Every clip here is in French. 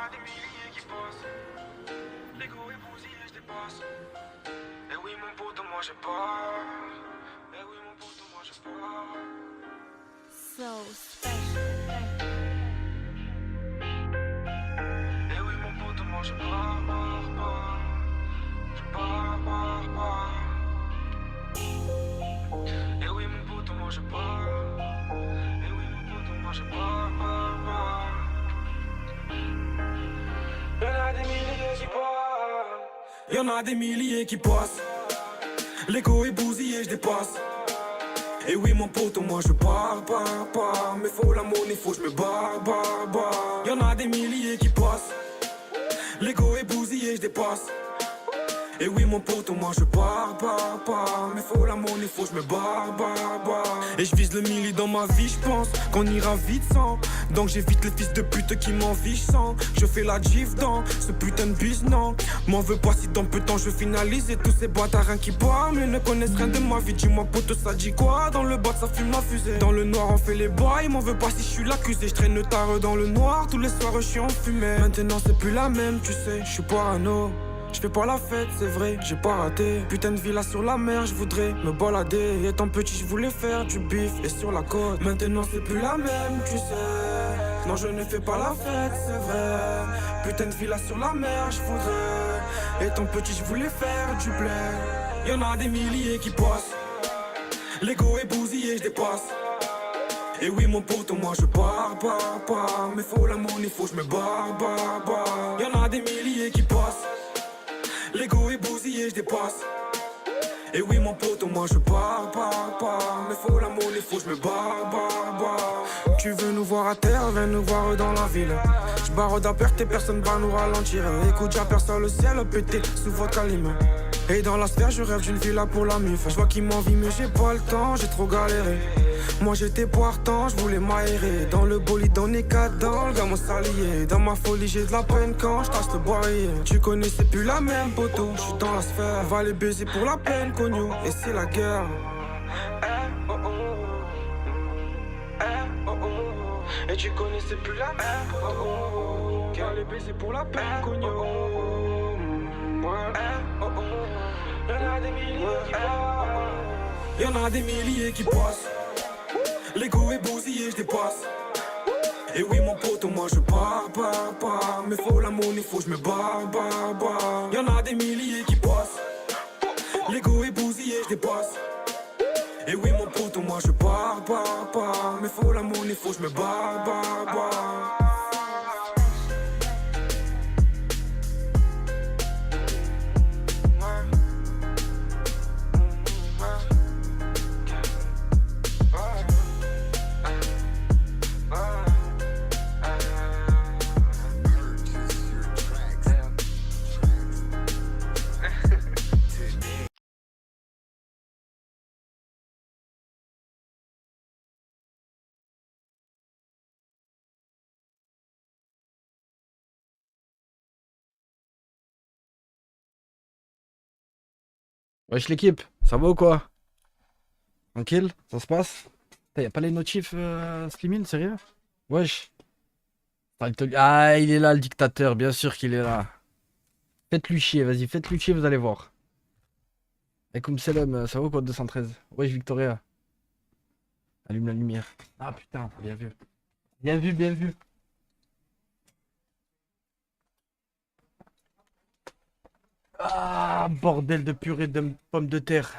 a des milliers qui passent. L'ego est bousillé, je dépasse. Et oui, mon pote, moi je pars. Et oui, mon pote, moi je pars. So special. Et oui, mon pote, moi je pars, Je pars. Et oui, mon pote, moi je pars. Et oui, mon pote, moi je pars. Y'en a des milliers qui passent. Y'en a des milliers qui passent. L'ego est bousillé, je dépasse. Et oui, mon pote, moi je pars. Mais faut la monnaie, faut que je me barre. Y'en a des milliers qui passent. L'ego est bousillé, je dépasse. Et oui, mon pote, moi je pars. Mais faut la monnaie, faut que je me barre. Et je vise le milli dans ma vie, je pense qu'on ira vite sans. Donc j'évite les fils de pute qui m'envient sans. Je fais la gif dans ce putain de bise, non. M'en veux pas si dans peu de temps je finalise. Et tous ces bâtards qui boivent mais ne connaissent rien de ma vie. Dis-moi pote, ça dit quoi? Dans le bas ça fume la fusée. Dans le noir on fait les bails, m'en veux pas si je suis l'accusé. Je traîne tard dans le noir, tous les soirs je suis en fumée. Maintenant c'est plus la même, tu sais, je suis parano. Je fais pas la fête, c'est vrai, j'ai pas raté. Putain de villa sur la mer, je voudrais me balader. Étant petit, je voulais faire du bif et sur la côte. Maintenant, c'est plus la même, tu sais. Non, je ne fais pas la fête, c'est vrai. Putain de villa sur la mer, je voudrais. Étant petit, je voulais faire du blé. Y'en a des milliers qui passent. L'ego est bousillé, je dépasse. Et oui, mon pote, moi je pars. Mais faut la monnaie, faut que je me barre. Y'en a des milliers qui passent. L'ego est bousillé, je dépasse. Et oui, mon pote, moi je pars. Mais faut la monnaie, faut que je me barre. Tu veux nous voir à terre, viens nous voir dans la ville. Je barre d'aperte et personne va nous ralentir. Écoute, j'aperçois le ciel pété sous votre calime. Et dans la sphère, je rêve d'une villa pour la mif. Je vois qu'il m'envie, mais j'ai pas le temps, j'ai trop galéré. Moi j'étais partant, je voulais m'aérer. Dans le bolide, on est quatre dans le gamin s'allier. Dans ma folie, j'ai de la peine quand je tasse le boyer. Tu connais, c'est plus la même poteau. Je suis dans la sphère, va les baiser pour la peine, cogno. Et c'est la guerre. Et tu connais, c'est plus la même. Va les baiser pour la peine, cogno. Y'en a des milliers qui passent. L'ego est bousillé, je dépasse. Et oui, mon pote, moi je pars. Mais faut la monnaie, faut que je me barre. Y'en a des milliers qui passent. L'ego est bousillé, je dépasse. Et oui, mon pote, moi je pars. Mais faut la monnaie, faut que je me barre. Wesh l'équipe, ça va ou quoi? Tranquille, ça se passe? Y'a pas les notifs Slimine, sérieux? Wesh. Ah, il est là le dictateur, bien sûr qu'il est là. Faites-lui chier, vas-y, faites-lui chier, vous allez voir. Ekoum Selem, ça va ou quoi 213? Wesh Victoria. Allume la lumière. Ah putain, bien vu. Bien vu, bien vu. Ah, bordel de purée de pommes de terre.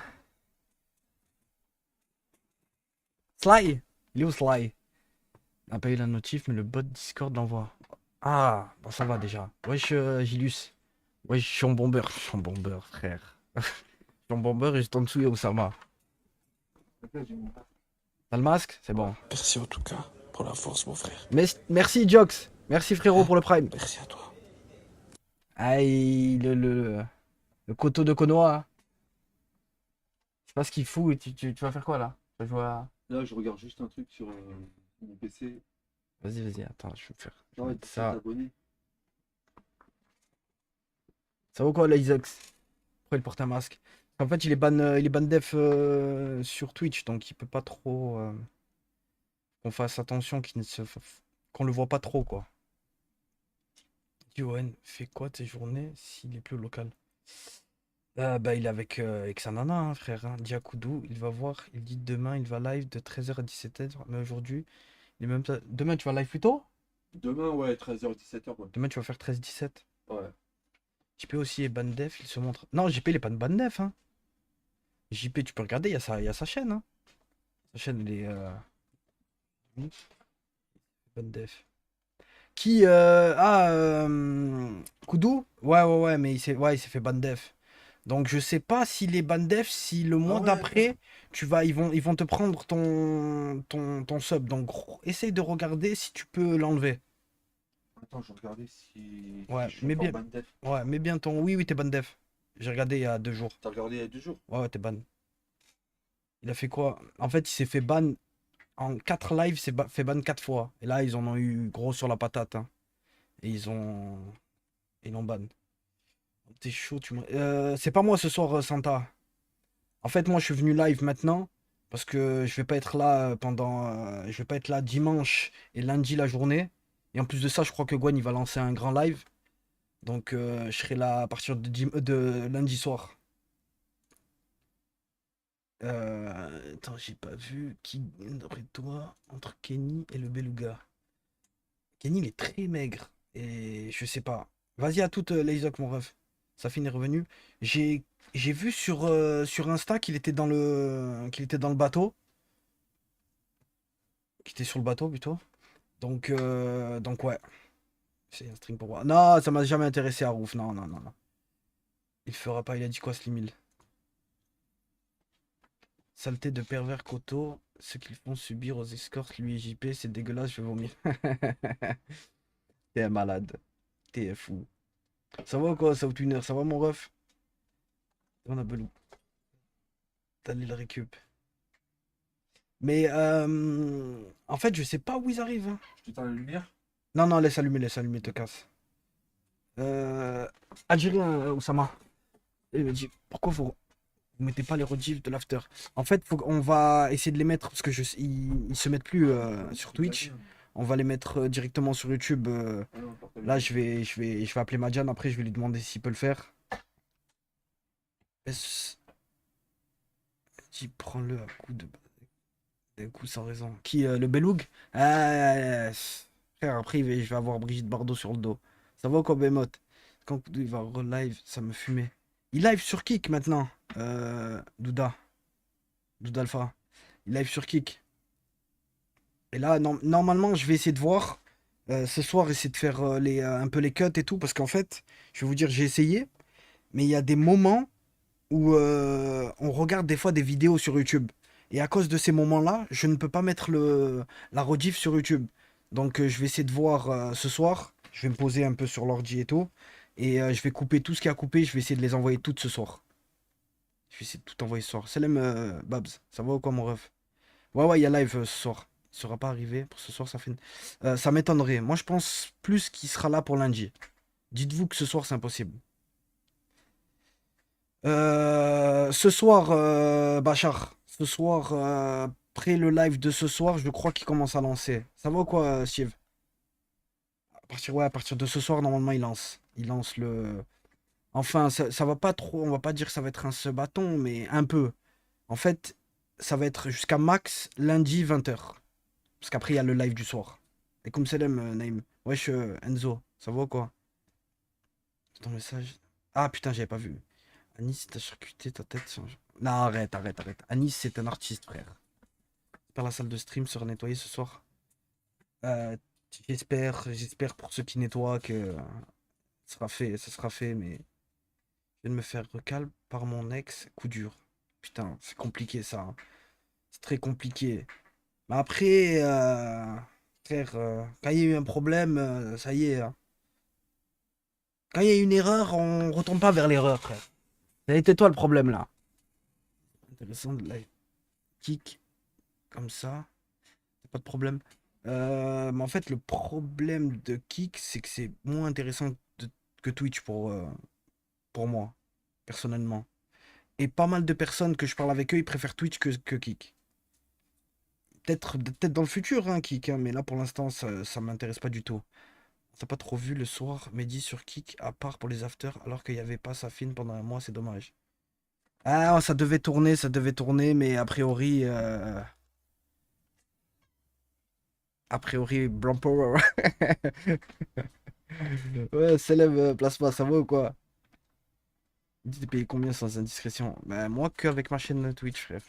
Sly! Il est où Sly? Il n'a pas eu la notif, mais le bot Discord l'envoie. Ah, bon, ça va déjà. Wesh, Gilus. Wesh, Chambomber. Chambomber, frère. Chambomber et juste en dessous, il y a Oussama. T'as le masque? C'est bon. Merci en tout cas pour la force, mon frère. Merci, Jox. Merci, frérot, pour le prime. Merci à toi. Aïe, le coteau de Konoha. Je sais pas ce qu'il fout. Tu vas faire quoi là? Tu vas jouer à... Là, je regarde juste un truc sur mon PC. Vas-y, attends, je vais me faire. Non, ouais, Ça. t'abonner. Ça va quoi, là, Isox? Pourquoi il porte un masque? En fait, il est ban def sur Twitch, donc il peut pas trop qu'on fasse attention qu'on le voit pas trop, quoi. Johan fait quoi de ses journées s'il est plus au local? Il est avec sa nana, hein, frère. Hein. Diakoudou, il va voir. Il dit demain, il va live de 13h à 17h. Mais aujourd'hui, il est même pas. Demain, tu vas live plus tôt? Demain, ouais, 13h, 17h, ouais. Demain, tu vas faire 13-17. Ouais. JP aussi est bandef, il se montre. Non, JP, il est pas de bandef, hein. JP, tu peux regarder, il y a sa chaîne, hein. Sa chaîne, elle est. Oui, bandef. Qui. Koudou? Ouais, mais il s'est fait bandef. Donc je sais pas s'il est bandef, si le mois ouais, d'après, ils vont te prendre ton sub. Donc essaye de regarder si tu peux l'enlever. Attends, je regardais si, Ouais, si je suis mais encore bien. ban def. Ouais, mais bien ton. Oui, t'es bandef. J'ai regardé il y a 2 jours. T'as regardé il y a 2 jours? Ouais, t'es ban. Il a fait quoi? En fait, il s'est fait ban en 4 lives, fait ban 4 fois. Et là, ils en ont eu gros sur la patate. Hein. Et ils l'ont ban. T'es chaud, c'est pas moi ce soir, Santa. En fait, moi, je suis venu live maintenant parce que je vais pas être là je vais pas être là dimanche et lundi la journée. Et en plus de ça, je crois que Gwen il va lancer un grand live. Donc, je serai là à partir de lundi soir. Attends, j'ai pas vu qui, d'après toi, entre Kenny et le Beluga. Kenny, il est très maigre et je sais pas. Vas-y à toute, Laysock, mon ref. Ça finit revenu. J'ai j'ai vu sur Insta qu'il était dans le bateau. Qu'il était sur le bateau plutôt. Donc ouais. C'est un string pour moi. Non, ça m'a jamais intéressé Arouf. Non, non, non, non. Il fera pas, il a dit quoi Slimil? Saleté de pervers Koto. Ce qu'ils font subir aux escortes, lui et JP, c'est dégueulasse, je vais vomir. T'es un malade. T'es un fou. Ça va ou quoi, Southwinner? Ça va mon ref? On a belou. T'allais le récup. Mais en fait, je sais pas où ils arrivent. Hein. Je t'éteins la lumière? Non, non, laisse allumer, te casse. Algérien, Oussama. Il me dit, pourquoi vous mettez pas les rediffs de l'after? En fait, on va essayer de les mettre, parce que ils se mettent plus sur Twitch. On va les mettre directement sur YouTube. Là, je vais appeler Madjan, après je vais lui demander s'il peut le faire. Dis, prends-le à coup d'un coup sans raison. Qui, le Beloug? Frère, après, je vais avoir Brigitte Bardot sur le dos. Ça va quoi, Bemote? Quand il va re-live, ça me fumait. Il live sur Kick maintenant, Douda. Douda Alpha. Il live sur Kick. Et là, normalement, je vais essayer de voir. Ce soir, essayer de faire un peu les cuts et tout. Parce qu'en fait, je vais vous dire, j'ai essayé. Mais il y a des moments où on regarde des fois des vidéos sur YouTube. Et à cause de ces moments-là, je ne peux pas mettre la rediff sur YouTube. Donc je vais essayer de voir ce soir. Je vais me poser un peu sur l'ordi et tout. Et je vais couper tout ce qu'il y a coupé. Je vais essayer de les envoyer toutes ce soir. Je vais essayer de tout envoyer ce soir. Salam Babs, ça va ou quoi mon ref? Ouais, il y a live ce soir. Il sera pas arrivé pour ce soir, ça m'étonnerait. Moi je pense plus qu'il sera là pour lundi. Dites-vous que ce soir c'est impossible. Ce soir, Bachar, ce soir, après le live de ce soir, je crois qu'il commence à lancer. Ça va ou quoi, Steve? À partir de ce soir, normalement, il lance. Il lance le. Enfin, ça va pas trop, on va pas dire que ça va être un ce bâton, mais un peu. En fait, ça va être jusqu'à max lundi 20h. Parce qu'après, il y a le live du soir. Et comme Selem, Naïm. Wesh, Enzo, ça va ou quoi? Ton message. Ah putain, j'avais pas vu. Anis, t'as charcuté ta tête. Non, arrête. Anis, c'est un artiste, frère. J'espère la salle de stream sera nettoyée ce soir. Euh, j'espère pour ceux qui nettoient que ça sera fait, mais je viens de me faire recal par mon ex, coup dur. Putain, c'est compliqué ça. Hein. C'est très compliqué. Mais après, frère, quand il y a eu un problème, ça y est. Hein. Quand il y a une erreur, on retourne pas vers l'erreur, frère. Ça a été toi le problème là. Intéressant de la kick comme ça. Pas de problème. Mais en fait, le problème de kick, c'est que c'est moins intéressant que Twitch pour moi, personnellement. Et pas mal de personnes que je parle avec eux, ils préfèrent Twitch que kick. Peut-être dans le futur, hein, kick, hein, mais là pour l'instant, ça m'intéresse pas du tout. T'as pas trop vu le soir, Mehdi sur Kik, à part pour les afters, alors qu'il n'y avait pas Safine pendant un mois, c'est dommage. Ah, ça devait tourner, mais a priori, Blanc Power. Ouais, célèbre plasma, ça va ou quoi? Dis, t'es payé combien sans indiscrétion? Bah, moi, qu'avec ma chaîne Twitch, frère.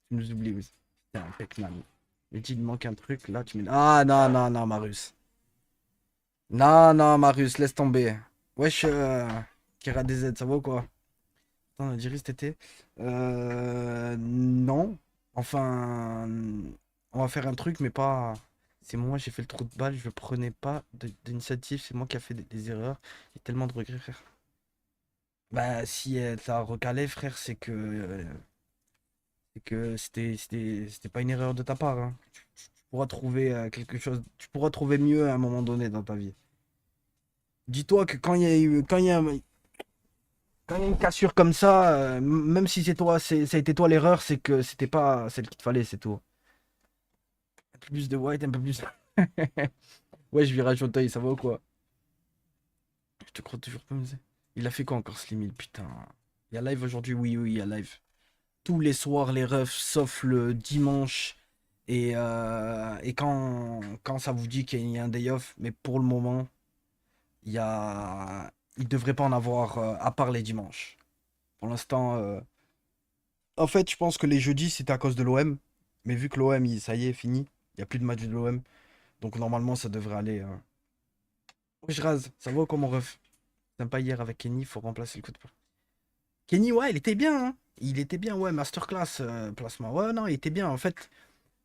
Tu nous oublies, oui. Putain, Pecman. Mais dis, il manque un truc, là, tu mets. Ah, non, non, non, Marus. Non, non, Marus, laisse tomber. Wesh, Kira DZ, ça va ou quoi? Attends, on a dit cet été. Non. Enfin, on va faire un truc, mais pas. C'est moi, j'ai fait le trou de balle, je prenais pas d'initiative, c'est moi qui a fait des erreurs. J'ai tellement de regrets, frère. Bah, si elle t'a recalé, frère, c'est que c'était pas une erreur de ta part, hein. Tu pourras trouver quelque chose, tu pourras trouver mieux à un moment donné dans ta vie. Dis-toi que quand il y a une cassure comme ça, même si c'est toi, ça a été toi l'erreur, c'est que c'était pas celle qu'il te fallait, c'est tout. Un peu plus de white, un peu plus. Ouais, je virage Auteuil, ça va ou quoi? Je te crois toujours pas, mais il a fait quoi encore, Slimil, putain? Il y a live aujourd'hui? Oui, oui, il y a live. Tous les soirs, les refs, sauf le dimanche. Et quand ça vous dit qu'il y a un day off, mais pour le moment, il devrait pas en avoir à part les dimanches. Pour l'instant, en fait, je pense que les jeudis, c'était à cause de l'OM. Mais vu que l'OM, ça y est, fini, il n'y a plus de match de l'OM. Donc normalement, ça devrait aller. Ouais, je rase, ça va comme on ref. Sympa hier avec Kenny, faut remplacer le coup de poing. Kenny, ouais, il était bien, hein. Il était bien, ouais, masterclass, placement. Ouais, non, il était bien. En fait,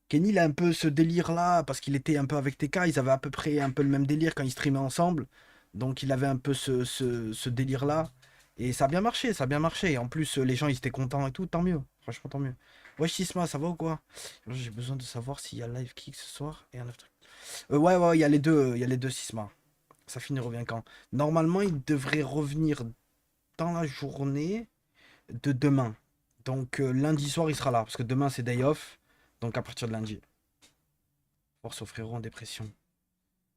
Kenny, il a un peu ce délire-là, parce qu'il était un peu avec TK, ils avaient à peu près un peu le même délire quand ils streamaient ensemble. Donc il avait un peu ce délire-là. Et ça a bien marché, ça a bien marché. Et en plus, les gens, ils étaient contents et tout, tant mieux. Franchement, tant mieux. Ouais, Sisma, ça va ou quoi? Alors, j'ai besoin de savoir s'il y a live kick ce soir et un after. Ouais, ouais, il y a les deux Sisma. Ça finit revient quand? Normalement, il devrait revenir dans la journée de demain. Donc lundi soir, il sera là. Parce que demain, c'est day off. Donc à partir de lundi. Force aux frérots en dépression.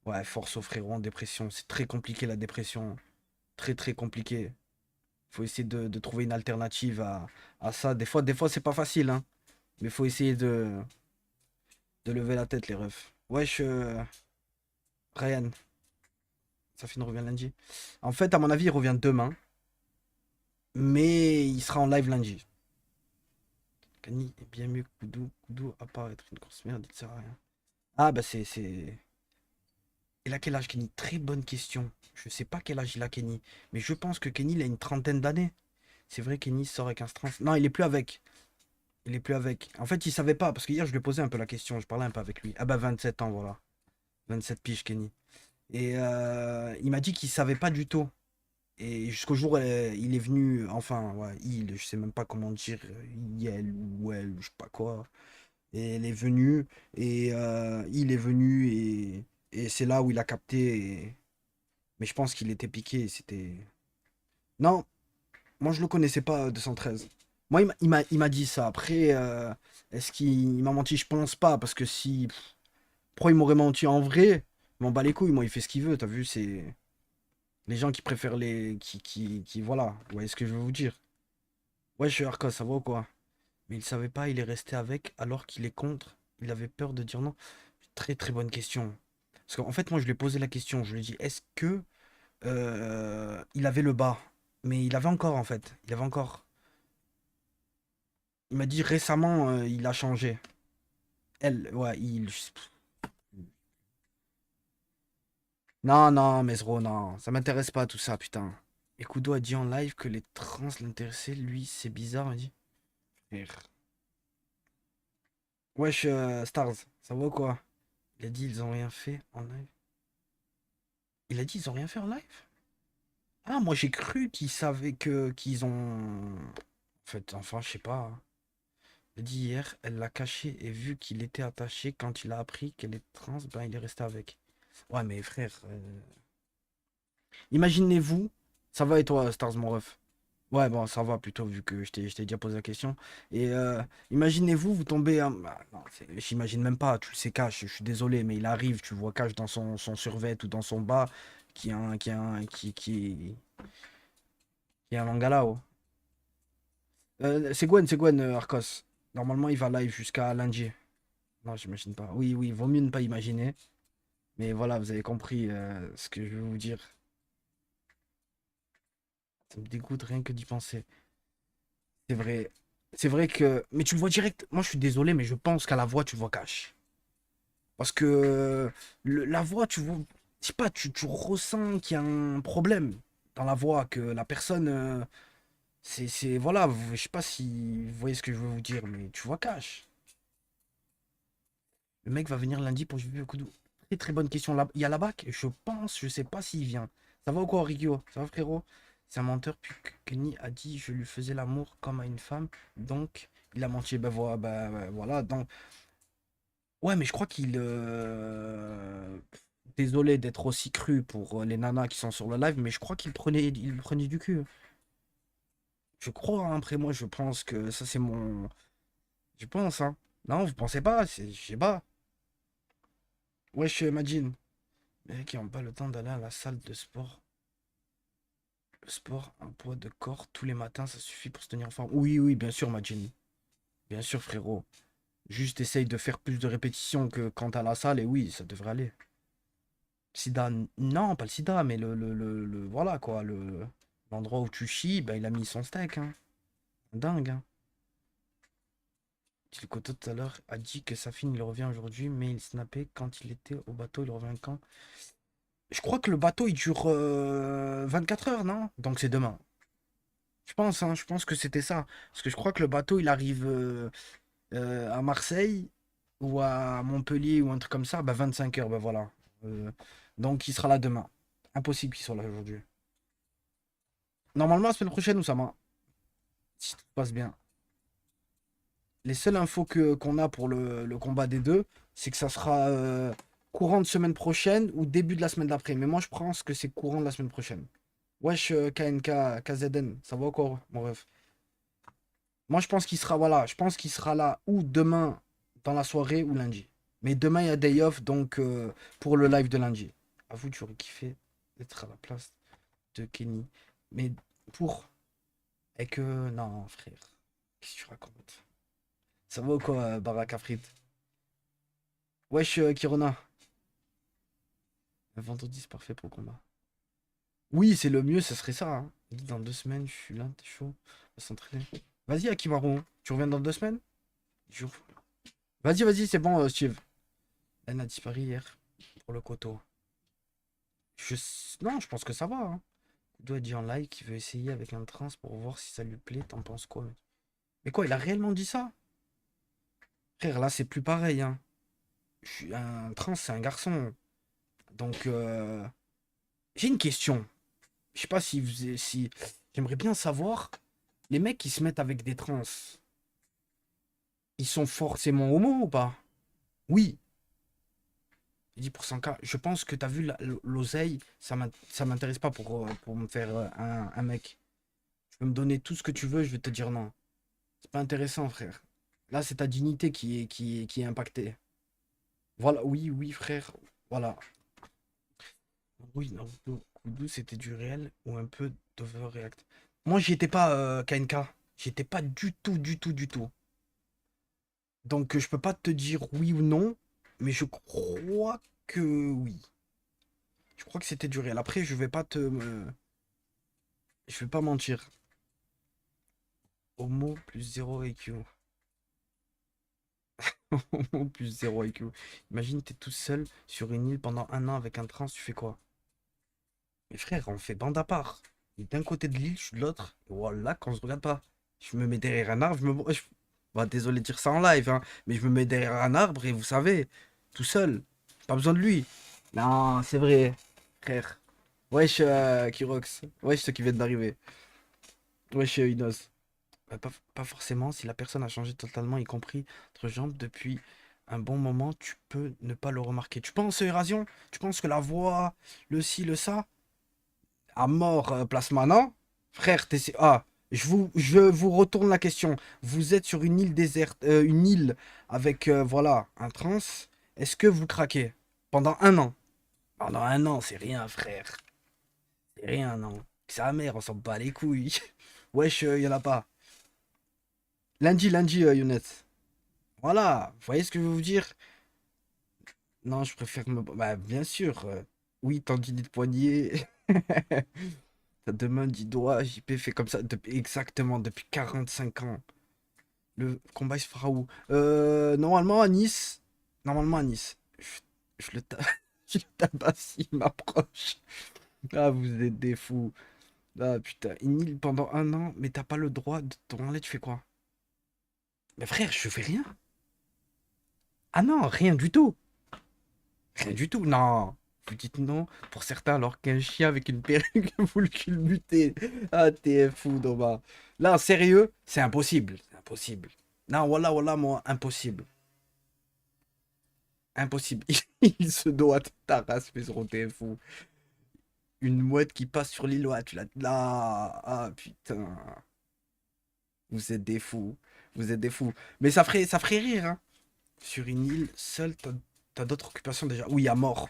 Ouais, force aux frérots en dépression. C'est très compliqué la dépression. Très très compliqué. Faut essayer de trouver une alternative à ça. Des fois c'est pas facile, hein. Mais faut essayer de lever la tête, les refs. Wesh, Ryan. Ça finit revient lundi. En fait, à mon avis, il revient demain. Mais il sera en live lundi. Kani est bien mieux que Koudou. Koudou, à part être une grosse merde, il sert à rien. Ah, bah c'est. Il a quel âge, Kenny? Très bonne question. Je sais pas quel âge il a, Kenny. Mais je pense que Kenny, il a une trentaine d'années. C'est vrai, Kenny sort avec un trans. Non, il est plus avec. Il est plus avec. En fait, il savait pas. Parce que hier, je lui ai posé un peu la question. Je parlais un peu avec lui. Ah bah, 27 ans, voilà. 27 piges, Kenny. Et il m'a dit qu'il savait pas du tout. Et jusqu'au jour où il est venu. Enfin, ouais, je sais même pas comment dire. Il ou elle, je sais pas quoi. Et elle est venue. Et il est venu. Et c'est là où il a capté. Mais je pense qu'il était piqué. C'était. Non, moi je le connaissais pas, 213. Moi, il m'a dit ça. Après, est-ce qu'il m'a menti? Je pense pas. Parce que si. Pourquoi il m'aurait menti en vrai? Il m'en bat les couilles. Moi, il fait ce qu'il veut. T'as vu, c'est. Les gens qui préfèrent les. Qui voilà. Vous voyez ce que je veux vous dire? Ouais, je suis Arcos, ça va ou quoi? Mais il savait pas, il est resté avec alors qu'il est contre. Il avait peur de dire non. Très très bonne question. Parce qu'en fait, moi, je lui ai posé la question. Je lui ai dit, est-ce que il avait le bas? Mais il avait encore, en fait. Il avait encore. Il m'a dit récemment, il a changé. Elle, ouais, il. Non, non, Mesro, non. Ça m'intéresse pas tout ça, putain. Et Kudo a dit en live que les trans l'intéressaient. Lui, c'est bizarre, il dit. Frère. Wesh, Stars, ça va ou quoi? Il a dit ils ont rien fait en live. Il a dit ils ont rien fait en live? Ah, moi j'ai cru qu'ils savaient qu'ils ont. En fait, enfin, je sais pas, hein. Il a dit hier, elle l'a caché et vu qu'il était attaché, quand il a appris qu'elle est trans, ben il est resté avec. Ouais, mais frère, imaginez-vous, ça va et toi, Stars, mon ref? Ouais, bon, ça va plutôt, vu que je t'ai déjà posé la question. Et imaginez-vous, vous tombez. Ah, non. J'imagine même pas, tu le sais Cash, je suis désolé, mais il arrive, tu vois Cash dans son survêt ou dans son bas, qui est un Langalao. C'est Gwen, Arcos. Normalement, il va live jusqu'à lundi. Non, j'imagine pas. Oui, oui, vaut mieux ne pas imaginer. Mais voilà, vous avez compris ce que je veux vous dire. Ça me dégoûte rien que d'y penser. C'est vrai. C'est vrai que. Mais tu le vois direct. Moi, je suis désolé, mais je pense qu'à la voix, tu le vois Cash. Parce que la voix, tu vois. Je sais pas, tu ressens qu'il y a un problème dans la voix, que la personne. Voilà, je sais pas si vous voyez ce que je veux vous dire, mais tu vois Cash. Le mec va venir lundi pour jouer au coup. Très très bonne question. Il y a la bac, je pense, je sais pas s'il vient. Ça va ou quoi, Rigio? Ça va, frérot? C'est un menteur, puis Kenny a dit je lui faisais l'amour comme à une femme, donc il a menti. Voilà, donc. Ouais, mais je crois qu'il. Désolé d'être aussi cru pour les nanas qui sont sur le live, mais je crois qu'il prenait du cul. Je crois, hein, après moi, je pense que ça, c'est mon. Je pense, hein. Non, vous pensez pas? Je sais pas. Wesh, Imagine. Les mecs qui n'ont pas le temps d'aller à la salle de sport. Le sport, un poids de corps tous les matins, ça suffit pour se tenir en forme. Oui, oui, bien sûr, Imagine. Bien sûr, frérot. Juste essaye de faire plus de répétitions que quand t'es à la salle, et oui, ça devrait aller. Sida, non, pas le sida, mais voilà quoi, l'endroit où tu chies, bah, il a mis son steak, hein. Dingue, hein. Le Coteau tout à l'heure a dit que sa fille il revient aujourd'hui, mais il snappait quand il était au bateau, il revient quand? Je crois que le bateau il dure 24 heures, non? Donc c'est demain. Je pense, hein, je pense que c'était ça. Parce que je crois que le bateau il arrive à Marseille ou à Montpellier ou un truc comme ça, bah 25 heures, bah voilà. Donc il sera là demain. Impossible qu'il soit là aujourd'hui. Normalement la semaine prochaine, Oussama. Si tout se passe bien. Les seules infos qu'on a pour le combat des deux, c'est que ça sera courant de semaine prochaine ou début de la semaine d'après. Mais moi, je pense que c'est courant de la semaine prochaine. Wesh, KNK, KZN, ça va encore, mon ref? Moi, je pense qu'il sera, voilà, je pense qu'il sera là ou demain dans la soirée ou lundi. Mais demain, il y a day off, donc pour le live de lundi. Avoue, tu aurais kiffé d'être à la place de Kenny. Mais pour. Et que. Non, frère. Qu'est-ce que tu racontes? Ça va ou quoi, Baraka Frites? Wesh, Kirona. Le vendredi, c'est parfait pour le combat. Oui, c'est le mieux, ça serait ça, hein. Dans 2 semaines, je suis là, t'es chaud. On va s'entraîner. Vas-y, Akimaru. Tu reviens dans 2 semaines? Vas-y, vas-y, c'est bon, Steve. Elle a disparu hier pour le coteau. Non, je pense que ça va, hein. Il doit dire en live qu'il veut essayer avec un trans pour voir si ça lui plaît. T'en penses quoi, mec? Mais quoi, il a réellement dit ça? Frère, là, c'est plus pareil, hein. Un trans, c'est un garçon. Donc, j'ai une question. Je sais pas si. J'aimerais bien savoir. Les mecs qui se mettent avec des trans, ils sont forcément homo ou pas? Oui. J'ai dit pour 100K. Je pense que t'as vu l'oseille. Ça m'intéresse pas pour me faire un mec. Tu peux me donner tout ce que tu veux, je vais te dire non. C'est pas intéressant, frère. Là, c'est ta dignité qui est impactée. Voilà, oui, oui, frère. Voilà. Oui, Naruto, Kudu, c'était du réel ou un peu d'overreact. Moi, j'y étais pas, KNK. J'y étais pas du tout, du tout, du tout. Donc, je peux pas te dire oui ou non, mais je crois que oui. Je crois que c'était du réel. Après, je vais pas Je vais pas mentir. Homo plus 0 IQ. Homo plus 0 IQ. Imagine, t'es tout seul sur une île pendant 1 an avec un trans, tu fais quoi? Mais frère, on fait bande à part. Il est d'un côté de l'île, je suis de l'autre. Et voilà, quand on se regarde pas. Je me mets derrière un arbre, Bah, désolé de dire ça en live, hein, mais je me mets derrière un arbre et vous savez, tout seul. Pas besoin de lui. Non, c'est vrai, frère. Wesh, Kirox. Wesh, ce qui vient d'arriver. Wesh, Inos. Pas forcément, si la personne a changé totalement, y compris entre jambes, depuis un bon moment, tu peux ne pas le remarquer. Tu penses, Érasion? Tu penses que la voix, le ci, le ça, à mort, Plasma, non? Frère, Je vous retourne la question. Vous êtes sur une île déserte, une île avec, voilà, un trans. Est-ce que vous craquez? Pendant un an. Pendant un an, c'est rien, frère. C'est rien, non. Sa mère, on s'en bat les couilles. Wesh, y en a pas. Lundi, Younes. Voilà, vous voyez ce que je veux vous dire? Non, je préfère me... Bah, bien sûr. Oui, tendinite de poignet. Ta deux mains, 10 doigts. JP fait comme ça depuis, exactement depuis 45 ans. Le combat, il se fera où? Normalement à Nice. Normalement à Nice. Je le tape. Je le tabasse s'il m'approche. Ah, vous êtes des fous. Ah, putain. Une île pendant un an, mais t'as pas le droit de te branler, tu fais quoi? Mais frère, je fais rien. Ah non, rien du tout. Rien du tout, non. Vous dites non pour certains alors qu'un chien avec une perruque, vous le culbutez. Ah, t'es fou, Thomas. Là, sérieux, c'est impossible. C'est impossible. Non, voilà, moi, impossible. Impossible. Il se doit de ta race, mais t'es fou. Une mouette qui passe sur l'île, ouais, tu l'as... Là, ah, putain. Vous êtes des fous. Vous êtes des fous. Mais ça ferait rire, hein. Sur une île, seul, t'as d'autres occupations déjà. Oui, à mort.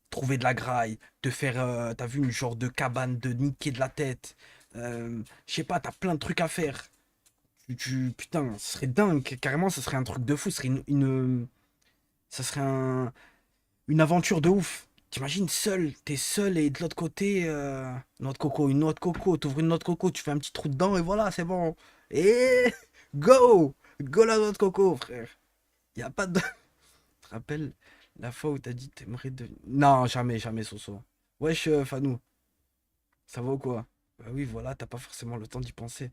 Trouver de la graille, te faire, t'as vu, une genre de cabane, de niquer de la tête. Je sais pas, t'as plein de trucs à faire. Putain, ce serait dingue. Carrément, ce serait un truc de fou. Ce serait ça serait une aventure de ouf. T'imagines seul, t'es seul et de l'autre côté, une noix de coco, t'ouvres une noix de coco, tu fais un petit trou dedans et voilà, c'est bon. Et go! Go la noix de coco, frère. Y a pas de... Tu te rappelles la fois où t'as dit t'aimerais de... Non, jamais, jamais, Soso. Wesh, Fanou, ça va ou quoi? Bah oui, voilà, t'as pas forcément le temps d'y penser.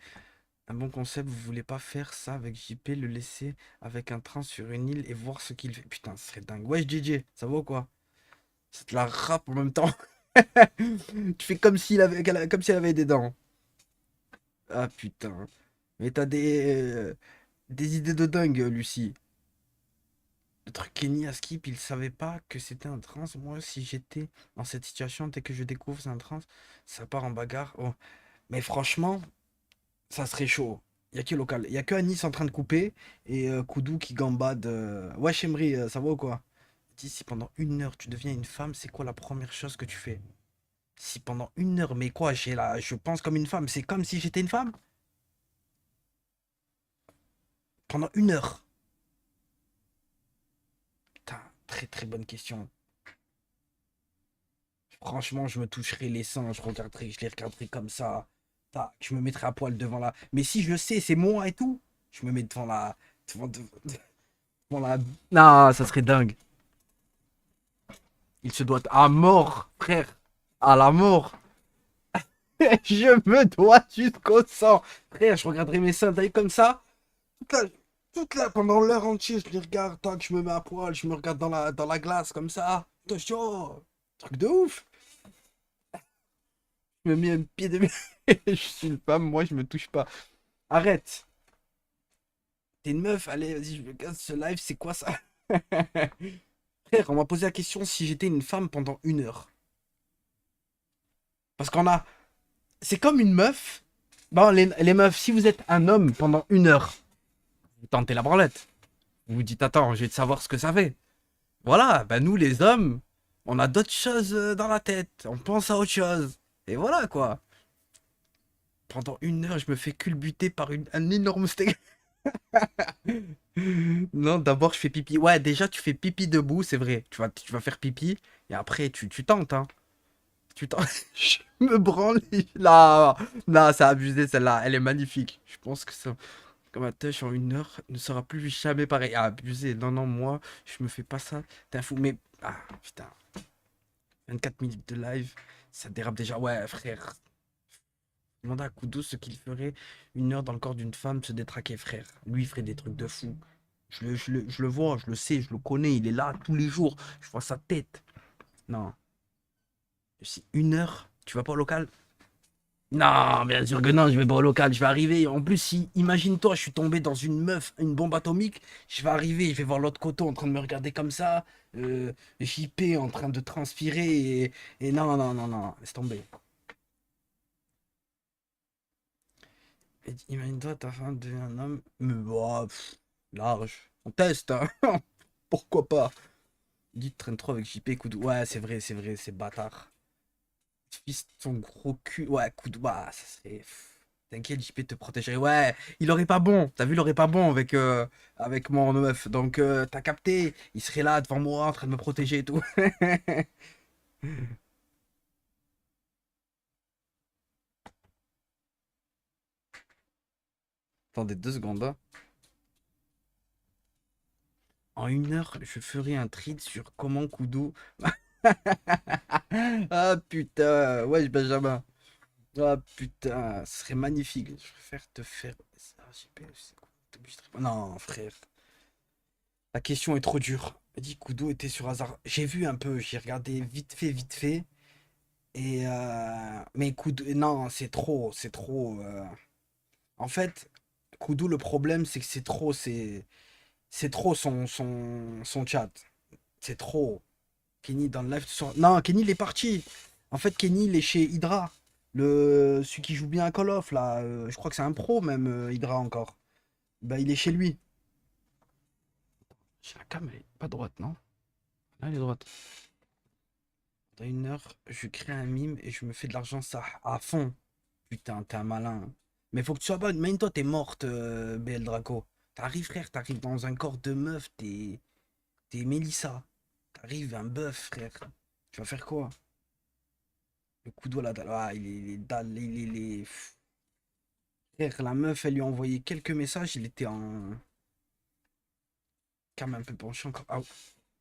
Un bon concept, vous voulez pas faire ça avec JP, le laisser avec un train sur une île et voir ce qu'il fait. Putain, ce serait dingue. Wesh, JJ, ça va ou quoi? C'est de la rap en même temps. Tu fais comme s'il avait des dents. Ah putain. Mais t'as des idées de dingue, Lucie. Le truc Kenny à Skip, il savait pas que c'était un trans. Moi, si j'étais dans cette situation, dès que je découvre c'est un trans, ça part en bagarre. Oh. Mais franchement, ça serait chaud. Il y a que local. Il y a que Anis en train de couper et Koudou qui gambade. Ouais, Chemri, ça va ou quoi? Dis, si pendant une heure tu deviens une femme, c'est quoi la première chose que tu fais? Si pendant une heure, mais quoi, je pense comme une femme, c'est comme si j'étais une femme? Pendant une heure. Putain, très très bonne question. Franchement, je me toucherais les seins, je les regarderais comme ça. Tac, je me mettrais à poil devant la. Mais si je sais, c'est moi et tout, je me mets devant la. Devant la. Non, ça serait dingue. Il se doit à mort, frère. À la mort. Je me dois jusqu'au sang. Frère, je regarderai mes seins taillés comme ça. Pendant l'heure entière, je les regarde. Tac, je me mets à poil, je me regarde dans la glace comme ça. Attention. Truc de ouf. Je me mets un pied de... Je suis une femme, moi je me touche pas. Arrête. T'es une meuf, allez, vas-y, je me casse ce live, c'est quoi ça? Frère, on m'a posé la question si j'étais une femme pendant une heure. Parce qu'on a... C'est comme une meuf. Bon, les meufs, si vous êtes un homme pendant une heure, vous tentez la branlette. Vous vous dites, attends, je vais te savoir ce que ça fait. Voilà, bah nous les hommes, on a d'autres choses dans la tête. On pense à autre chose. Et voilà quoi. Pendant une heure, je me fais culbuter par un énorme steak. Non, d'abord, je fais pipi. Ouais, déjà, tu fais pipi debout, c'est vrai. Tu vas faire pipi et après, tu tentes, hein. Tu tentes. Je me branle. Là, là, ça a abusé, celle-là. Elle est magnifique. Je pense que ça, comme un touch en une heure ne sera plus jamais pareil. Ah, abusé. Non, non, moi, je me fais pas ça. T'es un fou. Mais, ah, putain. 24 minutes de live, ça dérape déjà. Ouais, frère. Demande à Kudo ce qu'il ferait une heure dans le corps d'une femme se détraquer, frère. Lui, il ferait des trucs de fou. Je le vois, je le sais, je le connais, il est là tous les jours. Je vois sa tête. Non. Si une heure, tu vas pas au local? Non, bien sûr que non, je vais pas au local, je vais arriver. En plus, si, imagine-toi, je suis tombé dans une meuf, une bombe atomique, je vais arriver, je vais voir l'autre coteau en train de me regarder comme ça, JP en train de transpirer, et non, non, non, non, laisse tomber. Imagine-toi, ta femme devient un homme. Mais bah, large. On teste, hein. Pourquoi pas? Dit traîne trop avec JP, coup de. Ouais, c'est vrai, c'est bâtard. Fils de son gros cul. Ouais, coup de. Bah, ça serait. T'inquiète, JP te protégerait. Ouais, il aurait pas bon. T'as vu, il aurait pas bon avec mon meuf. Donc, t'as capté. Il serait là devant moi en train de me protéger et tout. Attendez 2 secondes, hein. En 1 heure, je ferai un treat sur comment Kudo. Ah putain, wesh Benjamin. Ah putain, ce serait magnifique. Je préfère te faire. Ça, JP, c'est quoi, non, frère. La question est trop dure. Il dit Kudo était sur hasard. J'ai vu un peu, j'ai regardé vite fait, vite fait. Et mais Kudo, non, c'est trop, c'est trop. En fait, Kudo, le problème, c'est que c'est trop son chat. C'est trop. Kenny dans le live. Non, Kenny, il est parti. En fait, Kenny, il est chez Hydra. Celui qui joue bien à Call of, là. Je crois que c'est un pro, même, Hydra encore. Bah, il est chez lui. La cam, elle est pas droite, non? Là, elle est droite. Dans 1 heure, je crée un mime et je me fais de l'argent, ça, à fond. Putain, t'es un malin. Mais faut que tu sois bonne. Même toi, t'es morte, BL Draco. T'arrives, frère, t'arrives dans un corps de meuf, t'es Mélissa. T'arrives, un bœuf, frère. Tu vas faire quoi? Le coup de doigt là, ah, il est dalle, frère, la meuf, elle lui a envoyé quelques messages, il était en cam un peu penché encore. Ah,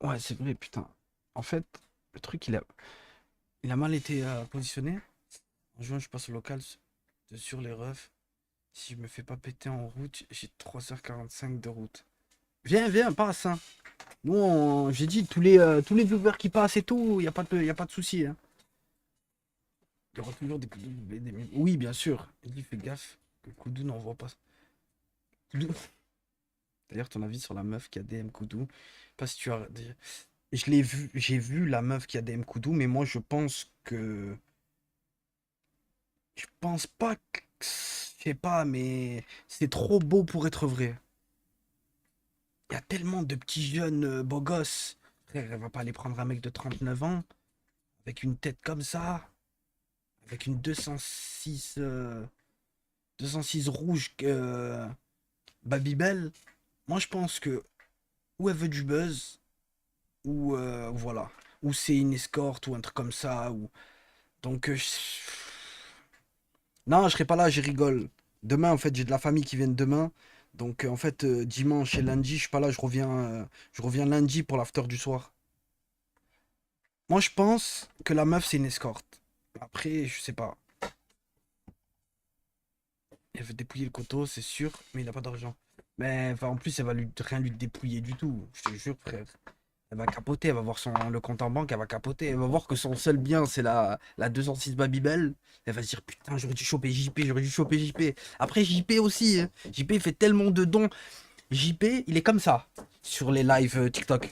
ouais, c'est vrai, putain. En fait, le truc, il a mal été positionné. En juin, je passe au local sur les refs. Si je me fais pas péter en route, j'ai 3h45 de route. Viens, passe, hein. Nous, j'ai dit, tous les viewers qui passent et tout, y a pas de souci, hein. Il y aura toujours des. Oui, bien sûr. Il dit, fais gaffe que Koudou n'envoie pas. Koudou. D'ailleurs, ton avis sur la meuf qui a DM Koudou. Pas si tu as. Je l'ai vu, j'ai vu la meuf qui a DM Koudou, mais moi je pense que. Je pense pas que. Je sais pas, mais c'est trop beau pour être vrai. Il y a tellement de petits jeunes beaux gosses. Frère, elle va pas aller prendre un mec de 39 ans avec une tête comme ça, avec une 206 rouge Babybel. Moi je pense que ou elle veut du buzz, ou voilà. Ou c'est une escorte ou un truc comme ça. Donc non, je serai pas là, je rigole. Demain, en fait, j'ai de la famille qui viennent demain. Donc en fait, dimanche et lundi, je suis pas là, je reviens lundi pour l'after du soir. Moi, je pense que la meuf, c'est une escorte. Après, je sais pas. Elle veut dépouiller le coteau, c'est sûr, mais il a pas d'argent. Mais enfin, en plus, elle va rien lui dépouiller du tout. Je te jure, frère. Elle va capoter, elle va voir le compte en banque, elle va capoter. Elle va voir que son seul bien, c'est la 206 Babybel. Elle va se dire, putain, j'aurais dû choper JP, j'aurais dû choper JP. Après, JP aussi, hein. JP, il fait tellement de dons. JP, il est comme ça, sur les lives TikTok.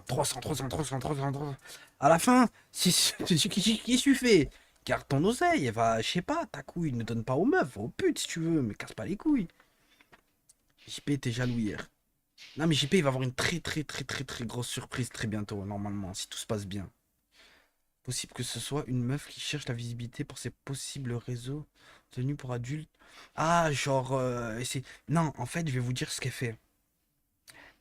300, 300, 300, 300, 300. À la fin, qu'est-ce que tu fais? Garde ton oseille, elle va, je sais pas, ta couille, ne donne pas aux meufs, aux putes si tu veux, mais casse pas les couilles. JP était jaloux hier. Non, mais JP, il va avoir une très, très, très, très, très grosse surprise très bientôt, normalement, si tout se passe bien. Possible que ce soit une meuf qui cherche la visibilité pour ses possibles réseaux tenus pour adultes. Ah, genre, non, en fait, je vais vous dire ce qu'elle fait.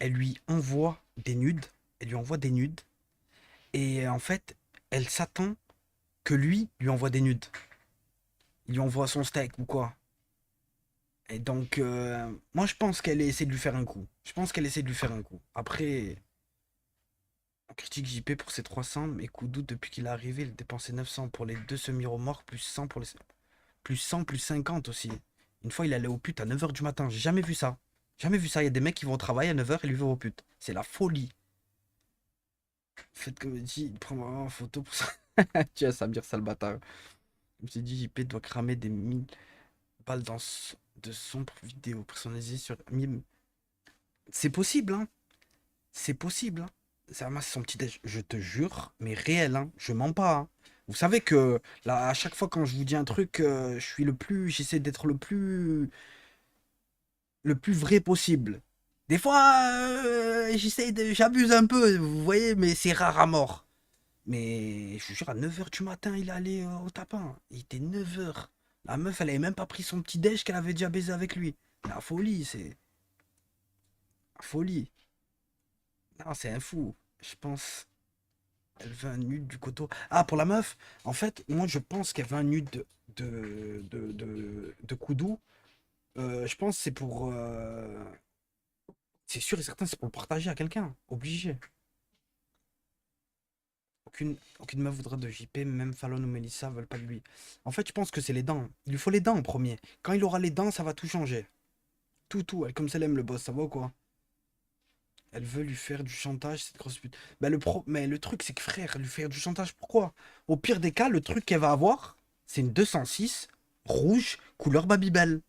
Elle lui envoie des nudes. Elle lui envoie des nudes. Et en fait, elle s'attend que lui envoie des nudes. Il lui envoie son steak ou quoi. Et donc, moi, je pense qu'elle essaie de lui faire un coup. Je pense qu'elle essaie de lui faire un coup. Après, on critique JP pour ses 300, mais Koudou, depuis qu'il est arrivé, il a dépensé 900 pour les 2 semi-remorques, plus 100 pour les. Plus 100, plus 50 aussi. Une fois, il allait aux putes à 9h du matin. J'ai jamais vu ça. Jamais vu ça. Il y a des mecs qui vont au travail à 9h et lui vont aux putes. C'est la folie. Faites comme il dit, il prend en photo pour ça. Tu vois, Samir, sale bâtard. Je me suis dit, JP doit cramer des 1000 balles de son pour vidéo personnalisée sur mime. C'est possible, hein. C'est possible, hein. Ça ramasse son petit déj. Je te jure, mais réel, hein. Je mens pas, hein. Vous savez que là, à chaque fois quand je vous dis un truc, j'essaie d'être le plus vrai possible. Des fois, j'abuse un peu, vous voyez, mais c'est rare à mort. Mais je vous jure, à 9h du matin, il est allé au tapin. Il était 9h. La meuf, elle avait même pas pris son petit déj qu'elle avait déjà baisé avec lui. La folie, c'est... La folie. Non, c'est un fou. Je pense... Elle veut un nude du coteau. Ah, pour la meuf, en fait, moi, je pense qu'elle veut un nude de Koudou. Je pense que c'est pour... C'est sûr et certain, c'est pour le partager à quelqu'un. Obligé. Aucune meuf voudra de JP, même Fallon ou Melissa veulent pas de lui. En fait, je pense que c'est les dents. Il lui faut les dents en premier. Quand il aura les dents, ça va tout changer. Tout. Elle, comme ça, elle aime le boss, ça va ou quoi? Elle veut lui faire du chantage, cette grosse pute. Bah, mais le truc, c'est que frère, lui faire du chantage, pourquoi? Au pire des cas, le truc qu'elle va avoir, c'est une 206 rouge, couleur Babybel.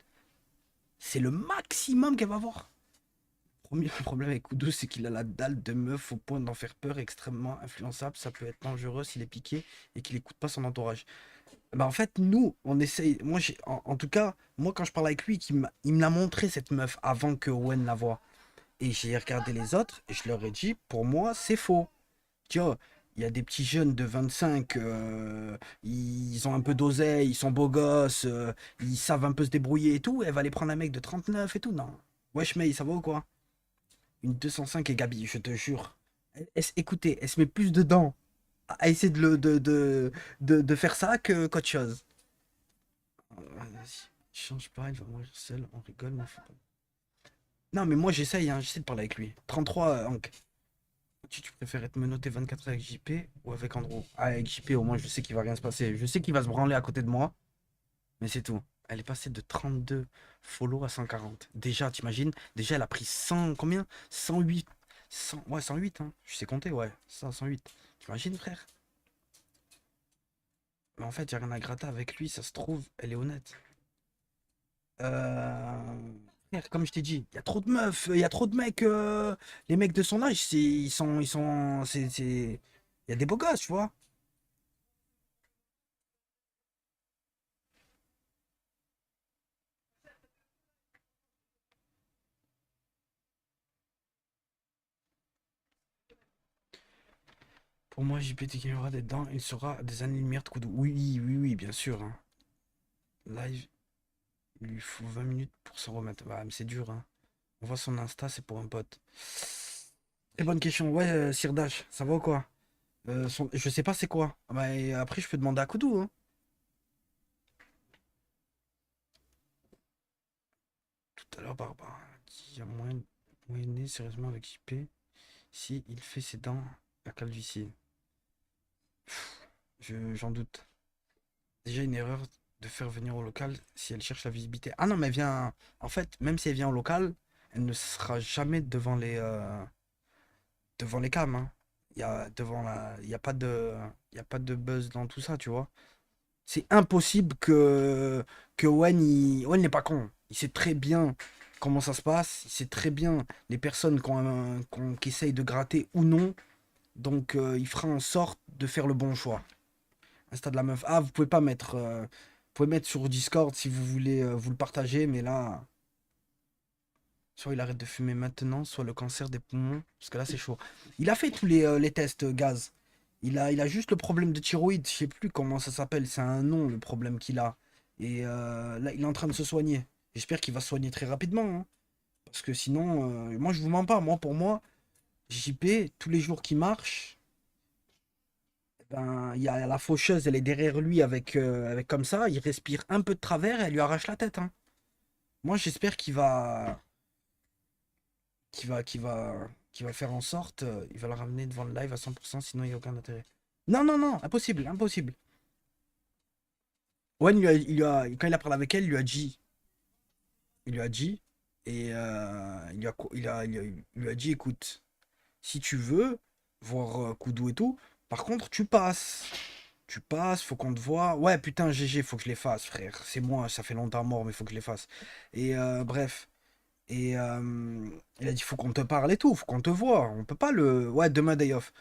C'est le maximum qu'elle va avoir. Premier problème avec Kudo, c'est qu'il a la dalle de meuf au point d'en faire peur, extrêmement influençable. Ça peut être dangereux s'il est piqué et qu'il écoute pas son entourage. Bah en fait, nous, on essaye. Moi, en tout cas, moi, quand je parle avec lui, il me l'a montré cette meuf avant que Owen la voie. Et j'ai regardé les autres et je leur ai dit, pour moi, c'est faux. Tu vois, il y a des petits jeunes de 25, ils ont un peu d'oseille, ils sont beaux gosses, ils savent un peu se débrouiller et tout. Elle va aller prendre un mec de 39 et tout. Non. Wesh, mais ça va ou quoi? Une 205 et Gabi, je te jure. Écoutez, elle se met plus dedans à essayer de faire ça qu'autre chose. Vas-y, change pas, il va mourir seul, on rigole, mais faut pas. Non, mais moi j'essaye, hein, j'essaie de parler avec lui. 33, Hank. Tu préfères être menotté 24 heures avec JP ou avec Andrew? Ah, avec JP, au moins je sais qu'il va rien se passer. Je sais qu'il va se branler à côté de moi, mais c'est tout. Elle est passée de 32 follow à 140. Déjà, t'imagines? Déjà, elle a pris 100, combien? 108. 100, ouais, 108, hein. Je sais compter, ouais. Ça, 108. T'imagines, frère? Mais en fait, y a rien à gratter avec lui, ça se trouve, elle est honnête. Frère, comme je t'ai dit, il y a trop de meufs, il y a trop de mecs. Les mecs de son âge, il y a des beaux gosses, tu vois. Pour moi, JPT qui aura des dents, il sera à des années-lumière de Koudou. Oui, bien sûr, hein. Live, il lui faut 20 minutes pour s'en remettre. Bah, mais c'est dur, hein. On voit son Insta, c'est pour un pote. Très bonne question. Ouais, Sirdash, ça va ou quoi? Je sais pas c'est quoi. Ah bah, et après, je peux demander à Koudou, hein. Tout à l'heure, Barbara a dit il y a moyenné sérieusement avec JP si il fait ses dents à calvitie. J'en doute. Déjà une erreur de faire venir au local si elle cherche la visibilité. Ah non, mais elle vient. En fait, même si elle vient au local, elle ne sera jamais devant les cams, hein. Il y a pas de buzz dans tout ça, tu vois. C'est impossible que Owen n'est pas con. Il sait très bien comment ça se passe. Il sait très bien les personnes qui essayent de gratter ou non. Donc, il fera en sorte de faire le bon choix. Insta de la meuf. Ah, vous pouvez pas mettre. Vous pouvez mettre sur Discord si vous voulez vous le partager, mais là. Soit il arrête de fumer maintenant, soit le cancer des poumons. Parce que là, c'est chaud. Il a fait tous les tests gaz. Il a juste le problème de thyroïde. Je sais plus comment ça s'appelle. C'est un nom, le problème qu'il a. Et là, il est en train de se soigner. J'espère qu'il va se soigner très rapidement, hein. Parce que sinon, moi, je vous mens pas. Moi, pour moi, JP, tous les jours qu'il marche, ben, il y a la faucheuse, elle est derrière lui avec comme ça. Il respire un peu de travers et elle lui arrache la tête, hein. Moi, j'espère qu'il va faire en sorte, il va la ramener devant le live à 100%, sinon il n'y a aucun intérêt. Non, impossible, impossible. Owen, quand il a parlé avec elle, il lui a dit, et il lui a dit, écoute, si tu veux voir Koudou et tout, par contre, tu passes, faut qu'on te voit. Ouais, putain, GG, faut que je les fasse, frère. C'est moi, ça fait longtemps mort, mais faut que je les fasse. Et bref. Et il a dit, faut qu'on te parle et tout, faut qu'on te voit. On peut pas le. Ouais, demain day off.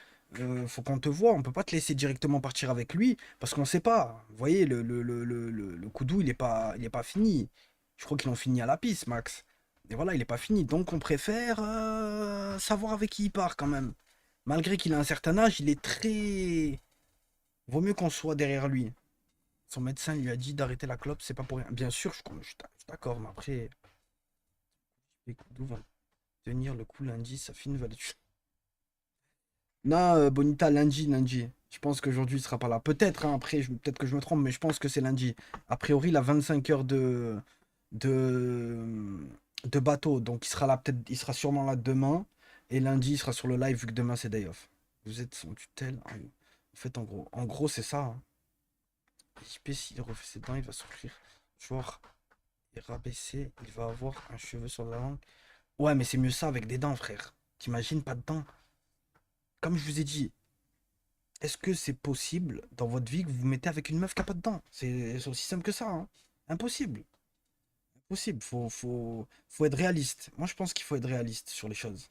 faut qu'on te voie. On peut pas te laisser directement partir avec lui parce qu'on sait pas. Vous voyez, le Koudou, il est pas fini. Je crois qu'ils l'ont fini à la piste, Max. Et voilà, il est pas fini. Donc on préfère savoir avec qui il part quand même. Malgré qu'il a un certain âge, il est très. Vaut mieux qu'on soit derrière lui. Son médecin lui a dit d'arrêter la clope, c'est pas pour rien. Bien sûr, je suis d'accord, mais après. Les Koudou va tenir le coup lundi, sa fine va le tuer. Non, Bonita, lundi. Je pense qu'aujourd'hui, il sera pas là. Peut-être, hein, après, peut-être que je me trompe, mais je pense que c'est lundi. A priori, il a 25 heures de, de bateau. Donc, il sera là, peut-être, il sera sûrement là demain. Et lundi, il sera sur le live, vu que demain, c'est day off. Vous êtes son tutelle. En fait, en gros, c'est ça. Hein. JP, s'il refait ses dents, il va souffrir. Genre, il rabaisser, il va avoir un cheveu sur la langue. Ouais, mais c'est mieux ça avec des dents, frère. T'imagines, pas de dents. Comme je vous ai dit, est-ce que c'est possible dans votre vie que vous vous mettez avec une meuf qui a pas de dents? C'est aussi simple que ça, hein. Impossible. Impossible. Faut être réaliste. Moi, je pense qu'il faut être réaliste sur les choses.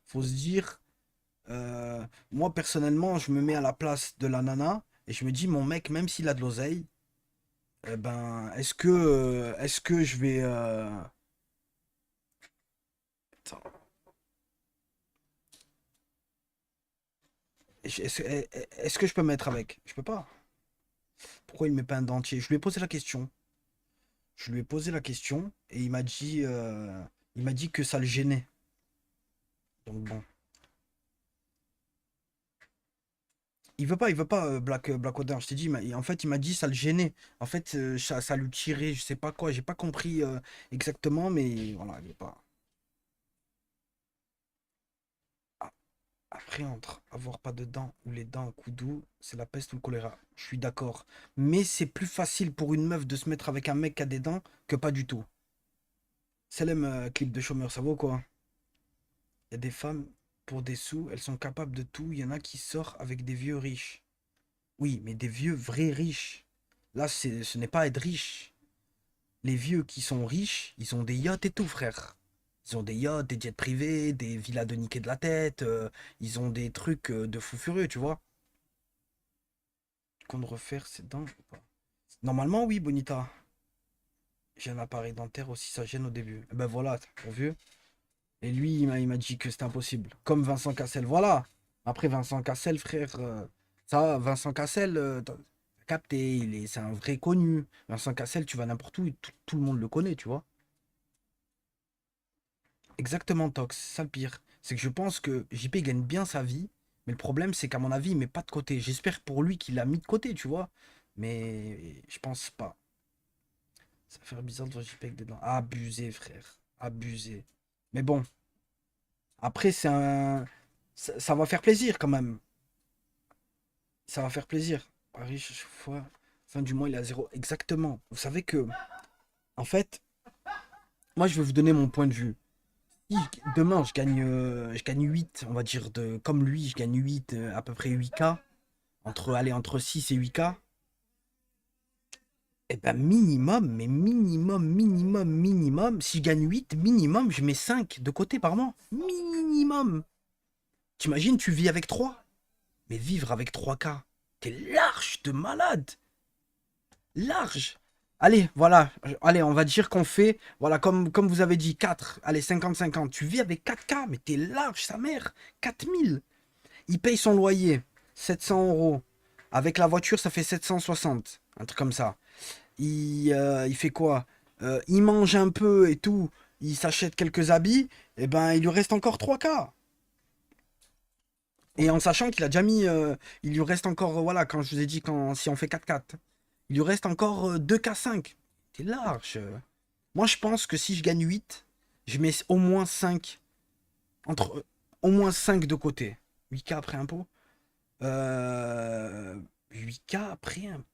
Faut se dire, moi, personnellement, je me mets à la place de la nana et je me dis, mon mec, même s'il a de l'oseille, eh ben, est-ce que je vais. Attends. Est-ce que je peux me mettre avec? Je peux pas. Pourquoi il met pas un dentier? Je lui ai posé la question. Je lui ai posé la question et il m'a dit que ça le gênait. Donc bon. Il veut pas Blackwater. Je t'ai dit, en fait, il m'a dit ça le gênait. En fait, ça lui tirait, je sais pas quoi. J'ai pas compris exactement, mais voilà, il est pas. Ah, après, entre avoir pas de dents ou les dents à coups doux, c'est la peste ou le choléra. Je suis d'accord. Mais c'est plus facile pour une meuf de se mettre avec un mec qui a des dents que pas du tout. C'est le clip de chômeur, ça vaut quoi? Il y a des femmes, pour des sous, elles sont capables de tout. Il y en a qui sortent avec des vieux riches. Oui, mais des vieux vrais riches. Là, ce n'est pas être riche. Les vieux qui sont riches, ils ont des yachts et tout, frère. Ils ont des yachts, des jets privés, des villas de niquer de la tête. Ils ont des trucs de fou furieux, tu vois. Qu'on refaire ses dents ou pas? Normalement, oui, Bonita. J'ai un appareil dentaire aussi, ça gêne au début. Eh ben voilà, t'as vu? Et lui, il m'a dit que c'était impossible. Comme Vincent Cassel, voilà. Après, Vincent Cassel, frère, ça, Vincent Cassel, t'as capté, c'est un vrai connu. Vincent Cassel, tu vas n'importe où, tout le monde le connaît, tu vois. Exactement, Tox, c'est ça le pire. C'est que je pense que JP gagne bien sa vie, mais le problème, c'est qu'à mon avis, il met pas de côté. J'espère pour lui qu'il l'a mis de côté, tu vois. Mais je pense pas. Ça va faire bizarre de voir JP avec des dents. Abusé, frère. Abusé. Mais bon. Après, ça va faire plaisir quand même. Ça va faire plaisir. Paris, chaque fois, fin du mois, il est à zéro. Exactement. Vous savez que, en fait, moi, je vais vous donner mon point de vue. Si demain, je gagne 8, on va dire, comme lui, je gagne 8, à peu près 8K. Entre 6 et 8K. Eh ben, minimum, mais minimum. Si je gagne 8, minimum, je mets 5 de côté par mois. Minimum. T'imagines, tu vis avec 3. Mais vivre avec 3K, t'es large de malade. Large. Allez, voilà. Allez, on va dire qu'on fait, voilà, comme vous avez dit, 4. Allez, 50-50. Tu vis avec 4K, mais t'es large, sa mère. 4000. Il paye son loyer, 700 euros. Avec la voiture, ça fait 760. Un truc comme ça. Il fait quoi? Il mange un peu et tout. Il s'achète quelques habits. Et ben, il lui reste encore 3K. Et en sachant qu'il a déjà mis. Il lui reste encore. Voilà, quand je vous ai dit, si on fait 4-4, il lui reste encore 2K5. C'est large. Moi, je pense que si je gagne 8, je mets au moins 5. Au moins 5 de côté. 8K après impôt. 8K après impôt.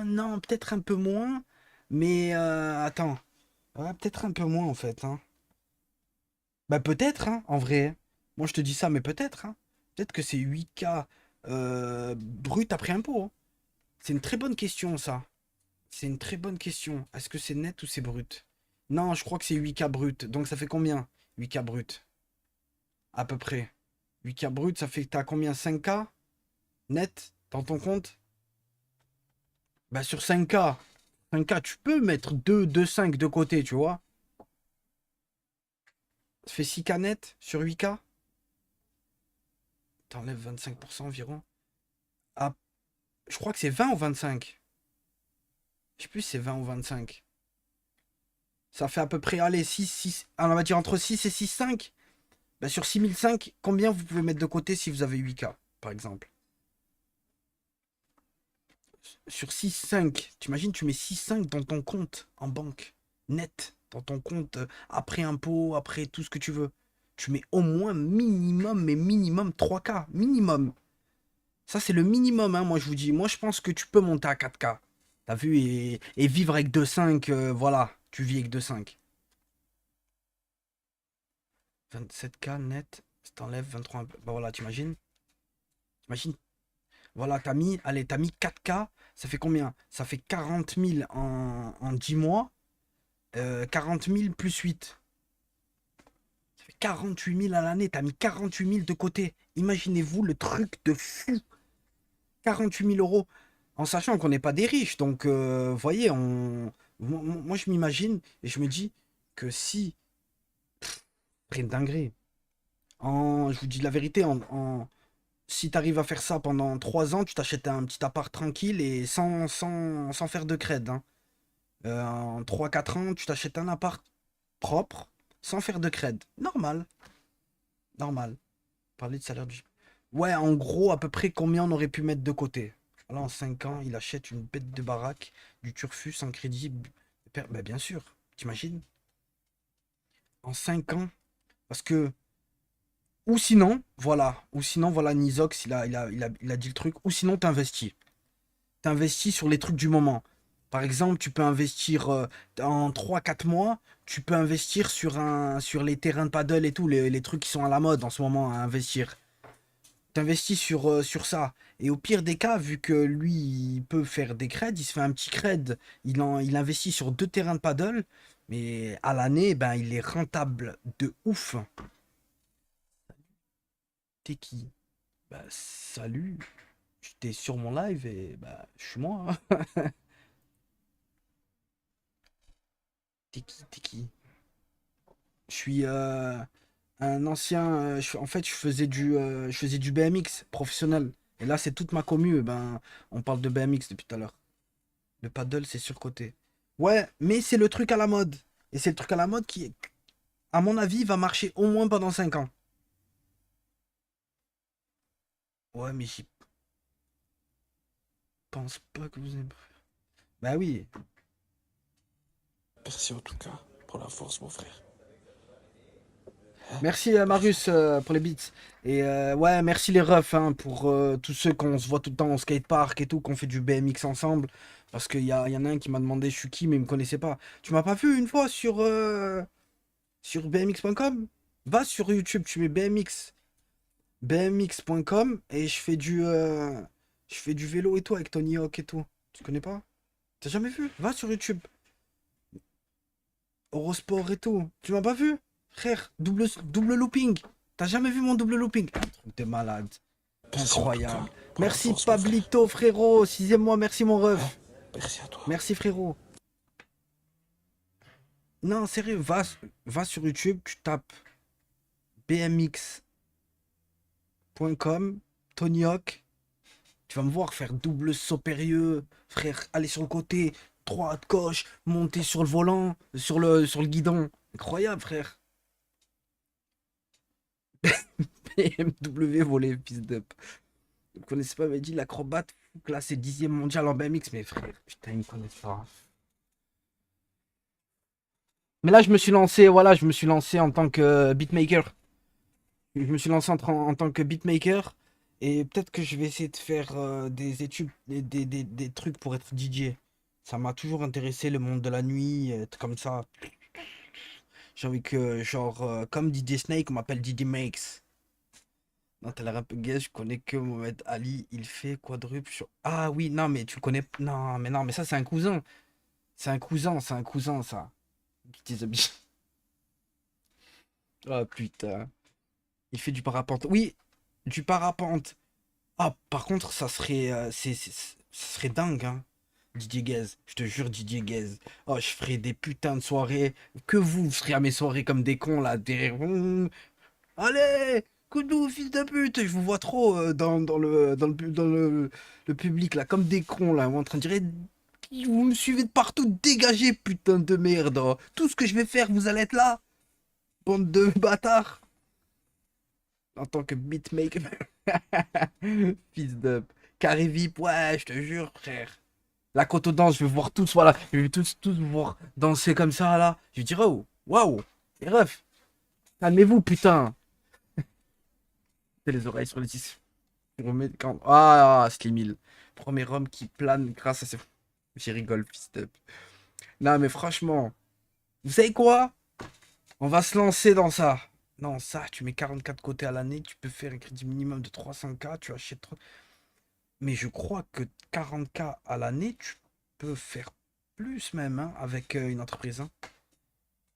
Non, peut-être un peu moins. Mais attends. Ouais, peut-être un peu moins en fait. Hein. Bah peut-être, hein, en vrai. Moi je te dis ça, mais peut-être. Hein. Peut-être que c'est 8K brut après impôt. Hein. C'est une très bonne question ça. C'est une très bonne question. Est-ce que c'est net ou c'est brut? Non, je crois que c'est 8K brut. Donc ça fait combien? 8K brut. À peu près. 8K brut, ça fait que t'as combien? 5K net dans ton compte? Bah sur 5K, 5K, tu peux mettre 2,5 de côté, tu vois. Ça fait 6K net sur 8K. T'enlèves 25% environ. Ah, je crois que c'est 20 ou 25. Je sais plus si c'est 20 ou 25. Ça fait à peu près, allez, 6, on va dire entre 6 et 6,5. Bah sur 6005, combien vous pouvez mettre de côté si vous avez 8K, par exemple? Sur 6,5, t'imagines, tu mets 6,5 dans ton compte en banque, net, dans ton compte, après impôt, après tout ce que tu veux. Tu mets au moins minimum, mais minimum 3K, minimum. Ça, c'est le minimum, hein, moi je vous dis. Moi, je pense que tu peux monter à 4K. T'as vu, et vivre avec 2,5, voilà, tu vis avec 2,5. 27K net, ça t'enlève 23. Bah voilà, t'imagines? T'imagines? Voilà, allez, t'as mis 4K, ça fait combien? Ça fait 40 000 en 10 mois. 40 000 plus 8. Ça fait 48 000 à l'année, t'as mis 48 000 de côté. Imaginez-vous le truc de fou. 48 000 euros. En sachant qu'on n'est pas des riches. Donc, vous voyez, moi, je m'imagine et je me dis que si... Pff, une dinguerie. Je vous dis la vérité, si tu arrives à faire ça pendant 3 ans, tu t'achètes un petit appart tranquille et sans faire de crède, hein. En 3-4 ans, tu t'achètes un appart propre, sans faire de crède. Normal. Normal. Parler de salaire du... Ouais, en gros, à peu près combien on aurait pu mettre de côté. Là, en 5 ans, il achète une bête de baraque, du turfu sans crédit. Ben, bien sûr, t'imagines? En 5 ans. Parce que... Ou sinon, voilà, Nizox, il a dit le truc. Ou sinon, t'investis. T'investis sur les trucs du moment. Par exemple, tu peux investir en 3-4 mois, tu peux investir sur les terrains de paddle et tout, les trucs qui sont à la mode en ce moment à investir. T'investis sur ça. Et au pire des cas, vu que lui, il peut faire des creds, il se fait un petit cred, il investit sur 2 terrains de paddle, mais à l'année, ben, il est rentable de ouf. T'es qui? Bah, salut. J'étais sur mon live et bah, je suis moi, hein. T'es qui? Je suis un ancien. En fait, je faisais du BMX professionnel. Et là, c'est toute ma commu. Ben, on parle de BMX depuis tout à l'heure. Le paddle, c'est surcoté. Ouais, mais c'est le truc à la mode. Et c'est le truc à la mode qui, à mon avis, va marcher au moins pendant 5 ans. Ouais, mais j'y pense pas que vous aimez. Bah oui. Merci en tout cas pour la force, mon frère. Merci Marius pour les beats. Et ouais, merci les refs hein, pour tous ceux qu'on se voit tout le temps au skatepark et tout, qu'on fait du BMX ensemble. Parce qu'il y en a un qui m'a demandé je suis qui, mais il me connaissait pas. Tu m'as pas vu une fois sur bmx.com? Va sur YouTube, tu mets bmx.com et je fais du vélo et tout avec Tony Hawk et tout. Tu connais pas? T'as jamais vu? Va sur YouTube. Eurosport et tout. Tu m'as pas vu? Frère, double looping. T'as jamais vu mon double looping? Un truc de malade. Merci en tout Incroyable. cas pour la Merci force, mon frère. Pablito, frérot. 6e mois, merci mon ref. Merci à toi. Merci frérot. Non, sérieux, va sur YouTube, tu tapes bmx.com, Tony Hawk. Tu vas me voir faire double saut périlleux, frère, aller sur le côté, droite, gauche, monter sur le volant, sur le guidon. Incroyable, frère. BMW volé, fils d'up. Vous ne connaissez pas, il m'a dit l'acrobate classé 10e mondial en BMX, mais frère, putain, ils me connaissent pas. Mais là, je me suis lancé en tant que beatmaker. Je me suis lancé en tant que beatmaker. Et peut-être que je vais essayer de faire des études, des trucs pour être DJ. Ça m'a toujours intéressé, le monde de la nuit, être comme ça. J'ai envie que, genre, comme DJ Snake, on m'appelle DJ Makes. Non, t'as l'air un peu gay, je connais que Mohamed Ali, il fait quadruple sur... Ah oui, non, mais tu le connais... Non, mais ça, c'est un cousin. C'est un cousin, ça. Petits habits. Oh putain. Il fait du parapente. Oui, du parapente. Ah, par contre, ça serait, ça serait dingue, hein. Didier Guez, je te jure, Didier Guez. Oh, je ferai des putains de soirées. Que vous serez à mes soirées comme des cons là, derrière. Allez, coup de bout, fils de pute. Je vous vois trop dans le public là, comme des cons là, en train de dire vous me suivez de partout, dégagez, putain de merde. Oh. Tout ce que je vais faire, vous allez être là. Bande de bâtards. En tant que beatmaker. Fils de. Carré VIP, ouais, je te jure, frère. La côte aux danses, je vais voir tous, voilà. Je vais tous vous voir danser comme ça, là. Je vais dire, oh, waouh, les refs. Calmez-vous, putain. C'est les oreilles sur les 10. Ah, Slim Hill. Premier homme qui plane grâce à ses. J'y rigole, fils de. Non, mais franchement, vous savez quoi? On va se lancer dans ça. Non, ça, tu mets 44 côtés à l'année, tu peux faire un crédit minimum de 300K, tu achètes 3. Mais je crois que 40K à l'année, tu peux faire plus même hein, avec une entreprise. Hein.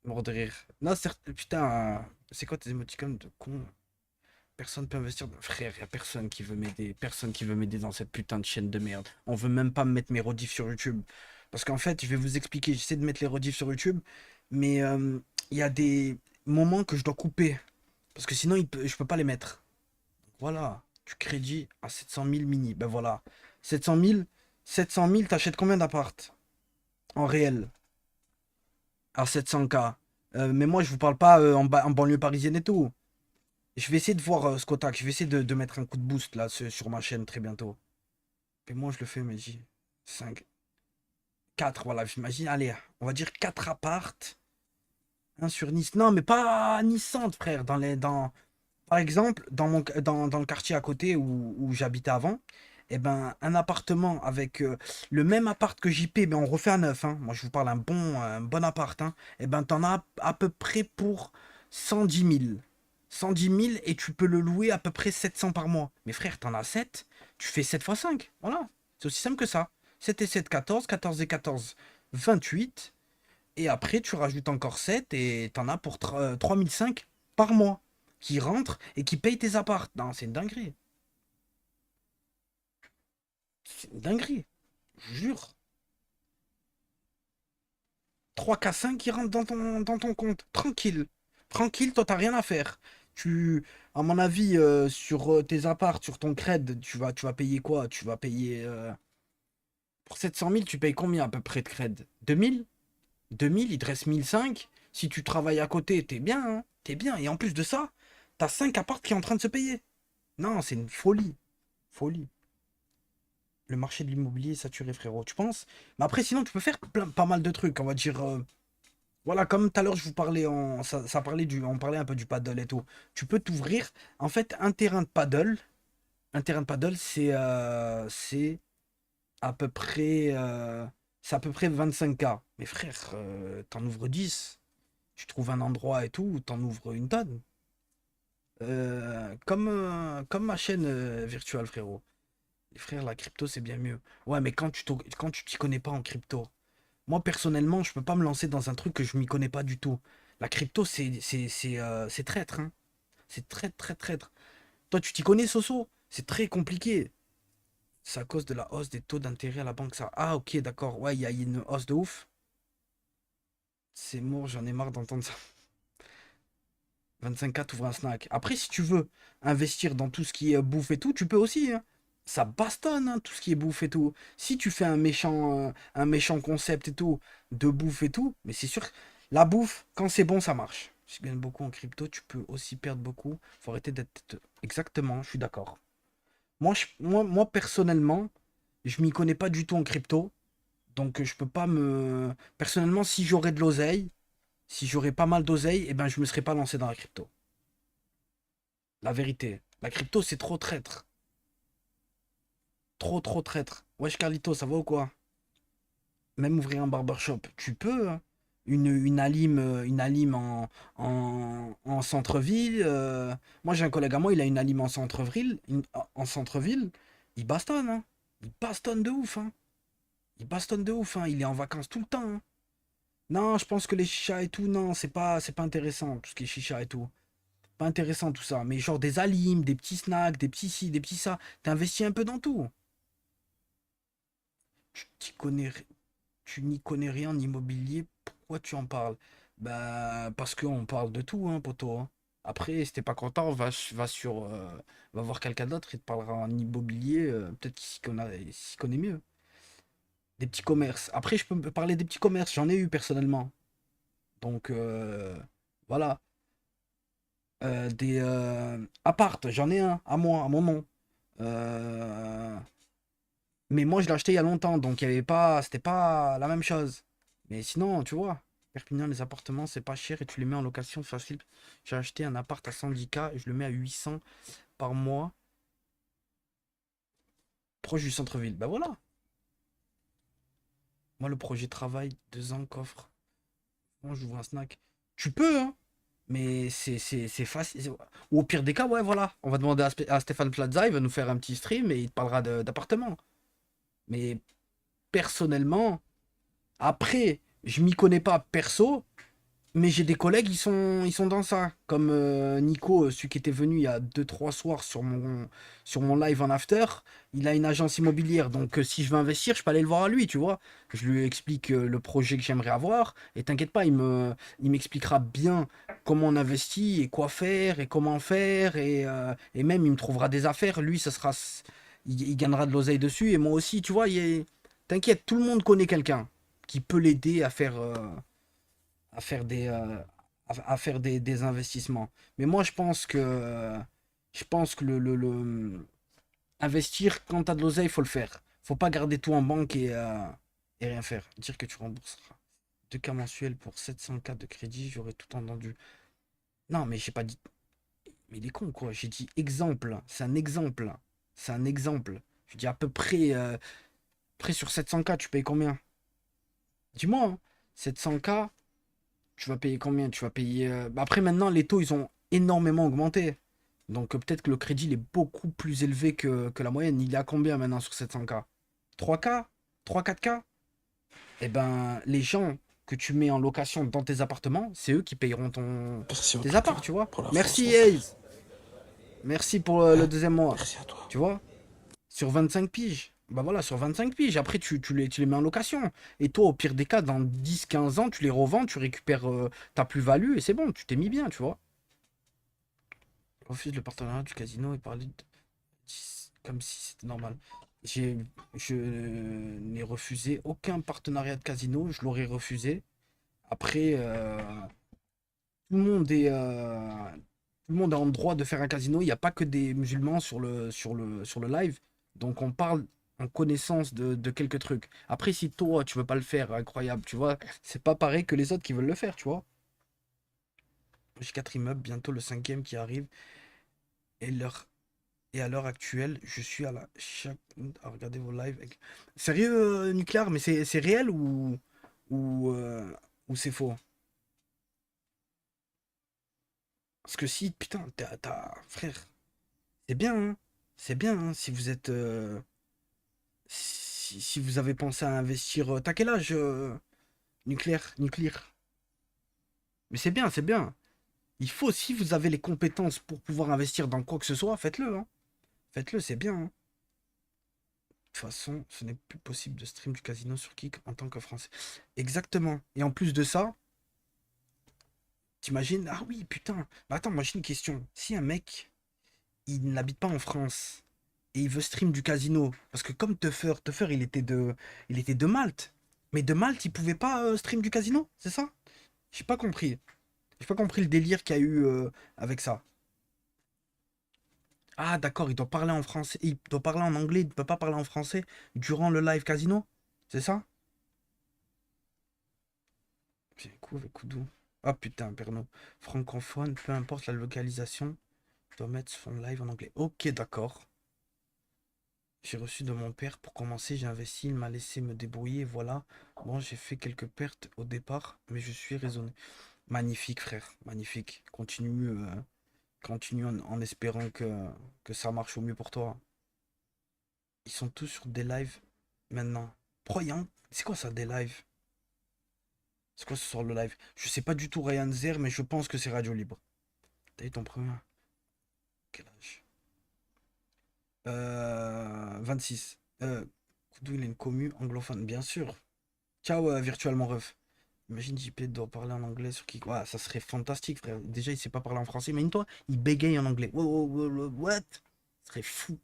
Mort de rire. Non, certes, putain, c'est quoi tes émoticônes de con? Personne peut investir. Frère, y a personne qui veut m'aider. Personne qui veut m'aider dans cette putain de chaîne de merde. On veut même pas me mettre mes rediffs sur YouTube. Parce qu'en fait, je vais vous expliquer. J'essaie de mettre les rediffs sur YouTube. Mais il y a des moments que je dois couper. Parce que sinon, je peux pas les mettre. Voilà. Tu crédit à 700 000 mini. Ben voilà. 700 000, t'achètes combien d'appart? En réel. À 700K. Mais moi, je vous parle pas en banlieue parisienne et tout. Je vais essayer de voir Skotak. Je vais essayer de mettre un coup de boost là sur ma chaîne très bientôt. Et moi, je le fais, mais j'ai 5. 4, voilà. J'imagine. Allez, on va dire 4 apparts. Un sur Nice. Non, mais pas Nice Centre, frère. Par exemple, dans le quartier à côté où j'habitais avant, eh ben, un appartement avec le même appart que JP, ben, on refait à neuf. Hein. Moi, je vous parle un bon appart. Hein. Eh ben, t'en as à peu près pour 110 000. 110 000 et tu peux le louer à peu près 700 par mois. Mais frère, t'en as 7, tu fais 7 fois 5. Voilà. C'est aussi simple que ça. 7 et 7, 14. 14 et 14, 28. Et après, tu rajoutes encore 7 et t'en as pour 3005 par mois qui rentrent et qui payent tes apparts. Non, c'est une dinguerie. C'est une dinguerie. Je jure. 3K5 qui rentrent dans ton compte. Tranquille. Tranquille, toi, t'as rien à faire. À mon avis, sur tes apparts, sur ton cred, tu vas payer quoi? Tu vas payer. Pour 700 000, tu payes combien à peu près de cred? 2000? 2000, il te reste 1005. Si tu travailles à côté, t'es bien, hein. T'es bien. Et en plus de ça, t'as 5 apparts qui sont en train de se payer. Non, c'est une folie. Folie. Le marché de l'immobilier est saturé, frérot. Tu penses? Mais après, sinon, tu peux faire pas mal de trucs. On va dire. Voilà, comme tout à l'heure, je vous parlais. On parlait un peu du paddle et tout. Tu peux t'ouvrir. En fait, un terrain de paddle. Un terrain de paddle, c'est à peu près. C'est à peu près 25K. Mais frère, t'en ouvres 10. Tu trouves un endroit et tout, t'en ouvres une tonne. Comme ma chaîne virtuelle, frérot. Les frères, la crypto, c'est bien mieux. Ouais, mais quand tu t'y connais pas en crypto. Moi, personnellement, je peux pas me lancer dans un truc que je m'y connais pas du tout. La crypto, c'est traître. Hein. C'est très, très traître. Toi, tu t'y connais, Soso? C'est très compliqué. C'est à cause de la hausse des taux d'intérêt à la banque, ça. Ah, ok, d'accord. Ouais, il y a une hausse de ouf. C'est mort, j'en ai marre d'entendre ça. 25K, t'ouvres un snack. Après, si tu veux investir dans tout ce qui est bouffe et tout, tu peux aussi. Hein. Ça bastonne, hein, tout ce qui est bouffe et tout. Si tu fais un méchant concept et tout, de bouffe et tout, mais c'est sûr, la bouffe, quand c'est bon, ça marche. Si tu gagnes beaucoup en crypto, tu peux aussi perdre beaucoup. Faut arrêter d'être. Exactement, je suis d'accord. Moi, personnellement, je m'y connais pas du tout en crypto. Donc, je peux pas me. Personnellement, si j'aurais de l'oseille, si j'aurais pas mal d'oseille, eh ben, je me serais pas lancé dans la crypto. La vérité. La crypto, c'est trop traître. Trop, trop traître. Wesh, Carlito, ça va ou quoi? Même ouvrir un barbershop, tu peux. Hein. Une Alim en centre-ville. Moi, j'ai un collègue à moi, il a une Alim en centre-ville. En centre-ville, il bastonne. Hein. Il bastonne de ouf. Hein. Il bastonne de ouf. Hein. Il est en vacances tout le temps. Hein. Non, je pense que les chichas et tout, non, c'est pas intéressant, tout ce qui est chicha et tout. Pas intéressant tout ça. Mais genre des alims, des petits snacks, des petits ci, des petits ça. T'investis un peu dans tout. Tu t'y connais, tu n'y connais rien en immobilier. Pourquoi tu en parles? Bah, parce qu'on parle de tout, hein, poto, hein. Après, si t'es pas content, va voir quelqu'un d'autre, il te parlera en immobilier. Peut-être il s'y connaît mieux. Des petits commerces. Après, je peux me parler des petits commerces. J'en ai eu personnellement. Donc, voilà. Des appart, j'en ai un à moi, à mon nom. Euh, Mais moi, je l'ai acheté il y a longtemps, donc il y avait pas, c'était pas la même chose. Mais sinon, tu vois, Perpignan, les appartements, c'est pas cher et tu les mets en location facile. J'ai acheté un appart à 110K et je le mets à 800 par mois, proche du centre-ville. Ben voilà. Moi, le projet travail, 2 ans, coffre. Moi, j'ouvre un snack. Tu peux, hein, mais c'est facile. Ou au pire des cas, ouais, voilà. On va demander à Stéphane Plaza, il va nous faire un petit stream et il te parlera d'appartement. Mais personnellement, après, je m'y connais pas perso, mais j'ai des collègues, ils sont dans ça. Comme Nico, celui qui était venu il y a 2 3 soirs sur mon live en after, il a une agence immobilière. Donc si je veux investir, je peux aller le voir à lui, tu vois. Je lui explique le projet que j'aimerais avoir. Et t'inquiète pas, il m'expliquera bien comment on investit et quoi faire et comment faire. Et même, il me trouvera des affaires. Lui, il gagnera de l'oseille dessus. Et moi aussi, tu vois, t'inquiète, tout le monde connaît quelqu'un qui peut l'aider à faire des investissements. Mais moi, je pense que investir quand tu as de l'oseille, il faut le faire. Faut pas garder tout en banque et rien faire. Dire que tu rembourseras 2K mensuels pour 700K de crédit, j'aurais tout entendu. Non, mais j'ai pas dit. Mais il est con, quoi. J'ai dit exemple. C'est un exemple. C'est un exemple. Je dis à peu près sur 700K, tu payes combien? Dis-moi, hein. 700K, tu vas payer combien? Tu vas payer. Bah après, maintenant, les taux, ils ont énormément augmenté. Donc, peut-être que le crédit, il est beaucoup plus élevé que la moyenne. Il est à combien maintenant sur 700K? 3K? 3 4K? Eh ben, les gens que tu mets en location dans tes appartements, c'est eux qui payeront Merci en tes tout apparts, cas tu vois. pour la force, Merci, mon frère. Ace. Merci pour le deuxième mois. Merci à toi. Tu vois? Sur 25 piges. Bah voilà, sur 25 piges. Après, tu les mets en location. Et toi, au pire des cas, dans 10 15 ans, tu les revends, tu récupères ta plus-value et c'est bon, tu t'es mis bien, tu vois. Refuse le partenariat du casino et parler comme si c'était normal. Je n'ai refusé aucun partenariat de casino, je l'aurais refusé. Après, tout le monde est, tout le monde a en droit de faire un casino. Il n'y a pas que des musulmans sur le live. Donc on parle en connaissance de quelques trucs. Après, si toi, tu veux pas le faire, incroyable, tu vois, c'est pas pareil que les autres qui veulent le faire, tu vois. J'ai 4 immeubles, bientôt le cinquième qui arrive. Et leur Et à l'heure actuelle, je suis à la chaque à regarder vos lives. Sérieux, Nucléaire, mais c'est réel ou, euh, ou c'est faux? Parce que si, putain, frère, c'est bien, hein. C'est bien, hein, si vous êtes, si vous avez pensé à investir. T'as quel âge, Nucléaire? Mais c'est bien, c'est bien. Il faut, si vous avez les compétences pour pouvoir investir dans quoi que ce soit, faites-le, hein. Faites-le, c'est bien, hein. De toute façon, ce n'est plus possible de stream du casino sur Kick en tant que Français. Exactement. Et en plus de ça, t'imagines. Ah oui, putain. Bah attends, moi j'ai une question. Si un mec, il n'habite pas en France et il veut stream du casino, parce que comme Tuffer, il était de Malte. Mais de Malte, il pouvait pas stream du casino, c'est ça? J'ai pas compris. J'ai pas compris le délire qu'il y a eu avec ça. Ah d'accord, il doit parler en français, il doit parler en anglais, il ne peut pas parler en français durant le live casino, c'est ça? C'est cool avec Koudou. Ah putain, Pernod. Francophone, peu importe la localisation, doit mettre son live en anglais. Ok, d'accord. J'ai reçu de mon père pour commencer, j'ai investi, il m'a laissé me débrouiller, voilà. Bon, j'ai fait quelques pertes au départ, mais je suis raisonné. Magnifique, frère, magnifique. Continue en espérant que ça marche au mieux pour toi. Ils sont tous sur des lives maintenant. Croyant, c'est quoi ça, des lives? C'est quoi ce soir le live? Je sais pas du tout Ryan Zer, mais je pense que c'est Radio Libre. T'as eu ton premier? Quel âge? 26. Koudou, il a une commu anglophone, bien sûr. Ciao, virtuellement ref. Imagine JP doit parler en anglais sur qui. Ouais, ça serait fantastique, frère. Déjà, il sait pas parler en français. Mais toi, il bégaye en anglais. What? Ce serait fou.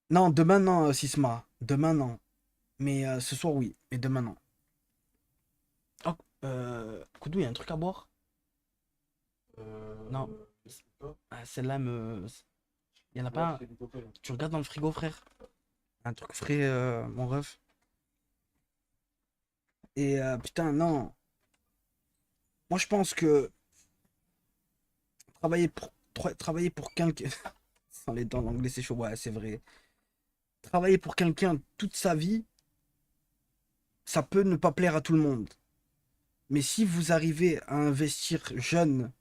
Non, demain, non, Sisma. Demain, non. Mais ce soir, oui. Mais demain, non. Oh, Koudou, il y a un truc à boire? Non. Ah, celle-là me. Il y en a pas un. Tu regardes dans le frigo, frère. Un truc frais, mon ref. Et putain, non. Moi, je pense que travailler pour quelqu'un. Sans les dents, l'anglais, c'est chaud. Ouais, c'est vrai. Travailler pour quelqu'un toute sa vie, ça peut ne pas plaire à tout le monde. Mais si vous arrivez à investir jeune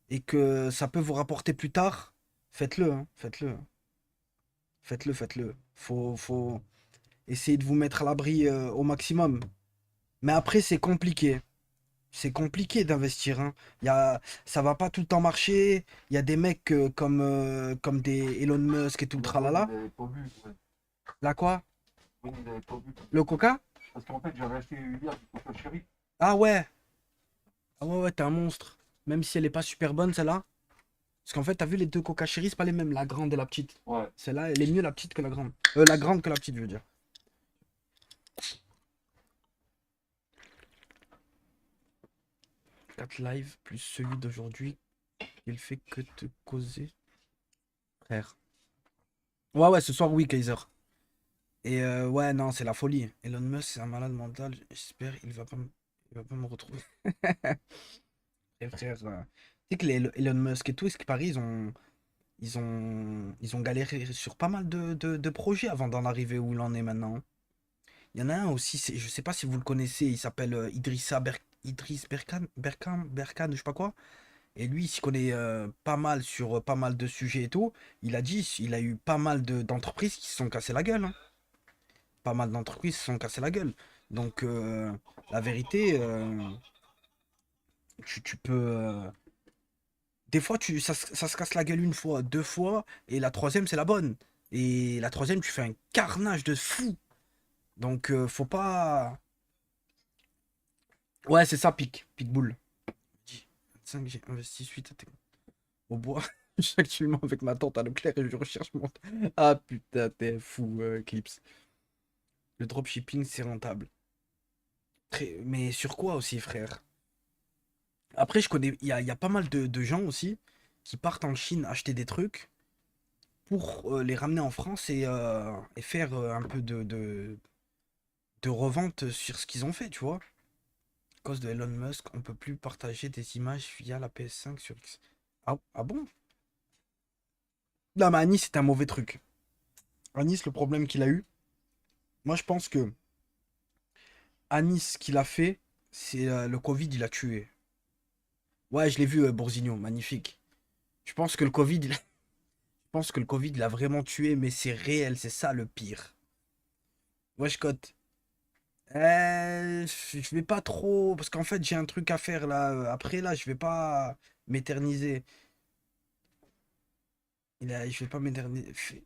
et que ça peut vous rapporter plus tard, faites-le, hein, faites-le. Faites-le. Faut essayer de vous mettre à l'abri au maximum. Mais après, c'est compliqué. C'est compliqué d'investir, hein. Ça va pas tout le temps marcher. Il y a des mecs comme des Elon Musk et tout le tralala. Il avait pas bu, ouais. Là quoi? Oui, il avait pas bu. Le coca? Parce qu'en fait, j'avais acheté hier du coca chéri. Ah ouais. Ah ouais, t'es un monstre. Même si elle est pas super bonne, celle-là. Parce qu'en fait, t'as vu les deux coca chéri, c'est pas les mêmes, la grande et la petite. Ouais. Celle-là, elle est mieux la petite que la grande. La grande que la petite, je veux dire. Quatre live plus celui d'aujourd'hui. Il fait que te causer. Frère. Ouais, ce soir, oui, Kaiser. Et ouais, non, c'est la folie. Elon Musk, c'est un malade mental. J'espère il va pas me retrouver. Et frère, tu sais que les Elon Musk et tout, ce qui paraît, ils ont galéré sur pas mal de projets avant d'en arriver où il en est maintenant. Il y en a un aussi, je sais pas si vous le connaissez, il s'appelle Idriss Berkane, je sais pas quoi. Et lui, il s'y connaît pas mal sur pas mal de sujets et tout. Il a dit, il a eu pas mal d'entreprises qui se sont cassées la gueule, hein. Pas mal d'entreprises se sont cassées la gueule. Donc, la vérité, tu peux. Des fois, ça se casse la gueule une fois, deux fois, et la troisième, c'est la bonne. Et la troisième, tu fais un carnage de fou. Donc, faut pas. Ouais, c'est ça, Pic-Boule. 25, j'ai investi suite au bois. Je suis actuellement avec ma tante à Leclerc et je recherche mon. Ah putain, t'es fou, Clips. Le dropshipping, c'est rentable. Mais sur quoi aussi, frère? Après, je connais. Il y a pas mal de gens aussi qui partent en Chine acheter des trucs pour les ramener en France et faire un peu de revente sur ce qu'ils ont fait, tu vois. À cause de Elon Musk, on peut plus partager des images via la PS5 sur X. Ah bon? Non, mais Anis, c'est un mauvais truc. Anis, le problème qu'il a eu, moi je pense que Anis, ce qu'il a fait, c'est le Covid, il a tué. Ouais, je l'ai vu, Boursignon, magnifique. Je pense que le Covid, je pense que le Covid l'a vraiment tué, mais c'est réel, c'est ça le pire. Wesh, cote. Je vais pas trop. Parce qu'en fait, j'ai un truc à faire là. Après, là, je vais pas m'éterniser. Je vais pas m'éterniser.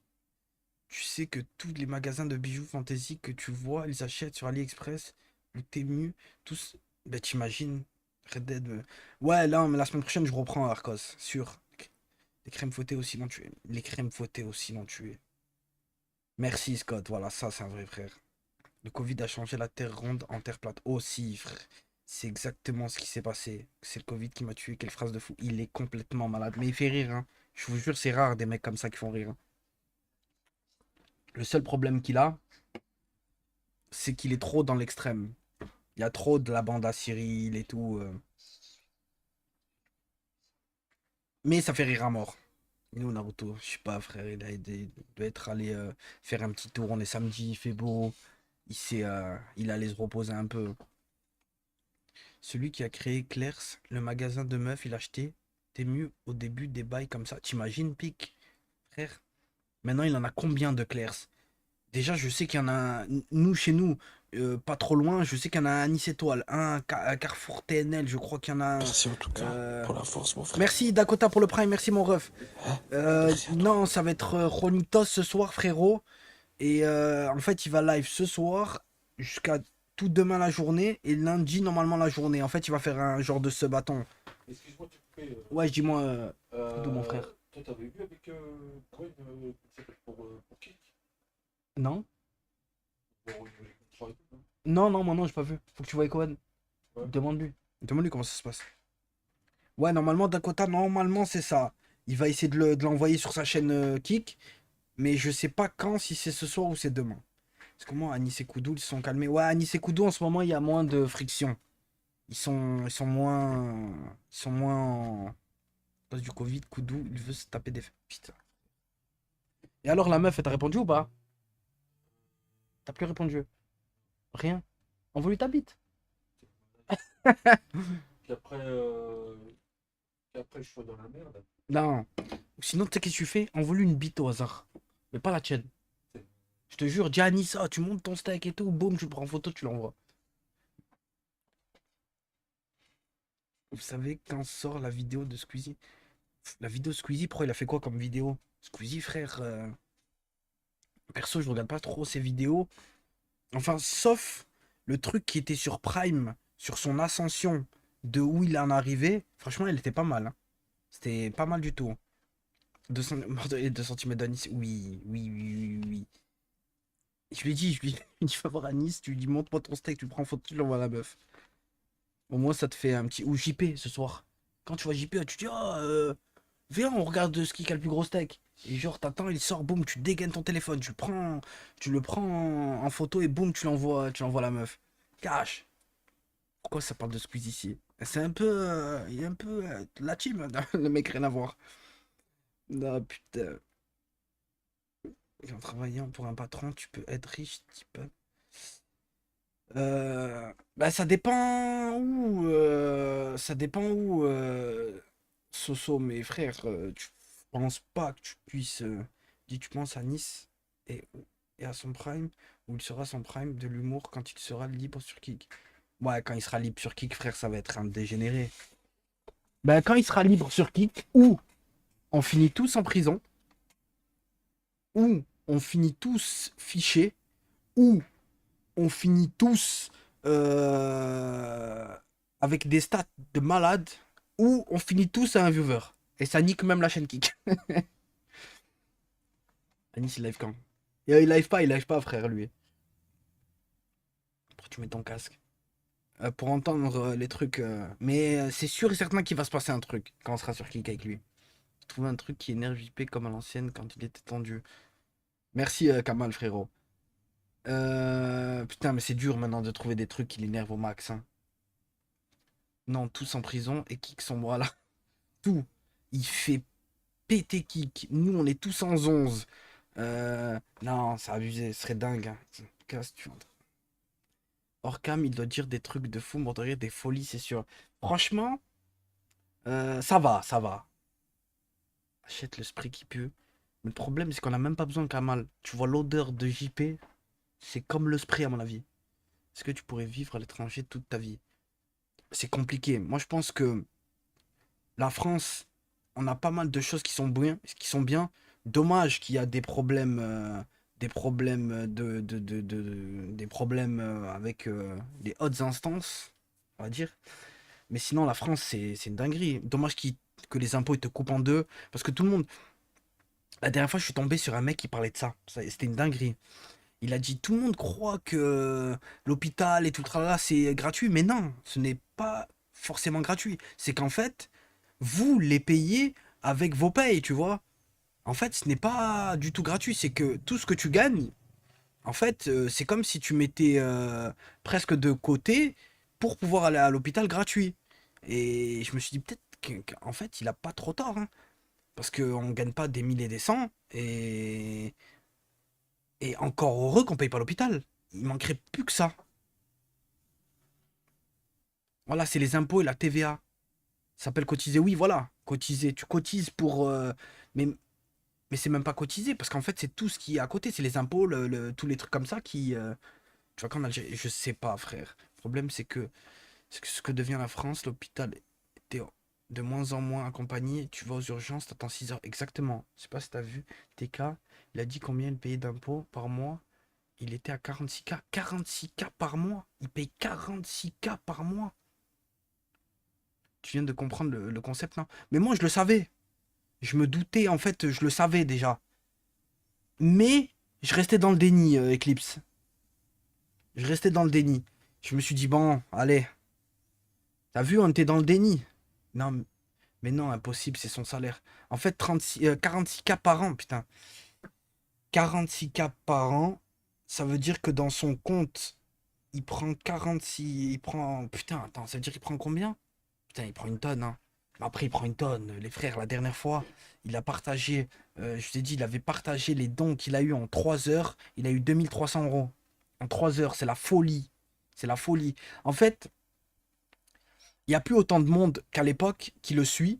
Tu sais que tous les magasins de bijoux fantasy que tu vois, ils achètent sur AliExpress, le Temu, tous. Ben, t'imagines. Red Dead. Ouais, là, mais la semaine prochaine, je reprends Arcos. Sûr. Les crèmes fouettées aussi l'ont tué. Les crèmes fouettées aussi l'ont tué. Merci, Scott. Voilà, ça, c'est un vrai frère. Le Covid a changé la terre ronde en terre plate. Aussi, frère. C'est exactement ce qui s'est passé. C'est le Covid qui m'a tué. Quelle phrase de fou. Il est complètement malade. Mais il fait rire, hein. Je vous jure, c'est rare des mecs comme ça qui font rire, hein. Le seul problème qu'il a, c'est qu'il est trop dans l'extrême. Il y a trop de la bande à Cyril et tout. Mais ça fait rire à mort. Et nous, Naruto, je sais pas, frère. Il doit être allé faire un petit tour. On est samedi, il fait beau. Il allait se reposer un peu. Celui qui a créé Claire's, le magasin de meufs, il a acheté Temu au début des bails comme ça. T'imagines, Pic, frère? Maintenant, il en a combien de Claire's? Déjà, je sais qu'il y en a un, nous, chez nous, pas trop loin, je sais qu'il y en a un à Nice Étoile, un à Carrefour TNL, je crois qu'il y en a un. Merci en tout cas euh, pour la force, mon frère. Merci Dakota pour le prime, merci mon ref. Merci à toi. Non, ça va être Ronitos ce soir, frérot. Et en fait, il va live ce soir jusqu'à tout demain la journée et lundi, normalement, la journée. En fait, il va faire un genre de sub. Attends. Excuse-moi, tu te fais. Ouais, dis-moi, Doudou, mon frère. Toi, t'avais vu avec Gwen, comment ça s'appelle pour Kik Non? Pour les contrats et tout, hein. Non, non, moi non, j'ai pas vu. Faut que tu vois Cohen. Ouais. Demande-lui. Demande-lui comment ça se passe. Ouais, normalement, Dakota, normalement, c'est ça. Il va essayer de l'envoyer sur sa chaîne Kick. Mais je sais pas quand, si c'est ce soir ou c'est demain. Parce que moi, Anis et Koudou, ils se sont calmés. Ouais, Anis et Koudou, en ce moment, il y a moins de friction. Ils sont moins. Ils sont moins en. À cause du Covid, Koudou, il veut se taper des. Putain. Et alors, la meuf, elle t'a répondu ou pas? T'as plus répondu? Rien. Envoie-lui ta bite. Qu'après, je sois dans la merde. Non. Ou sinon, tu sais qu'est-ce que tu fais? Envoie-lui une bite au hasard. Mais pas la tienne. Je te jure, dis à Anissa, tu montes ton steak et tout, boum, tu le prends en photo, tu l'envoies. Vous savez quand sort la vidéo de Squeezie? La vidéo Squeezie, pourquoi il a fait quoi comme vidéo? Squeezie, frère. Perso, je regarde pas trop ses vidéos. Enfin, sauf le truc qui était sur Prime, sur son ascension, de où il en est arrivé. Franchement, elle était pas mal, hein. C'était pas mal du tout. 2 cm d'anis, oui, oui, oui, oui, oui. Je lui ai dit, il va voir à Nice, tu lui dis montre-moi ton steak, tu le prends en photo, tu l'envoies à la meuf. Au moins ça te fait un petit. Ou JP ce soir. Quand tu vois JP, tu dis viens, on regarde ce qui a le plus gros steak. Et genre t'attends, il sort, boum, tu dégaines ton téléphone, tu le prends en photo et boum, tu l'envoies à la meuf. Cash. Pourquoi ça parle de Squeeze ici? C'est un peu. Il est un peu la team, hein, le mec, rien à voir. Non, putain. En travaillant pour un patron, tu peux être riche, type. Bah ça dépend où. Ça dépend où. Soso, mes frères, tu penses pas que tu puisses. Dis, tu penses à Nice et, et à son prime, où il sera son prime de l'humour quand il sera libre sur Kick. Ouais, quand il sera libre sur Kick, frère, ça va être un dégénéré. Bah quand il sera libre sur Kick, ou on finit tous en prison, ou on finit tous fichés, ou on finit tous avec des stats de malade, ou on finit tous à un viewer. Et ça nique même la chaîne Kick. Anis, il live quand? Il live pas, frère, lui. Pourquoi tu mets ton casque? Pour entendre les trucs. Mais c'est sûr et certain qu'il va se passer un truc quand on sera sur Kick avec lui. Trouver un truc qui énerve JP comme à l'ancienne quand il était tendu. Merci, Kamal, frérot. Putain, mais c'est dur maintenant de trouver des trucs qui l'énervent au max, hein. Non, tous en prison et Kik sont voilà. Tout. Il fait péter Kik. Nous, on est tous en 11. Non, c'est abusé. Ce serait dingue, hein. Casse-tu. Hors cam, il doit dire des trucs de fou, mordre des folies, c'est sûr. Franchement, ça va, ça va. Achète le spray qui pue. Mais le problème, c'est qu'on n'a même pas besoin de Kamal. Tu vois l'odeur de JP, c'est comme le spray, à mon avis. Est-ce que tu pourrais vivre à l'étranger toute ta vie? C'est compliqué. Moi, je pense que la France, on a pas mal de choses qui sont bien, Dommage qu'il y a des problèmes, des problèmes avec les hautes instances, on va dire. Mais sinon, la France, c'est une dinguerie. Dommage que les impôts ils te coupent en deux, parce que tout le monde. La dernière fois, je suis tombé sur un mec qui parlait de ça. C'était une dinguerie. Il a dit tout le monde croit que l'hôpital et tout le tralala c'est gratuit, mais non, ce n'est pas forcément gratuit. C'est qu'en fait, vous les payez avec vos payes, tu vois. En fait, ce n'est pas du tout gratuit, c'est que tout ce que tu gagnes, en fait, c'est comme si tu mettais presque de côté pour pouvoir aller à l'hôpital gratuit. Et je me suis dit peut-être qu'en fait, il a pas trop tort, hein, parce qu'on gagne pas des mille et des cents, et encore heureux qu'on paye pas l'hôpital. Il manquerait plus que ça. Voilà, c'est les impôts et la TVA. Ça s'appelle cotiser. Oui, voilà, cotiser. Tu cotises pour. Mais Mais c'est même pas cotisé, parce qu'en fait, c'est tout ce qui est à côté. C'est les impôts, tous les trucs comme ça qui. Tu vois, qu'en Algérie, je sais pas, frère. Le problème, c'est que ce que devient la France, l'hôpital était de moins en moins accompagné. Tu vas aux urgences, t'attends 6 heures. Exactement. Je sais pas si t'as vu. TK, il a dit combien il payait d'impôts par mois. Il était à 46K. 46K par mois. Il paye 46K par mois. Tu viens de comprendre le concept, non? Mais moi, je le savais. Je me doutais, en fait, je le savais déjà. Mais je restais dans le déni, Eclipse. Je restais dans le déni. Je me suis dit, bon, allez. T'as vu, on était dans le déni. Non, mais non, impossible, c'est son salaire. En fait, 46K par an, putain. 46K par an, ça veut dire que dans son compte, il prend 46... Il prend... Putain, attends, ça veut dire qu'il prend combien? Putain, il prend une tonne, hein. Mais après, il prend une tonne. Les frères, la dernière fois, il a partagé... je t'ai dit, il avait partagé les dons qu'il a eu en 3 heures. Il a eu 2300 euros. En 3 heures, c'est la folie. C'est la folie. En fait, il n'y a plus autant de monde qu'à l'époque qui le suit.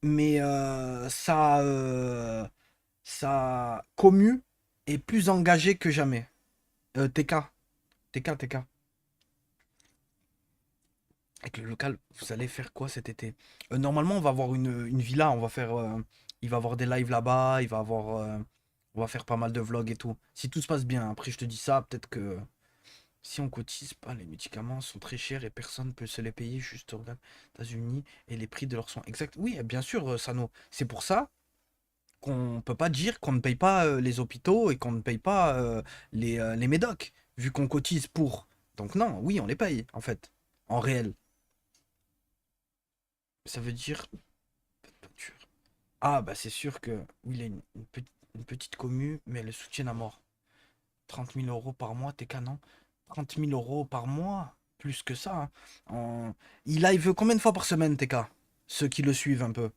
Mais sa commu est plus engagée que jamais. TK. TK. Avec le local, vous allez faire quoi cet été? Normalement, on va avoir une villa. On va faire, il va avoir des lives là-bas. On va faire pas mal de vlogs et tout. Si tout se passe bien. Après, je te dis ça, peut-être que si on cotise pas, les médicaments sont très chers et personne ne peut se les payer. Juste regarde, États-Unis et les prix de leurs soins. Exact. Oui, bien sûr, Sano. C'est pour ça qu'on peut pas dire qu'on ne paye pas les hôpitaux et qu'on ne paye pas les médocs, vu qu'on cotise pour. Donc non, oui, on les paye, en fait, en réel. Ça veut dire... Ah, bah c'est sûr que... Oui, il a une petite commu, mais elle le soutient à mort. 30 000 euros par mois, TK, non? 30 000 euros par mois? Plus que ça, hein. Il live combien de fois par semaine, TK? Ceux qui le suivent un peu.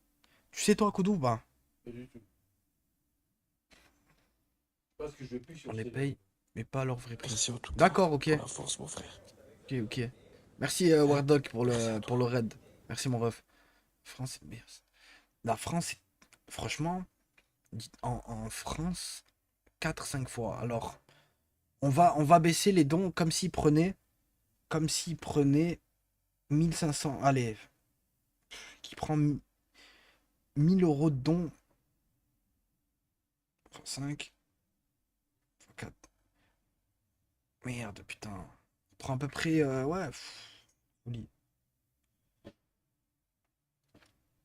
Tu sais, toi, Koudou, bah? Pas du tout. Parce que je vais plus sur On les ces- paye, mais pas à leur vrai prix. Merci en tout cas D'accord, ok. pour la force, mon frère. Ok. Merci Wardock pour le raid. Merci mon ref. France, la France, franchement, en France, 4-5 fois. Alors, on va baisser les dons comme s'il prenait 1500. Allez, qui prend 1000 euros de dons. 5, 4. Merde, putain. Il prend à peu près, ouais. Folie.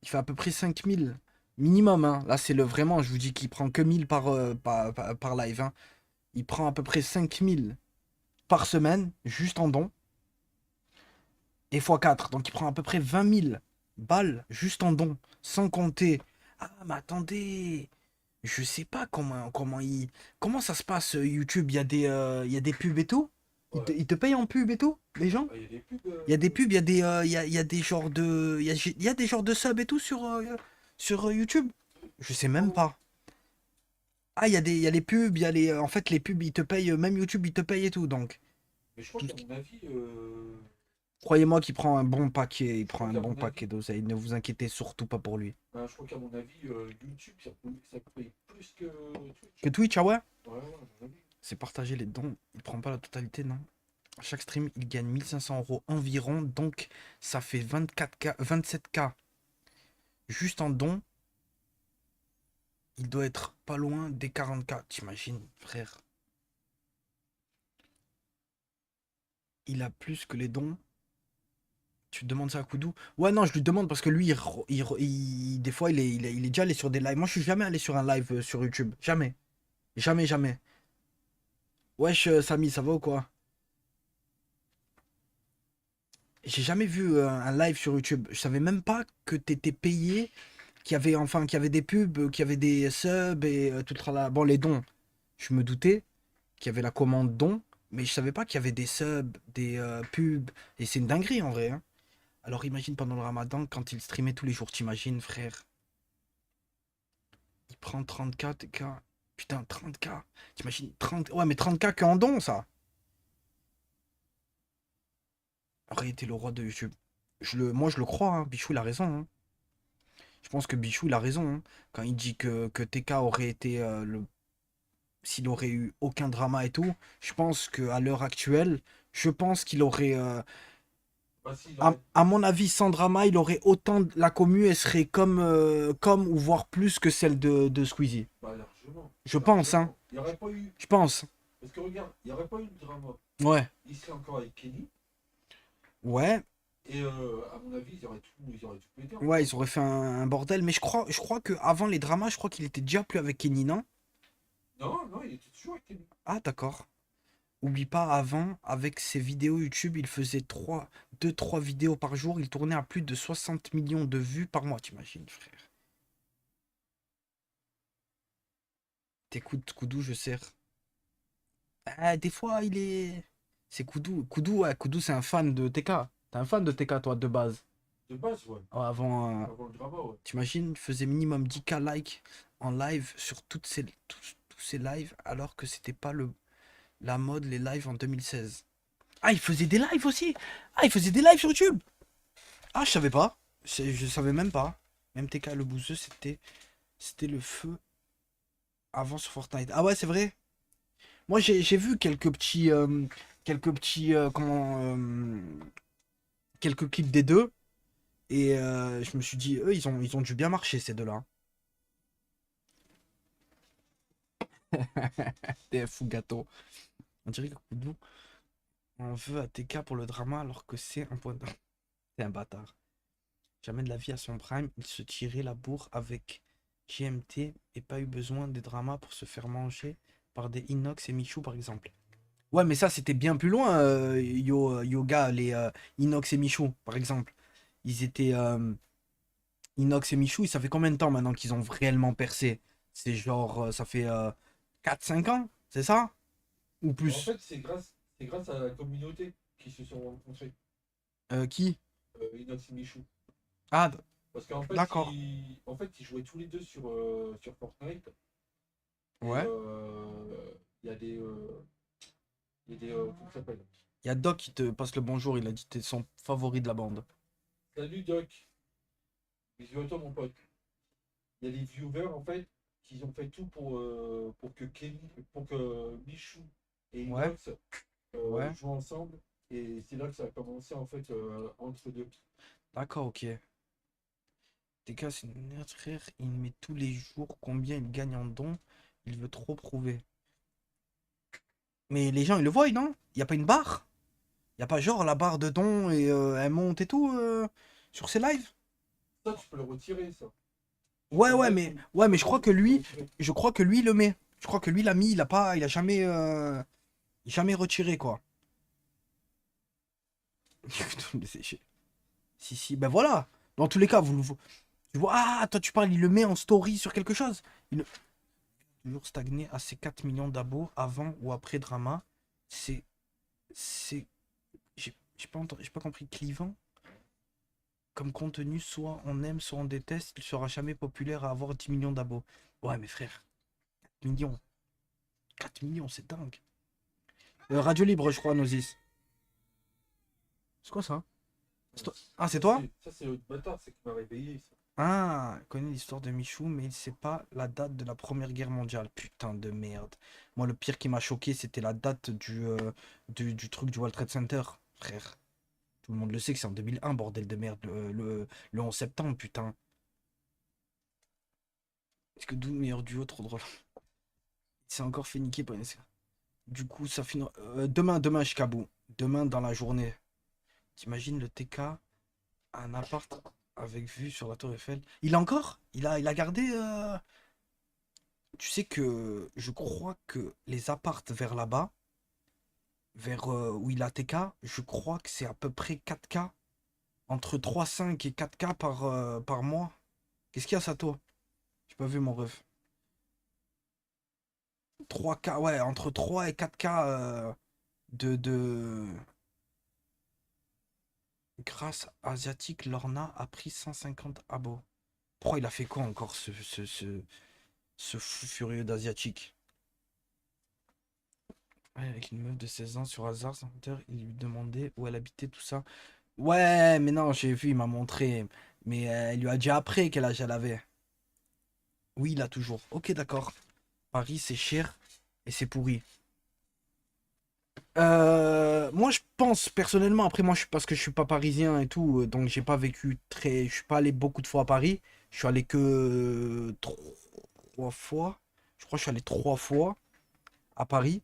Il fait à peu près 5000 minimum, hein. Là, c'est le vraiment, je vous dis qu'il prend que 1000 par live, hein. Il prend à peu près 5000 par semaine, juste en don. Et x4. Donc, il prend à peu près 20 000 balles juste en don. Sans compter. Ah, mais attendez. Je sais pas comment ça se passe, YouTube. Il y a des pubs et tout. Ils te payent en pub et tout, les gens? Ah, il y a des pubs. Il y a des pubs, il y a il y a des genres de. Il y a des genres de subs et tout sur YouTube. Je sais même pas. Ah, il y a les pubs, il y a les. En fait, les pubs, ils te payent, même YouTube, ils te payent et tout. Donc, Mais je crois qu'à mon avis, croyez-moi qu'il prend un bon paquet. Il prend un crois qu'à bon mon paquet d'oseille. Ne vous inquiétez surtout pas pour lui. je crois qu'à mon avis, YouTube, ça paye plus que Twitch. Que Twitch, ah ouais? Ouais, à mon avis. C'est partager les dons. Il prend pas la totalité, non? À chaque stream, il gagne 1500 euros environ. Donc, ça fait 24K, 27K juste en dons. Il doit être pas loin des 40K. T'imagines, frère? Il a plus que les dons. Tu te demandes ça à Koudou? Ouais, non, je lui demande parce que lui, des fois, il est déjà allé sur des lives. Moi, je suis jamais allé sur un live sur YouTube. Jamais. Jamais. Wesh, Samy, ça va ou quoi? J'ai jamais vu un live sur YouTube. Je savais même pas que t'étais payé, qu'il y avait des pubs, qu'il y avait des subs et tout le tralala. Bon, les dons, je me doutais qu'il y avait la commande dons, mais je savais pas qu'il y avait des subs, des pubs. Et c'est une dinguerie en vrai, hein. Alors imagine pendant le ramadan, quand il streamait tous les jours, t'imagines, frère. Il prend 30K, TK. Putain, 30K. T'imagines 30. Ouais, mais 30K que en dons, ça. Aurait été le roi de YouTube. Moi, je le crois, hein. Bichou, il a raison, hein. Je pense que Bichou, il a raison, hein, quand il dit que TK aurait été s'il aurait eu aucun drama et tout. Je pense qu'à l'heure actuelle, je pense qu'il aurait, Bah, si, il à, aurait. à mon avis, sans drama, il aurait autant. La commu, elle serait comme ou voire plus que celle de Squeezie. Bah, largement. Je pense, hein. Largement. Il n'y aurait pas eu. Je pense. Parce que regarde, il n'y aurait pas eu de drama. Ouais. Il serait encore avec Kenny. Ouais. Et à mon avis, ils auraient tout pété. En Ouais, fait. ils auraient fait un bordel. Mais je crois que avant les dramas, je crois qu'il était déjà plus avec Kenny, non? Non, non, il était toujours avec Kenny. Ah, d'accord. Oublie pas, avant, avec ses vidéos YouTube, il faisait 2-3 vidéos par jour. Il tournait à plus de 60 millions de vues par mois, t'imagines, frère. T'écoutes Koudou, je sais. Ah, des fois, il est. C'est Koudou. Koudou, ouais, Koudou, c'est un fan de TK. T'es un fan de TK, toi, de base. De base, ouais. Ouais, avant, Avant le drama, ouais. t'imagines, il faisait minimum 10K likes en live sur tous ses lives, alors que c'était pas la mode, les lives en 2016. Ah, il faisait des lives aussi! Ah, il faisait des lives sur YouTube! Ah, je savais pas. Je savais même pas. Même TK le bouseux, c'était le feu avant sur Fortnite. Ah ouais, c'est vrai. Moi, j'ai vu quelques clips des deux. Et je me suis dit, eux, ils ont dû bien marcher, ces deux-là. T'es fou gâteau. On dirait que Koudou en veut à TK pour le drama alors que c'est un point d'or. C'est un bâtard. Jamais de la vie à son prime, il se tirait la bourre avec GMT et pas eu besoin des dramas pour se faire manger par des Inox et Michou par exemple. Ouais, mais ça c'était bien plus loin, Yoga, les Inox et Michou par exemple. Ils étaient Inox et Michou, ça fait combien de temps maintenant qu'ils ont réellement percé? C'est genre, ça fait 4-5 ans, c'est ça? Ou En plus? fait, c'est grâce à la communauté qui se sont rencontrés. Qui? Inox et Michou. Ah, Parce qu'en fait, d'accord. ils jouaient tous les deux sur Fortnite. Et Ouais. il y a comment ça s'appelle? Il y a Doc qui te passe le bonjour, il a dit que t'es son favori de la bande. Salut Doc. Bisous à toi, mon pote. Il y a des viewers, en fait, qui ont fait tout pour que Michou et Ouais, Inox ouais. jouent ensemble. Et c'est là que ça a commencé, en fait, entre deux. D'accord, ok. TK, c'est une merde, frère. Il met tous les jours combien il gagne en dons. Il veut trop prouver. Mais les gens, ils le voient, non? Il n'y a pas une barre? Il n'y a pas genre la barre de dons et elle monte et tout sur ses lives? Ça, tu peux le retirer, ça. Tu Ouais, peux ouais, mettre mais, ou- ouais, tu mais peux mettre ou tu peux retirer. je crois que lui, il le met. Je crois que lui, l'a mis, il a pas, il a jamais retiré, quoi. Tout le sécher. Si, si, ben voilà. Dans tous les cas, tu vois, ah, toi, tu parles, il le met en story sur quelque chose. Il toujours stagné à ses 4 millions d'abos avant ou après drama. C'est. C'est. J'ai pas compris. Clivant. Comme contenu, soit on aime, soit on déteste. Il sera jamais populaire à avoir 10 millions d'abos. Ouais, mais frère, 4 millions. 4 millions, c'est dingue. Radio Libre, je crois, Nosis. C'est quoi ça? C'est toi Ah, c'est toi? Ça, c'est l'autre bâtard, c'est qui m'a réveillé, ça. Ah, il connaît l'histoire de Michou, mais il sait pas la date de la Première Guerre mondiale. Putain de merde. Moi, le pire qui m'a choqué, c'était la date du truc du World Trade Center, frère. Tout le monde le sait que c'est en 2001, bordel de merde, le 11 septembre, putain. Est-ce que d'où le meilleur duo, trop drôle. Il s'est encore fait niquer par une... Du coup, ça finit... demain, Shikabou. Demain, dans la journée. T'imagines le TK, un appart avec vue sur la Tour Eiffel. Il a encore? Il a gardé... Tu sais que je crois que les appartes vers là-bas, vers où il a TK, je crois que c'est à peu près 4K, entre 3,5 et 4K par mois. Qu'est-ce qu'il y a ça, toi? J'ai pas vu mon ref. 3K, ouais, entre 3 et 4K de... Grâce asiatique, Lorna a pris 150 abos. Pourquoi il a fait quoi encore, ce fou furieux d'asiatique? Ouais, avec une meuf de 16 ans sur hasard, sans Twitter, il lui demandait où elle habitait, tout ça. Ouais, mais non, j'ai vu, il m'a montré. Mais elle lui a dit après quel âge elle avait. Oui, il a toujours. Ok, d'accord. Paris, c'est cher et c'est pourri. Moi, je pense personnellement, après moi, parce que je suis pas parisien et tout, donc j'ai pas vécu je suis pas allé beaucoup de fois à Paris. Je suis allé que 3 fois. Je crois que je suis allé 3 fois à Paris.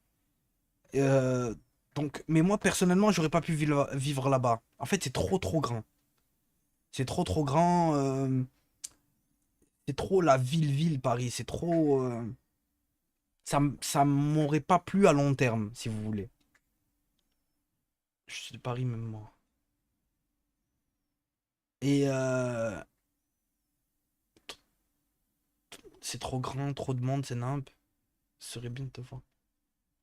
Euh, donc, mais moi personnellement, j'aurais pas pu vivre là-bas. En fait, c'est trop grand. C'est trop grand. C'est trop la ville Paris. C'est trop. Ça m'aurait pas plu à long terme, si vous voulez. Je suis de Paris même moi. Et c'est trop grand, trop de monde, c'est nimp. Ce serait bien de te voir.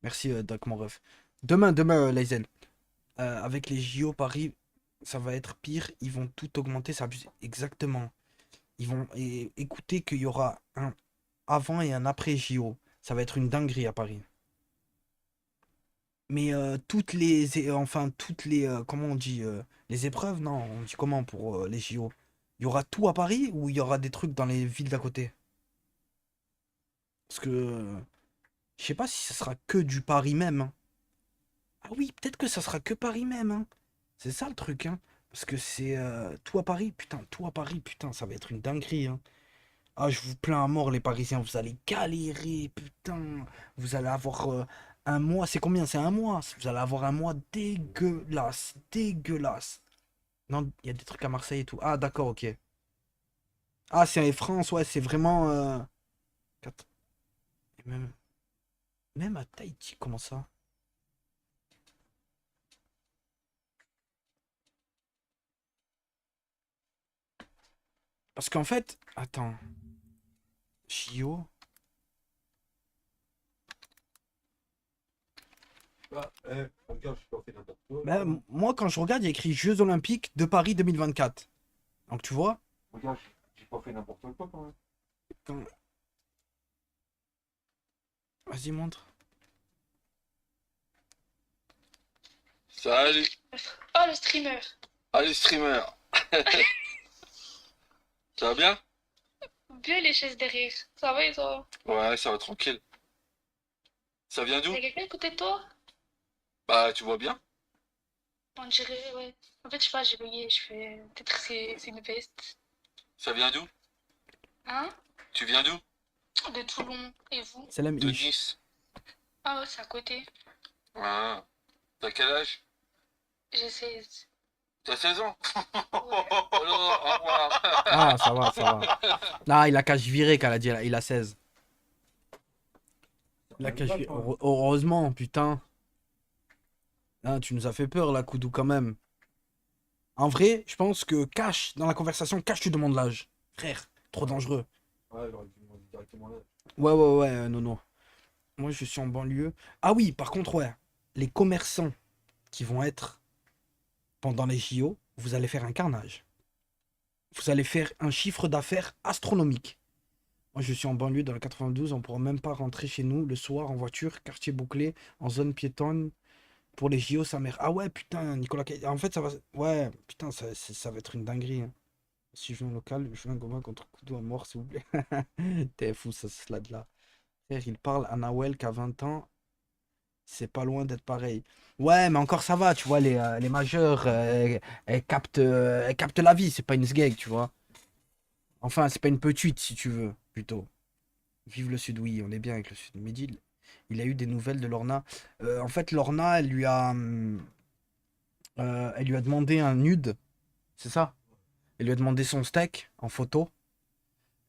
Merci, Doc, mon ref. Demain, Laïzel. Avec les JO Paris, ça va être pire. Ils vont tout augmenter, ça abuse. Exactement. Ils vont écouter qu'il y aura un avant et un après JO. Ça va être une dinguerie à Paris. Mais toutes les, comment on dit, les épreuves, non, on dit comment pour les JO? Il y aura tout à Paris ou il y aura des trucs dans les villes d'à côté? Parce que je sais pas si ça sera que du Paris même, hein. Ah oui, peut-être que ça sera que Paris même, hein. C'est ça le truc, hein. Parce que c'est tout à Paris, putain, ça va être une dinguerie, hein. Ah, je vous plains à mort, les Parisiens, vous allez galérer, putain. Vous allez avoir un mois, c'est combien? C'est un mois. Vous allez avoir un mois dégueulasse, dégueulasse. Non, il y a des trucs à Marseille et tout. Ah, d'accord, ok. Ah, c'est France, ouais, c'est vraiment. Quatre- et même à Tahiti, comment ça? Parce qu'en fait, attends, Chio. Bah, regarde, je suis pas fait n'importe quoi. Moi, quand je regarde, il y a écrit Jeux Olympiques de Paris 2024. Donc, tu vois, Regarde, j'ai pas fait n'importe quoi quand même. quand... Vas-y, montre. Salut. Oh, le streamer. Allez, streamer. Ça va bien? Bien les chaises derrière. Ça va et toi? Ouais, ça va tranquille. Ça vient d'où? Y'a quelqu'un à côté de toi? Bah, tu vois bien. On dirait, ouais. En fait, je sais pas, j'ai bugué. Je fais. Peut-être que c'est une veste. Ça vient d'où? Hein? Tu viens d'où? De Toulon. Et vous? C'est la De Mich. Nice. Ah ouais, c'est à côté. Ah. T'as quel âge? J'ai 16. T'as 16 ans? Ouais. Oh non, au revoir. Ah, ça va, ça va. Là, il a qu'à se virer qu'elle a dit, il a 16. Il a qu'à se virer. Heureusement, putain. Ah, tu nous as fait peur, là, Koudou, quand même. En vrai, je pense que cache, dans la conversation, cache, tu demandes l'âge. Frère, trop dangereux. Ouais, il aurait dû demander directement là. Ouais, non, non. Moi, je suis en banlieue. Ah oui, par contre, ouais. Les commerçants qui vont être pendant les JO, vous allez faire un carnage. Vous allez faire un chiffre d'affaires astronomique. Moi, je suis en banlieue dans le 92, on pourra même pas rentrer chez nous le soir en voiture, quartier bouclé, en zone piétonne, pour les JO, sa mère. Ah ouais, putain, Nicolas En fait, ça va. Ouais, putain, ça va être une dinguerie, hein. Si je viens au local, je viens un combat contre Koudou à mort, s'il vous plaît. T'es fou, ça, slade là. Frère, il parle à Nawel qu'à 20 ans, c'est pas loin d'être pareil. Ouais, mais encore ça va, tu vois, les majeurs, elles captent la vie, c'est pas une sgeg, tu vois. Enfin, c'est pas une petite, si tu veux, plutôt. Vive le Sud, oui, on est bien avec le Sud. Mehdi, il a eu des nouvelles de Lorna. En fait, Lorna, elle lui a demandé un nude, c'est ça? Elle lui a demandé son steak en photo,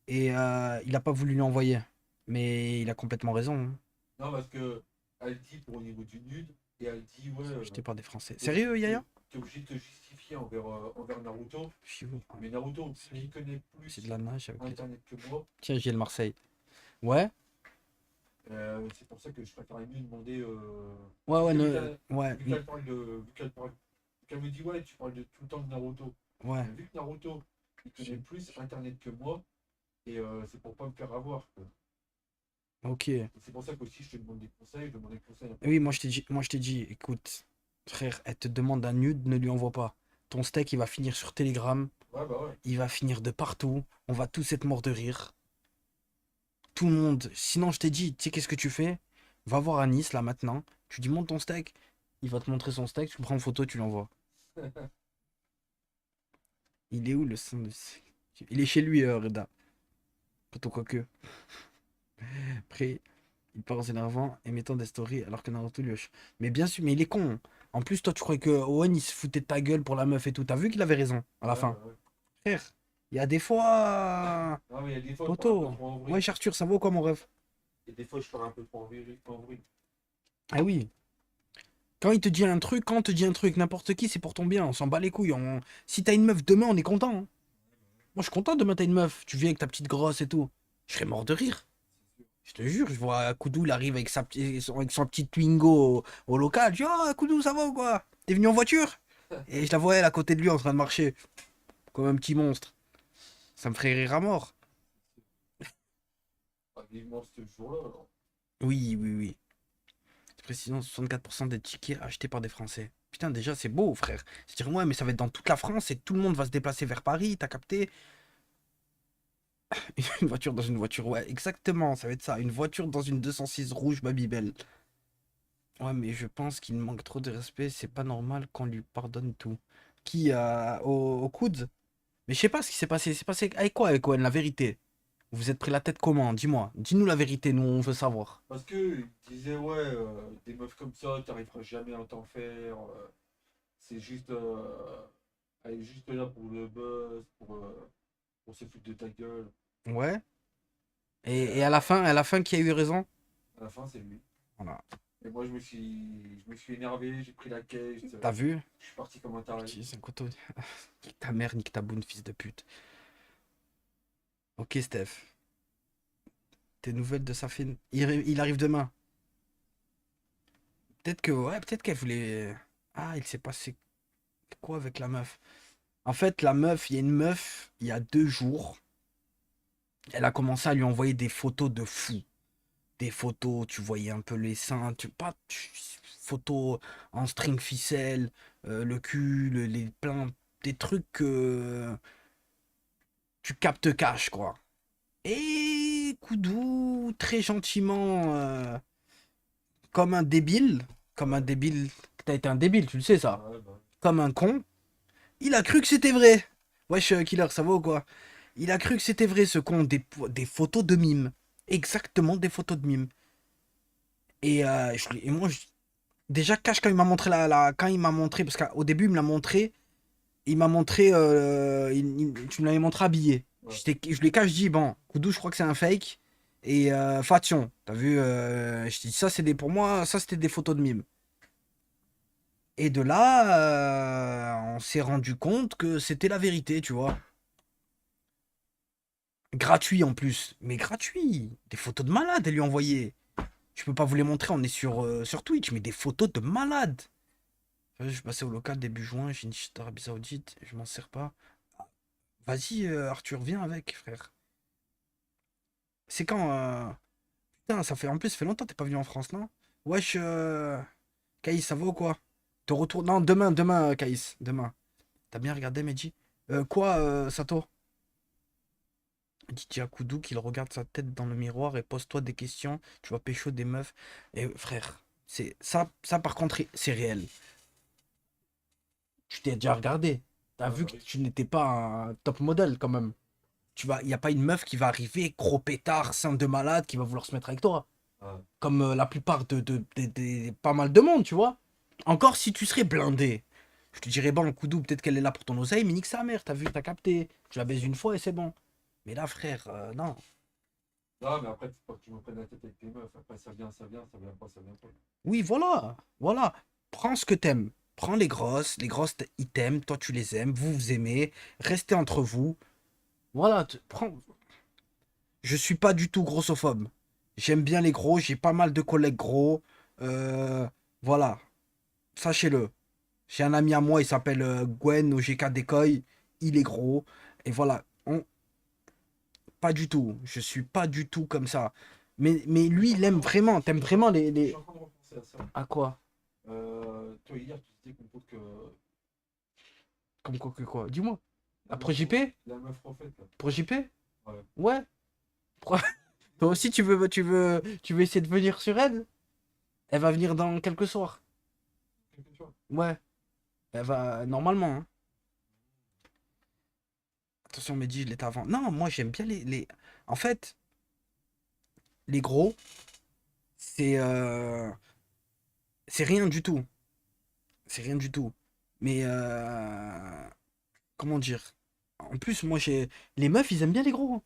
et il a pas voulu lui envoyer. Mais il a complètement raison, hein. Non, parce que elle dit pour au niveau du nude, et elle dit, ouais. J'étais par des Français. Sérieux, Yaya? T'es obligé de te justifier envers Naruto. Chiou. Mais Naruto, qui connaît plus C'est de la nage avec les... Internet que moi, Tiens, j'ai le Marseille. Ouais? c'est pour ça que je préférais mieux demander. Ouais, vu ouais, vu qu'elle parle de. Vu qu'elle me dit, ouais, tu parles tout le temps de Naruto. ouais. Vu que Naruto, il connaît plus Internet que moi, et c'est pour pas me faire avoir, quoi. Ok. Et c'est pour ça qu'aussi je te demande des conseils, je demande des conseils. Oui, moi je t'ai dit, écoute, frère, elle te demande un nude, ne lui envoie pas. Ton steak, il va finir sur Telegram. Ouais, bah ouais. Il va finir de partout. On va tous être morts de rire. Tout le monde. Sinon, je t'ai dit, tu sais, qu'est-ce que tu fais? Va voir à Nice, là, maintenant. Tu dis, monte ton steak. Il va te montrer son steak. Tu le prends en photo, tu l'envoies. Il est où le son de... Il est chez lui, Reda. Plutôt quoique. Après, il part en s'énervant et mettant des stories alors que Naruto lui hoche. Mais bien sûr, mais il est con. En plus, toi, tu croyais que Owen, il se foutait de ta gueule pour la meuf et tout. T'as vu qu'il avait raison à la Ouais, fin. bah ouais. Frère, il y a des fois... Non, mais il y a des fois, je pars un peu Poto. trop en vrille. Ouais, Arthur, ça vaut quoi, mon rêve? Et des fois, je pars un peu trop en vrille. Ah oui. Quand il te dit un truc, quand on te dit un truc, n'importe qui, c'est pour ton bien. On s'en bat les couilles. Si t'as une meuf demain, on est content, hein. Moi, je suis content demain, t'as une meuf. Tu viens avec ta petite grosse et tout. Je serais mort de rire. Je te jure, je vois Koudou, il arrive avec, avec son petit Twingo au local. Je dis, oh, Koudou, ça va ou quoi? T'es venu en voiture? Et je la vois, elle, à côté de lui, en train de marcher. Comme un petit monstre. Ça me ferait rire à mort. Ah, vivement ce jour-là, alors. Oui, oui, oui. Précision, 64% des tickets achetés par des Français. Putain, déjà, c'est beau, frère. C'est-à-dire, ouais, mais ça va être dans toute la France et tout le monde va se déplacer vers Paris, t'as capté? Une voiture dans une voiture, ouais, exactement, ça va être ça. Une voiture dans une 206 rouge Babybel. Ouais, mais je pense qu'il manque trop de respect, c'est pas normal qu'on lui pardonne tout. Qui, au coude? Mais je sais pas ce qui s'est passé. C'est passé avec quoi, avec Owen, la vérité? Vous êtes pris la tête comment? Dis-moi. Dis-nous la vérité, nous, on veut savoir. Parce que il disait, ouais, des meufs comme ça, t'arriveras jamais à t'en faire. C'est juste. Elle est juste là pour le buzz, pour se foutre de ta gueule. Ouais. Et à la fin, qui a eu raison? À la fin, c'est lui. Voilà. Et moi, je me suis énervé, j'ai pris la caisse. T'as vu? Je suis parti comme un taré. C'est un couteau. Nique ta mère, nique ta boune, fils de pute. Ok, Steph. Tes nouvelles de Safine? Il arrive demain. Peut-être que, ouais, peut-être qu'elle voulait. Ah, il s'est passé quoi avec la meuf? En fait, la meuf, il y a une meuf, il y a 2 jours, elle a commencé à lui envoyer des photos de fou. Des photos, tu voyais un peu les seins, photos en string ficelle, le cul, les plein, des trucs que tu captes cash, quoi. Et Koudou, très gentiment, comme un débile, t'as été un débile, tu le sais ça, Ouais, bah. comme un con, il a cru que c'était vrai. Wesh, Killer, ça va ou quoi? Il a cru que c'était vrai, ce con, des photos de mime. Exactement des photos de mime. Et moi, déjà, Cash, quand il m'a montré quand il m'a montré, parce qu'au début, il m'a montré, tu me l'avais montré habillé. Ouais. Je lui ai Cash dit, bon, Koudou, je crois que c'est un fake. Et Fation, t'as vu, je dis, ça, pour moi, ça, c'était des photos de mime. Et de là, on s'est rendu compte que c'était la vérité, tu vois. Gratuit en plus. Mais gratuit. Des photos de malade, elle lui a envoyé. Je peux pas vous les montrer, on est sur Twitch, mais des photos de malade. Je suis passé au local début juin, j'ai une chute d'Arabie Saoudite, je m'en sers pas. Vas-y, Arthur, viens avec, frère. C'est quand Putain, en plus, ça fait longtemps que t'es pas venu en France, non? Wesh, Caïs, ça va ou quoi? Te retourne. Non, demain, Caïs, demain. T'as bien regardé, Medji? Quoi, Sato? Dis à Koudou qu'il regarde sa tête dans le miroir et pose-toi des questions. Tu vas pécho des meufs. Et frère, c'est ça par contre, c'est réel. Tu t'es déjà regardé. T'as vu que tu n'étais pas un top modèle quand même. Il n'y a pas une meuf qui va arriver, gros pétard, sein de malade, qui va vouloir se mettre avec toi. Ouais. Comme la plupart pas mal de monde, tu vois. Encore si tu serais blindé. Je te dirais, bon, Koudou, peut-être qu'elle est là pour ton oseille, mais nique sa mère, t'as vu, t'as capté. Tu la baises une fois et c'est bon. Mais là, frère, non. Non, mais après, faut pas que tu me prennes la tête avec tes meufs. Après, ça vient pas, ça vient pas. Oui, voilà, voilà. Prends ce que t'aimes. Prends les grosses ils t'aiment, toi tu les aimes, vous vous aimez, restez entre vous. Voilà, prends. Je suis pas du tout grossophobe. J'aime bien les gros, j'ai pas mal de collègues gros. Voilà, sachez-le. J'ai un ami à moi, il s'appelle Gwen au GK Decoy. Il est gros. Et voilà, pas du tout. Je suis pas du tout comme ça. Mais lui, il aime vraiment. T'aimes vraiment Je les... suis en train de repenser à ça. À quoi? Toi, hier, tu disais qu'on compte que. Comme quoi que quoi? Dis-moi. Ah, Pro JP? La meuf prophète, là. Pro JP? Ouais. Ouais. Pro- Toi aussi, tu veux essayer de venir sur elle? Elle va venir dans quelques soirs. Quelque chose. Ouais. Elle va normalement. Hein. Attention, Mehdi, je l'étais avant. Non, moi j'aime bien les. En fait, les gros, c'est c'est rien du tout. C'est rien du tout. Mais comment dire? En plus, moi j'ai. Les meufs, ils aiment bien les gros. Hein.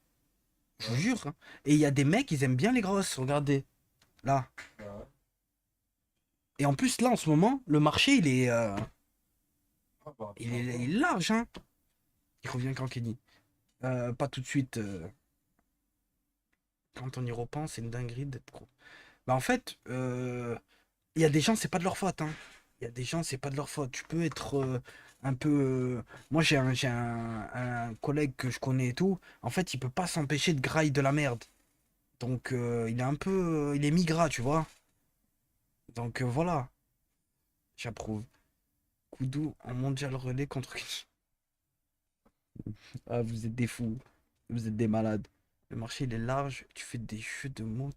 Je vous jure. Hein. Et il y a des mecs, ils aiment bien les grosses. Regardez. Là. Ouais. Et en plus, là, en ce moment, le marché, il est. Ah, bah, Il est large, hein. Il revient quand Kenny. Pas tout de suite. Quand on y repense, c'est une dinguerie d'être gros. Bah en fait, il y a des gens, c'est pas de leur faute, hein. Il y a des gens, c'est pas de leur faute. Tu peux être un peu. Moi, j'ai un collègue que je connais et tout. En fait, il peut pas s'empêcher de grailler de la merde. Donc, il est un peu. Il est migras, tu vois. Donc, voilà. J'approuve. Koudou en mondial relais contre. Ah, vous êtes des fous. Vous êtes des malades. Le marché, il est large. Tu fais des jeux de mots.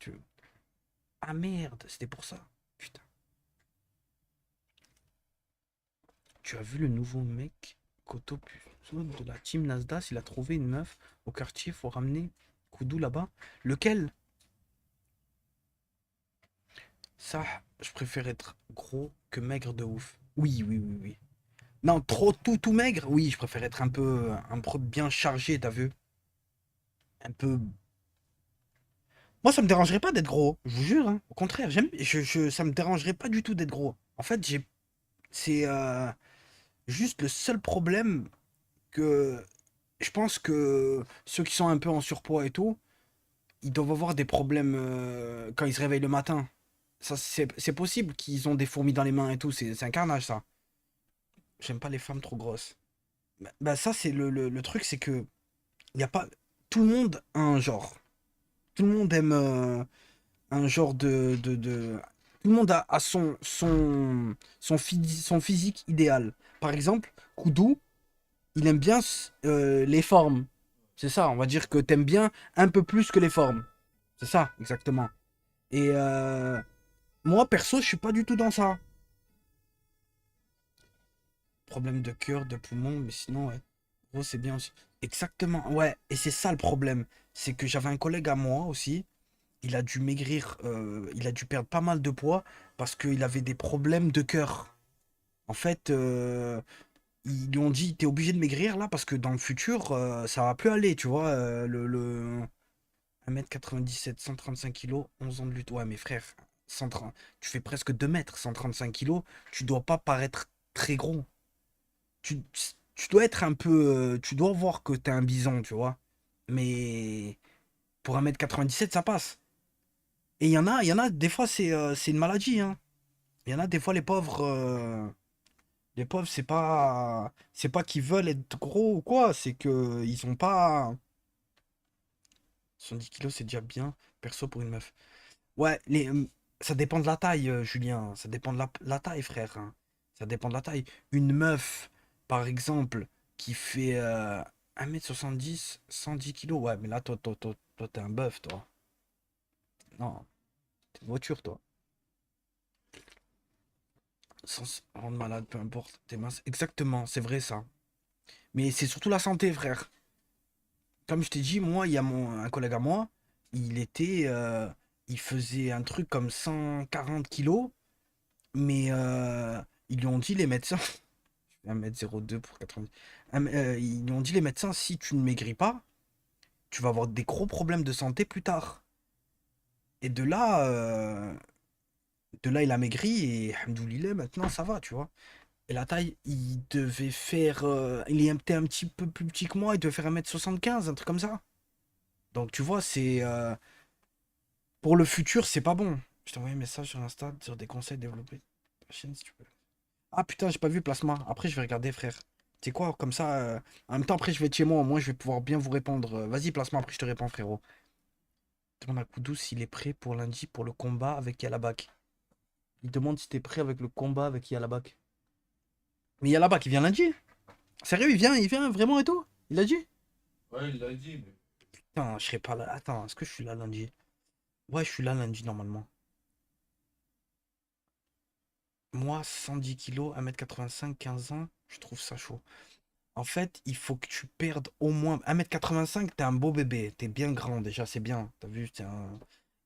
Ah merde, c'était pour ça. Putain. Tu as vu le nouveau mec Koto Puzo de la team Nasdaq, il a trouvé une meuf au quartier, faut ramener Koudou là-bas. Lequel? Ça, je préfère être gros que maigre de ouf. Oui, oui, oui, oui. Non, trop tout maigre? Oui, je préfère être un peu bien chargé, t'as vu? Un peu. Moi, ça me dérangerait pas d'être gros, je vous jure. Hein. Au contraire, ça me dérangerait pas du tout d'être gros. En fait, c'est juste le seul problème que je pense que ceux qui sont un peu en surpoids et tout, ils doivent avoir des problèmes quand ils se réveillent le matin. Ça, c'est possible qu'ils ont des fourmis dans les mains et tout. C'est un carnage, ça. J'aime pas les femmes trop grosses. Bah, ça, c'est le truc, c'est que y a pas. Tout le monde a un genre. Tout le monde aime un genre de. Tout le monde a son physique idéal. Par exemple, Koudou, il aime bien les formes. C'est ça, on va dire que t'aimes bien un peu plus que les formes. C'est ça, exactement. Et moi, perso, je suis pas du tout dans ça. Problème de cœur, de poumon, mais sinon, ouais. Gros, c'est bien aussi. Exactement, ouais. Et c'est ça le problème. C'est que j'avais un collègue à moi aussi. Il a dû maigrir, il a dû perdre pas mal de poids parce qu'il avait des problèmes de cœur. En fait, ils lui ont dit, t'es obligé de maigrir là parce que dans le futur, ça va plus aller, tu vois. Le 1m97, 135 kilos, 11 ans de lutte. Ouais, mes frères, 130, tu fais presque 2 mètres, 135 kilos, tu dois pas paraître très gros. Tu, tu dois être un peu. Tu dois voir que t'es un bison, tu vois. Mais pour 1m97, ça passe. Et il y en a, des fois, c'est une maladie, hein. Il y en a, des fois, les pauvres, c'est pas qu'ils veulent être gros ou quoi, c'est que ils ont pas. 70 kilos, c'est déjà bien, perso, pour une meuf. Ouais, ça dépend de la taille, Julien. Ça dépend de la taille, frère. Hein. Ça dépend de la taille. Une meuf, par exemple, qui fait 1m70, 110 kilos. Ouais, mais là, toi, t'es un bœuf, toi. Non, t'es une voiture, toi. Sans rendre malade, peu importe. T'es mince. Exactement, c'est vrai, ça. Mais c'est surtout la santé, frère. Comme je t'ai dit, moi, il y a un collègue à moi. Il était. Il faisait un truc comme 140 kilos. Mais ils lui ont dit, les médecins. 1m02 pour 90. Ils lui ont dit, les médecins, si tu ne maigris pas, tu vas avoir des gros problèmes de santé plus tard. Et de là, il a maigri et alhamdoulilah, maintenant ça va, tu vois. Et la taille, il devait faire. Il était un petit peu plus petit que moi, il devait faire 1m75, un truc comme ça. Donc tu vois, c'est. Pour le futur, c'est pas bon. Je t'ai envoyé un message sur Insta sur des conseils développés. La chaîne, si tu peux. Ah putain, j'ai pas vu Plasma. Après, je vais regarder, frère. Tu sais quoi, comme ça. En même temps, après, je vais être chez moi. Au moins, je vais pouvoir bien vous répondre. Vas-y, Plasma, après, je te réponds, frérot. Demande à Koudou s'il est prêt pour lundi pour le combat avec Yalabak. Il demande si t'es prêt avec le combat avec Yalabak. Mais Yalabak, il vient lundi? Sérieux, il vient vraiment et tout? Il a dit? Ouais, il l'a dit, mais. Putain, je serai pas là. Attends, est-ce que je suis là lundi? Ouais, je suis là lundi normalement. Moi, 110 kilos, 1m85, 15 ans, je trouve ça chaud. En fait, il faut que tu perdes au moins 1m85, t'es un beau bébé, t'es bien grand déjà, c'est bien. T'as vu,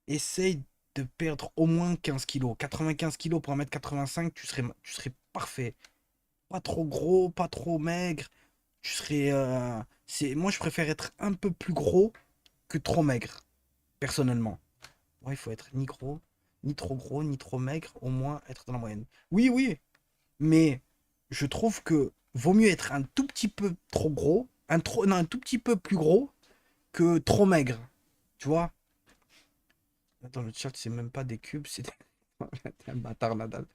essaye de perdre au moins 15 kilos. 95 kilos pour 1m85, tu serais parfait. Pas trop gros, pas trop maigre. Moi, je préfère être un peu plus gros que trop maigre, personnellement. Ouais, il faut être ni gros, ni trop maigre, au moins être dans la moyenne. Oui, oui, mais je trouve que vaut mieux être un tout petit peu trop gros, non, un tout petit peu plus gros que trop maigre. Tu vois? Attends, le chat, c'est même pas des cubes, c'est T'es un bâtard, Nadal.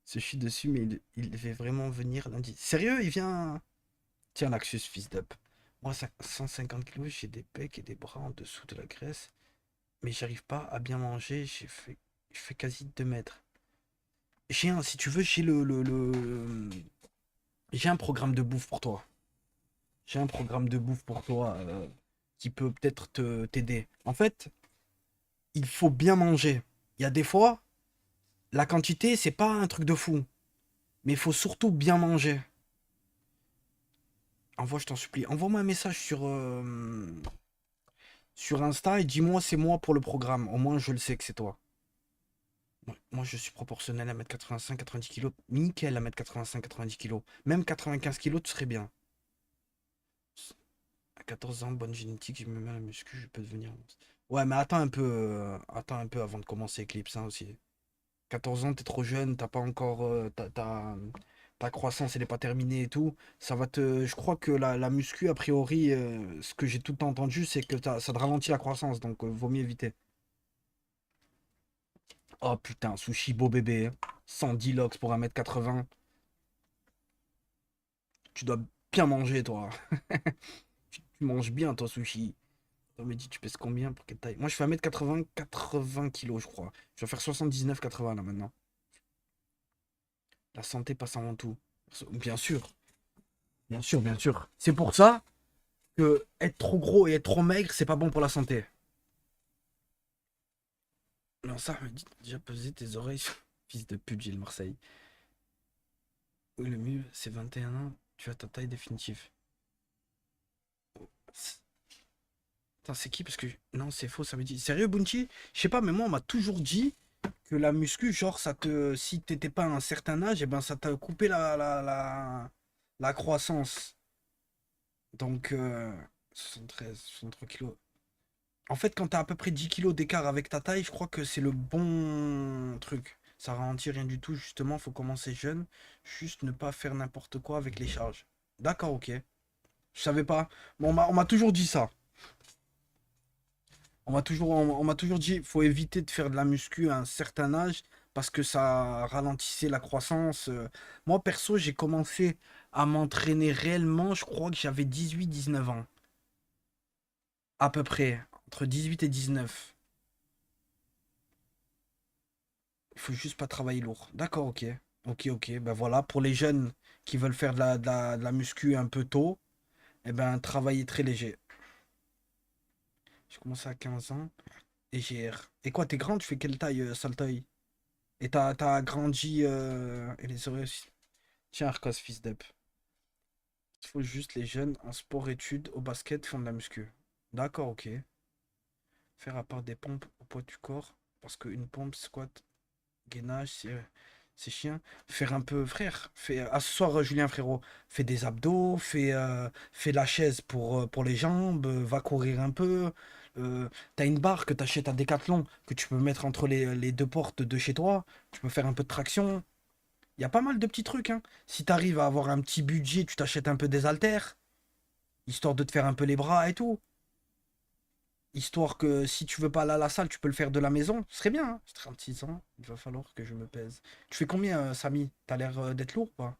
Je suis dessus, mais il devait vraiment venir lundi. Sérieux, il vient. Tiens, Laxus, fils d'up. Moi, 150 kilos, j'ai des pecs et des bras en dessous de la graisse, mais j'arrive pas à bien manger. Je fais quasi 2 mètres. Si tu veux, j'ai un programme de bouffe pour toi. J'ai un programme de bouffe pour toi qui peut peut-être t'aider. En fait, il faut bien manger. Il y a des fois, la quantité, c'est pas un truc de fou. Mais il faut surtout bien manger. Je t'en supplie. Envoie-moi un message sur Insta et dis-moi c'est moi pour le programme. Au moins, je le sais que c'est toi. Moi, je suis proportionnel à 1m85, 90 kg. Nickel à 1m85, 90 kg. Même 95 kg, tu serais bien. À 14 ans, bonne génétique, je me mets à la muscu, je peux devenir. Ouais, mais attends un peu avant de commencer Eclipse hein, aussi. 14 ans, t'es trop jeune, t'as pas encore. Ta croissance, elle est pas terminée et tout. Je crois que la muscu, a priori, ce que j'ai tout le temps entendu, c'est que ça te ralentit la croissance, donc vaut mieux éviter. Oh putain, sushi beau bébé. 110 lox pour 1m80. Tu dois bien manger, toi. Tu manges bien, toi, sushi. On me dit, tu pèses combien pour quelle taille? Moi, je fais 1m80, 80 kilos, je crois. Je vais faire 79-80 là maintenant. La santé passe avant tout. Bien sûr. Bien sûr, bien sûr. C'est pour ça que être trop gros et être trop maigre, c'est pas bon pour la santé. Non, ça me dit, t'as déjà pesé tes oreilles. Fils de pute, Gilles Marseille. Oui, le mieux, c'est 21 ans. Tu as ta taille définitive. Attends, c'est qui? Parce que. Non, c'est faux, ça me dit. Sérieux, Bounty? Je sais pas, mais moi, on m'a toujours dit que la muscu, genre, si t'étais pas à un certain âge, et ben, ça t'a coupé la croissance. Donc, 73, 63 kilos. En fait, quand t'as à peu près 10 kilos d'écart avec ta taille, je crois que c'est le bon truc. Ça ralentit rien du tout, justement, faut commencer jeune. Juste ne pas faire n'importe quoi avec les charges. D'accord, ok. Je savais pas. Bon, on m'a toujours dit ça. On m'a toujours dit, faut éviter de faire de la muscu à un certain âge parce que ça ralentissait la croissance. Moi, perso, j'ai commencé à m'entraîner réellement, je crois que j'avais 18-19 ans. À peu près, entre 18 et 19. Il faut juste pas travailler lourd. D'accord, ok. Ok, ok. Ben voilà, pour les jeunes qui veulent faire de la muscu un peu tôt, eh ben, travailler très léger. J'ai commencé à 15 ans et Et quoi, t'es grand, tu fais quelle taille, Saltoy? Et t'as grandi et les oreilles aussi. Tiens, Arcos, fils d'up. Il faut juste les jeunes en sport-études, au basket, font de la muscu. D'accord, ok. Faire à part des pompes au poids du corps. Parce qu'une pompe, squat, gainage, c'est chiant. Faire un peu, frère. Ce soir, Julien, frérot. Fais des abdos, fais la chaise pour les jambes, va courir un peu. T'as une barre que t'achètes à Decathlon, que tu peux mettre entre les deux portes de chez toi. Tu peux faire un peu de traction. Il y a pas mal de petits trucs, hein. Si t'arrives à avoir un petit budget, tu t'achètes un peu des haltères, histoire de te faire un peu les bras et tout. Histoire que si tu veux pas aller à la salle, tu peux le faire de la maison. Ce serait bien, hein. J'ai 36 ans, il va falloir que je me pèse. Tu fais combien, Samy? T'as l'air d'être lourd, quoi.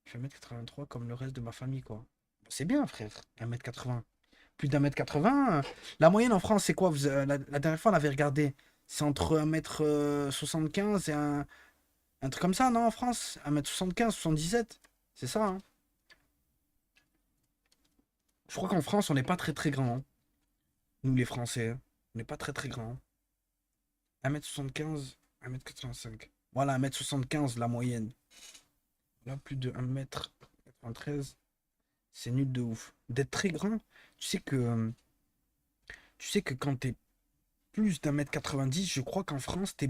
Je fais 1m83 comme le reste de ma famille, quoi. C'est bien, frère. 1m80. Plus d'1m80. La moyenne en France, c'est quoi? La dernière fois, on avait regardé. C'est entre 1m75 et un truc comme ça, non, en France? 1m75, 77. C'est ça, hein? Je crois qu'en France, on n'est pas très très grand, hein. Nous les Français, hein. On n'est pas très très grand. 1m75, 1m85. Voilà, 1m75 la moyenne. Là, plus de 1m93. C'est nul de ouf. D'être très grand, tu sais que quand t'es plus d'1m90, je crois qu'en France, t'es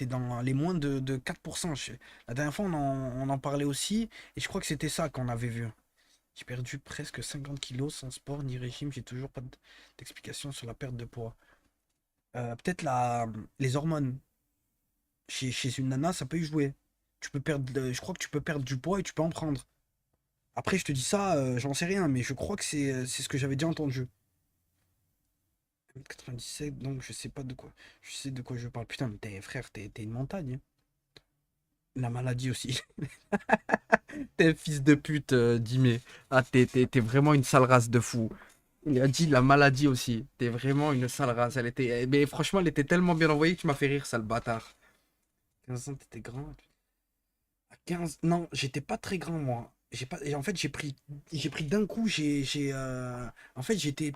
dans les moins de 4%. La dernière fois, on en parlait aussi, et je crois que c'était ça qu'on avait vu. J'ai perdu presque 50 kilos sans sport ni régime. J'ai toujours pas d'explication sur la perte de poids. Peut-être les hormones. Chez une nana, ça peut y jouer. Je crois que tu peux perdre du poids et tu peux en prendre. Après, je te dis ça, j'en sais rien, mais je crois que c'est ce que j'avais déjà entendu. 97, donc je sais pas de quoi. Je sais de quoi je parle. Putain, mais frère, t'es une montagne, hein. La maladie aussi. T'es un fils de pute, Dimé. Ah, t'es vraiment une sale race de fou. Il a dit la maladie aussi. T'es vraiment une sale race. Mais franchement, elle était tellement bien envoyée que tu m'as fait rire, sale bâtard. 15 ans, t'étais grand. À 15. Non, j'étais pas très grand, moi. J'ai pas... En fait, j'ai pris d'un coup, en fait, j'étais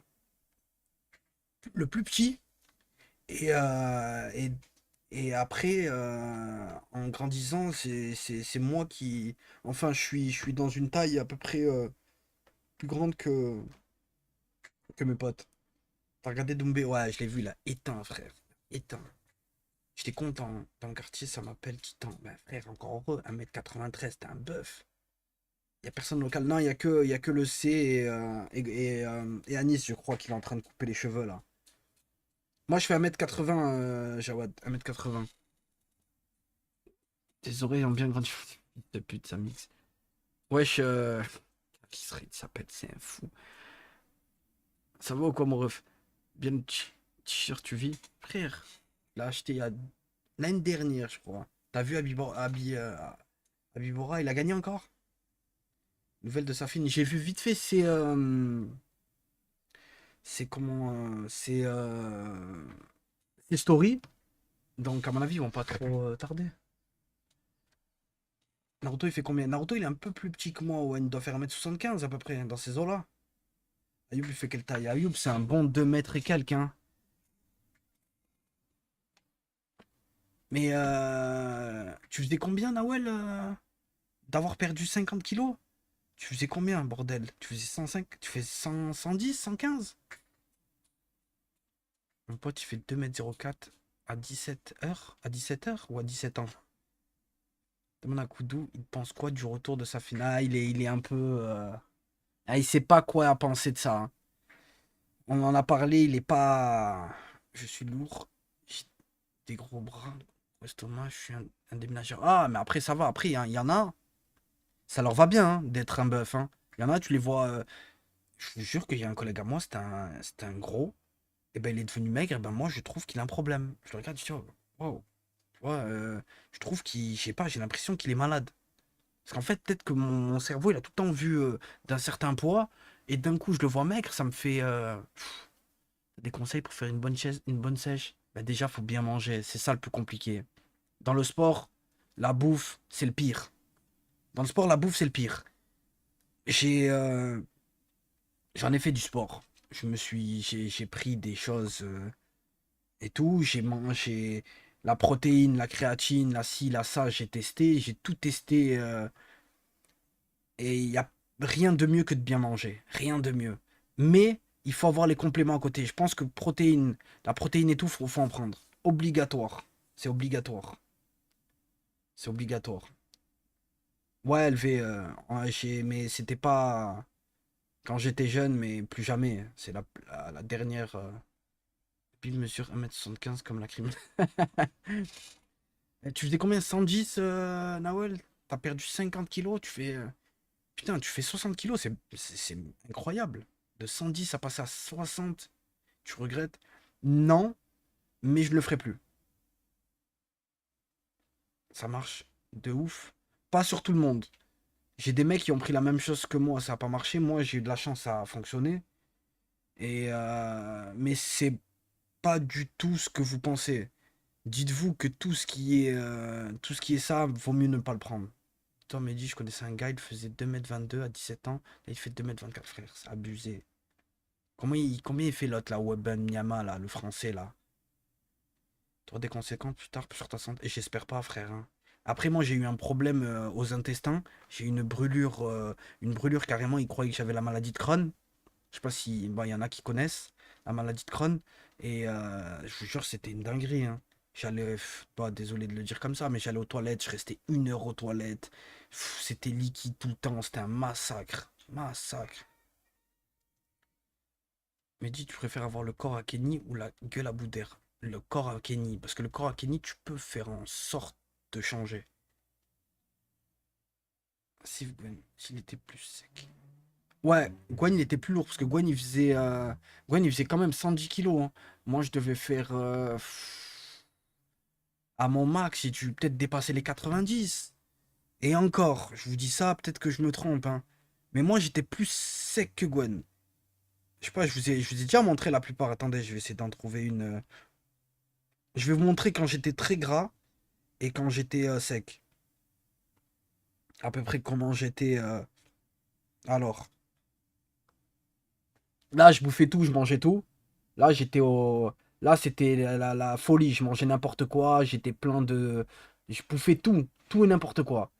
le plus petit. Et, et après, en grandissant, c'est moi qui... Enfin, je suis dans une taille à peu près plus grande que mes potes. T'as regardé Doumbé? Ouais, je l'ai vu là. Éteint, frère. Éteint. J'étais content. Dans le quartier, ça m'appelle Titan. Ben, frère, encore heureux. 1m93, t'es un bœuf. Y a personne local. Non, y a que le C et Anis, je crois, qu'il est en train de couper les cheveux là. Moi, je fais 1m80, Jawad. 1m80. Tes oreilles ont bien grandi. Fils de pute, ça mixe. Wesh, qui serait, il s'appelle, c'est un fou. Ça va ou quoi, mon ref? Bien le t-shirt, tu vis? Frère, il l'a acheté l'année dernière, je crois. T'as vu Abibora, il a gagné encore? Nouvelle de sa fille. J'ai vu vite fait, c'est comment. C'est story. Donc, à mon avis, ils vont pas trop tarder. Naruto, il fait combien? Naruto, il est un peu plus petit que moi. Ouais, il doit faire 1m75 à peu près, dans ces eaux-là. Ayoub, il fait quelle taille? Ayoub, c'est un bon 2 mètres et quelques, hein. Mais tu faisais combien, Nawel, d'avoir perdu 50 kilos? Tu faisais combien, bordel? Tu faisais 105, tu fais 100, 110, 115? Mon pote, il fait 2m04 à 17h? À 17h ou à 17 ans? Demande à Koudou, il pense quoi du retour de sa finale? Ah, il est un peu... Ah, il sait pas quoi penser de ça, hein. On en a parlé, il est pas... Je suis lourd, j'ai des gros bras, gros estomac, je suis un déménageur. Ah, mais après, ça va. Après, il y en a, ça leur va bien, hein, d'être un bœuf, hein. Il y en a, tu les vois... je vous jure qu'il y a un collègue à moi, c'était un gros. Et ben, il est devenu maigre, et ben moi, je trouve qu'il a un problème. Je le regarde, je dis, oh, wow. Tu vois, je trouve qu'il... Je sais pas, j'ai l'impression qu'il est malade. Parce qu'en fait, peut-être que mon cerveau, il a tout le temps vu d'un certain poids, et d'un coup, je le vois maigre, ça me fait... Des conseils pour faire une bonne sèche? Bah déjà, faut bien manger, c'est ça le plus compliqué. Dans le sport, la bouffe, c'est le pire. Dans le sport, la bouffe, c'est le pire. J'ai, j'en ai fait du sport. J'ai pris des choses et tout. J'ai mangé la protéine, la créatine, la ci, la ça. J'ai testé, j'ai tout testé. Et il n'y a rien de mieux que de bien manger. Rien de mieux. Mais il faut avoir les compléments à côté. Je pense que la protéine et tout, faut en prendre. Obligatoire. C'est obligatoire. C'est obligatoire. Ouais, élevé. Mais c'était pas quand j'étais jeune, mais plus jamais. C'est la dernière. Pile mesure 1m75 comme la crime. Tu faisais combien? 110, Nawel? T'as perdu 50 kilos, tu fais. Putain, tu fais 60 kilos, c'est incroyable. De 110 à passer à 60, tu regrettes? Non, mais je le ferai plus. Ça marche de ouf. Pas sur tout le monde. J'ai des mecs qui ont pris la même chose que moi, ça n'a pas marché. Moi, j'ai eu de la chance, ça a fonctionné. Mais c'est pas du tout ce que vous pensez. Dites-vous que tout ce qui est ça, vaut mieux ne pas le prendre. Toi, Mehdi, je connaissais un gars, il faisait 2,22 m à 17 ans. Là, il fait 2,24 m, frère. C'est abusé. Combien il fait l'autre, là, Weben Nyama, là, le français, là? Tu auras des conséquences plus tard sur ta santé. Et j'espère pas, frère, hein. Après, moi, j'ai eu un problème aux intestins. J'ai eu une brûlure carrément. Ils croyaient que j'avais la maladie de Crohn. Je sais pas si. Bon, il y en a qui connaissent la maladie de Crohn. Et je vous jure, c'était une dinguerie, hein. J'allais. Pas désolé de le dire comme ça, mais j'allais aux toilettes. Je restais 1 heure aux toilettes. C'était liquide tout le temps. C'était un massacre. Massacre. Mais dis, tu préfères avoir le corps à Kenny ou la gueule à bout d'air? Le corps à Kenny. Parce que le corps à Kenny, tu peux faire en sorte de changer. Si Gwen, s'il était plus sec. Ouais, Gwen, il était plus lourd. Parce que Gwen, il faisait quand même 110 kilos, hein. Moi, je devais faire. À mon max, j'ai dû peut-être dépasser les 90. Et encore, je vous dis ça, peut-être que je me trompe, hein. Mais moi, j'étais plus sec que Gwen. Je sais pas, je vous ai déjà montré la plupart. Attendez, je vais essayer d'en trouver une. Je vais vous montrer quand j'étais très gras et quand j'étais sec. À peu près comment j'étais. Alors. Là, je bouffais tout, je mangeais tout. Là, j'étais au. Là, c'était la folie. Je mangeais n'importe quoi. J'étais plein de. Je bouffais tout. Tout et n'importe quoi.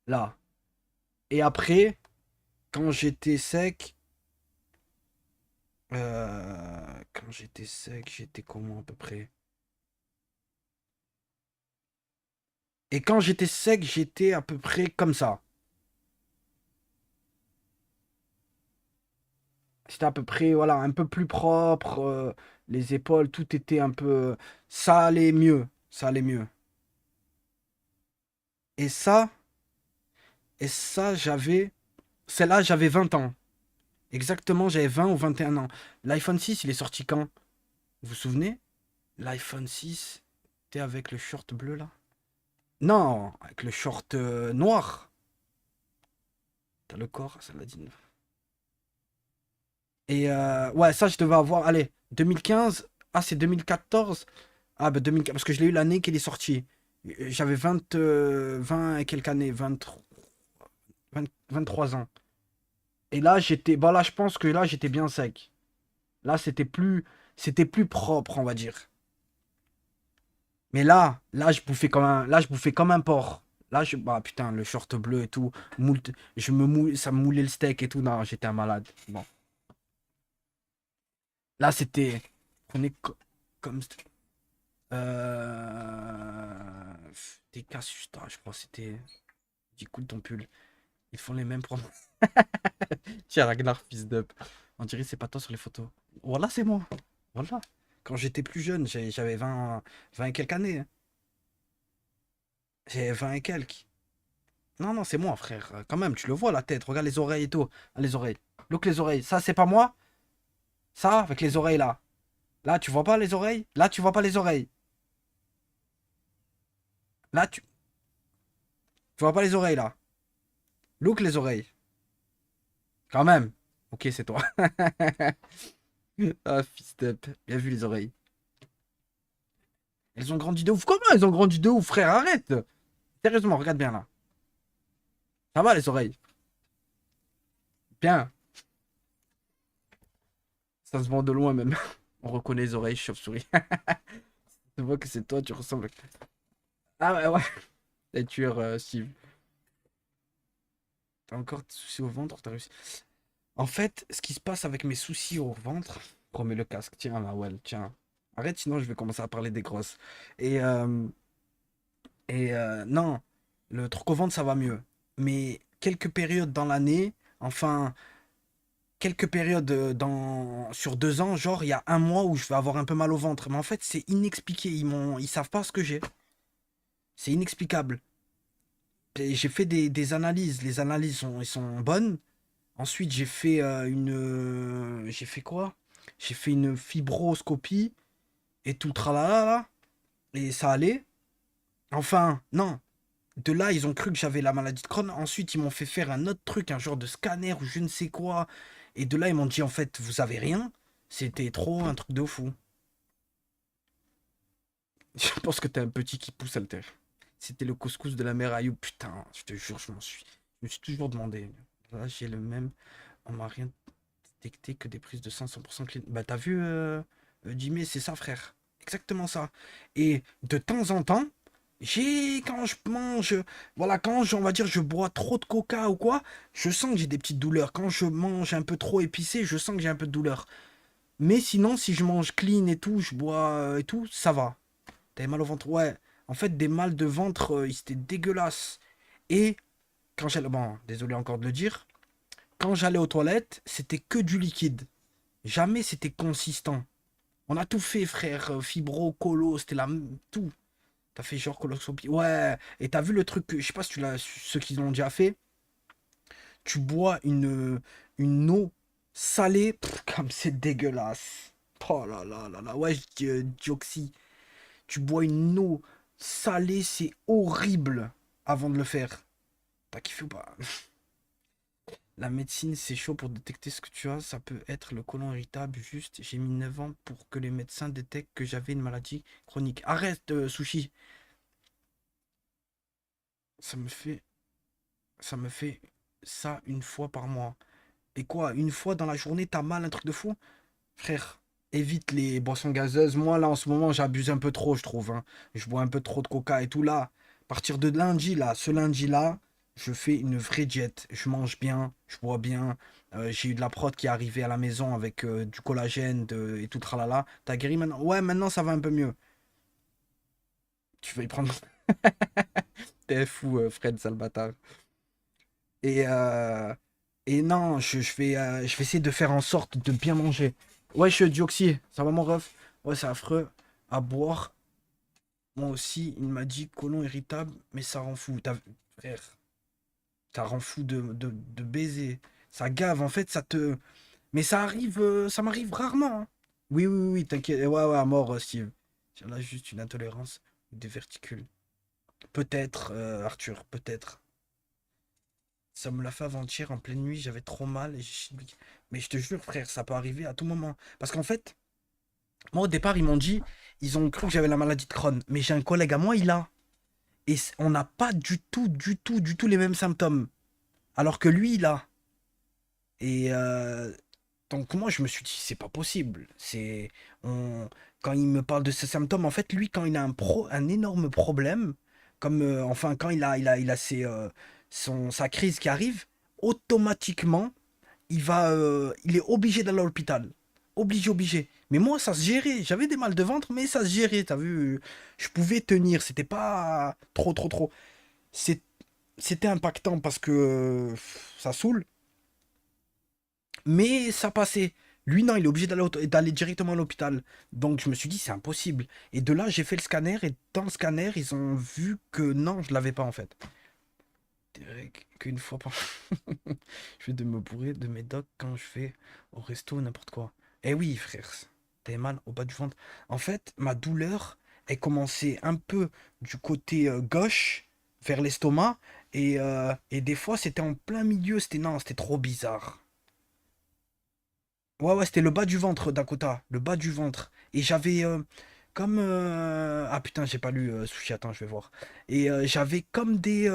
Là. Et après, quand j'étais sec. Quand j'étais sec, j'étais comment à peu près? Et quand j'étais sec, j'étais à peu près comme ça. C'était à peu près, voilà, un peu plus propre. Les épaules, tout était un peu. Ça allait mieux. Ça allait mieux. Et ça, et ça, j'avais. Celle-là, j'avais 20 ans. Exactement, j'avais 20 ou 21 ans. L'iPhone 6, il est sorti quand? Vous vous souvenez? L'iPhone 6, t'es avec le short bleu là? Non, avec le short noir. T'as le corps, ça l'a dit. Et ouais, ça, je devais avoir. Allez, 2015. Ah, c'est 2014. Ah, bah 2015, parce que je l'ai eu l'année qu'il est sorti. J'avais 20 et quelques années, 23 ans. Et là, j'étais. Bah là, je pense que là, j'étais bien sec. Là, c'était plus propre, on va dire. Mais là, là, je bouffais comme un porc. Là, bah putain, le short bleu et tout. Ça me moulait le steak et tout. Non, j'étais un malade. Bon. Là, c'était. Prenez comme. Des Cassusta, je crois. C'était. Dis cool ton pull. Ils font les mêmes pronos. Tiens, Ragnar, fils d'up. On dirait que c'est pas toi sur les photos. Voilà, c'est moi. Voilà. Quand j'étais plus jeune, j'avais 20 et quelques années, hein. J'ai 20 et quelques. Non, non, c'est moi, frère. Quand même, tu le vois, la tête. Regarde les oreilles et tout. Ah, les oreilles. Look les oreilles. Ça, c'est pas moi. Ça, avec les oreilles là. Là, tu vois pas les oreilles? Là, tu vois pas les oreilles. Là, tu vois pas les oreilles là. Look les oreilles. Quand même. Ok, c'est toi. Ah, fist up. Bien vu les oreilles. Elles ont grandi de ouf. Comment elles ont grandi de ouf, frère? Arrête. Sérieusement, regarde bien là. Ça va les oreilles? Bien. Ça se voit de loin même. On reconnaît les oreilles chauve-souris. Tu vois que c'est toi, tu ressembles. Ah ouais, ouais. Les tueur, Steve. T'as encore des soucis au ventre, t'as réussi. En fait, ce qui se passe avec mes soucis au ventre. Remets le casque, tiens, Nawel, tiens. Arrête, sinon je vais commencer à parler des grosses. Non, le truc au ventre, ça va mieux. Mais quelques périodes dans l'année, enfin, quelques périodes sur 2 ans, genre, il y a un mois où je vais avoir un peu mal au ventre. Mais en fait, c'est inexpliqué. Ils savent pas ce que j'ai. C'est inexplicable. Et j'ai fait des analyses. Les analyses ils sont bonnes. Ensuite, j'ai fait quoi? J'ai fait une fibroscopie et tout le tralala là. Et ça allait. Enfin, non. De là, ils ont cru que j'avais la maladie de Crohn. Ensuite, ils m'ont fait faire un autre truc, un genre de scanner ou je ne sais quoi. Et de là, ils m'ont dit, en fait, vous avez rien. C'était trop un truc de fou. Je pense que t'es un petit qui pousse à le terre. c'était le couscous de la mère Ayoub. Putain, je te jure, je me suis toujours demandé. Là, j'ai le même. On m'a rien détecté que des prises de sang 100% clean. Bah, t'as vu, Jimmy, c'est ça, frère. Exactement ça. Et de temps en temps, quand je mange, voilà, on va dire, je bois trop de coca ou quoi, je sens que j'ai des petites douleurs. Quand je mange un peu trop épicé, je sens que j'ai un peu de douleur. Mais sinon, si je mange clean et tout, je bois et tout, ça va. T'avais mal au ventre? Ouais. En fait, des mal de ventre, c'était dégueulasse. Et quand j'allais... Bon, désolé encore de le dire. Quand j'allais aux toilettes, c'était que du liquide. Jamais c'était consistant. On a tout fait, frère. Fibro, colo, c'était tout. T'as fait genre coloscopie. Ouais. Et t'as vu le truc je sais pas si tu l'as... Ceux qui l'ont déjà fait. Tu bois une eau salée. Comme c'est dégueulasse. Oh là là là là. Ouais, dioxy. Tu bois une eau salée, c'est horrible avant de le faire. T'as kiffé ou pas? La médecine, c'est chaud pour détecter ce que tu as. Ça peut être le côlon irritable, juste. J'ai mis 9 ans pour que les médecins détectent que j'avais une maladie chronique. Arrête, Sushi. Ça me fait... Ça me fait ça une fois par mois. Et quoi, une fois dans la journée, t'as mal, un truc de fou? Frère, évite les boissons gazeuses. Moi, là, en ce moment, j'abuse un peu trop, je trouve, hein. Je bois un peu trop de coca et tout. Là, à partir de lundi, là, ce lundi-là, je fais une vraie diète. Je mange bien, je bois bien. J'ai eu de la prod qui est arrivée à la maison avec du collagène et tout tralala. T'as guéri maintenant? Ouais, maintenant, ça va un peu mieux. Tu vas y prendre... T'es fou, Fred, sale bâtard. Et, euh, et non, je vais essayer de faire en sorte de bien manger. Ouais, je suis dioxy, ça va mon ref? Ouais, c'est affreux à boire. Moi aussi, il m'a dit côlon irritable, mais ça rend fou. Frère, ça rend fou de baiser. Ça gave, en fait, ça te... Mais ça arrive, ça m'arrive rarement, hein. Oui, oui, oui, t'inquiète. Ouais, ouais, à mort, Steve. J'ai là juste une intolérance des verticules. Peut-être, Arthur, peut-être. Ça me l'a fait avant-hier en pleine nuit, j'avais trop mal et mais je te jure, frère, ça peut arriver à tout moment. Parce qu'en fait, moi au départ, ils m'ont dit, ils ont cru que j'avais la maladie de Crohn. Mais j'ai un collègue à moi, il a. Et on n'a pas du tout, du tout, du tout les mêmes symptômes. Alors que lui, il a. Et donc moi, je me suis dit, c'est pas possible. Quand il me parle de ses symptômes, en fait, lui, quand il a un énorme problème, comme enfin, quand il a sa crise qui arrive, automatiquement, il est obligé d'aller à l'hôpital. Obligé, obligé. Mais moi, ça se gérait. J'avais des mal de ventre, mais ça se gérait. T'as vu, je pouvais tenir. C'était pas trop, trop, trop. C'est- C'était impactant parce que ça saoule. Mais ça passait. Lui, non, il est obligé d'aller directement à l'hôpital. Donc, je me suis dit, c'est impossible. Et de là, j'ai fait le scanner. Et dans le scanner, ils ont vu que non, je l'avais pas en fait. Dirais qu'une fois par... je vais de me bourrer de mes docs quand je vais au resto ou n'importe quoi. Eh oui, frère, t'as mal au bas du ventre. En fait, ma douleur, elle commençait un peu du côté gauche, vers l'estomac, et des fois, c'était en plein milieu. C'était trop bizarre. Ouais, ouais, c'était le bas du ventre, Dakota. Le bas du ventre. Et j'avais comme... Ah putain, j'ai pas lu Sushi, attends, je vais voir. Et j'avais comme des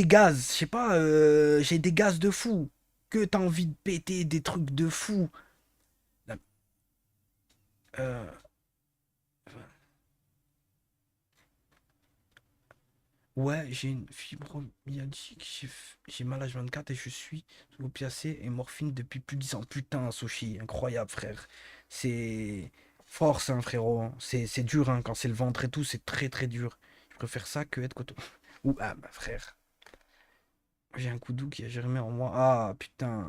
gaz, je sais pas, j'ai des gaz de fou. Que t'as envie de péter des trucs de fou. Euh, ouais, j'ai une fibromyalgie, j'ai mal à 24 et je suis sous opiacé et morphine depuis plus de 10 ans. Putain, Sushi, incroyable, frère. C'est force, hein, frérot, hein. C'est dur, hein, quand c'est le ventre et tout, c'est très très dur. Je préfère ça que être coton. Ou, ah, bah, frère, j'ai un coup doux qui a germé en moi. Ah, putain.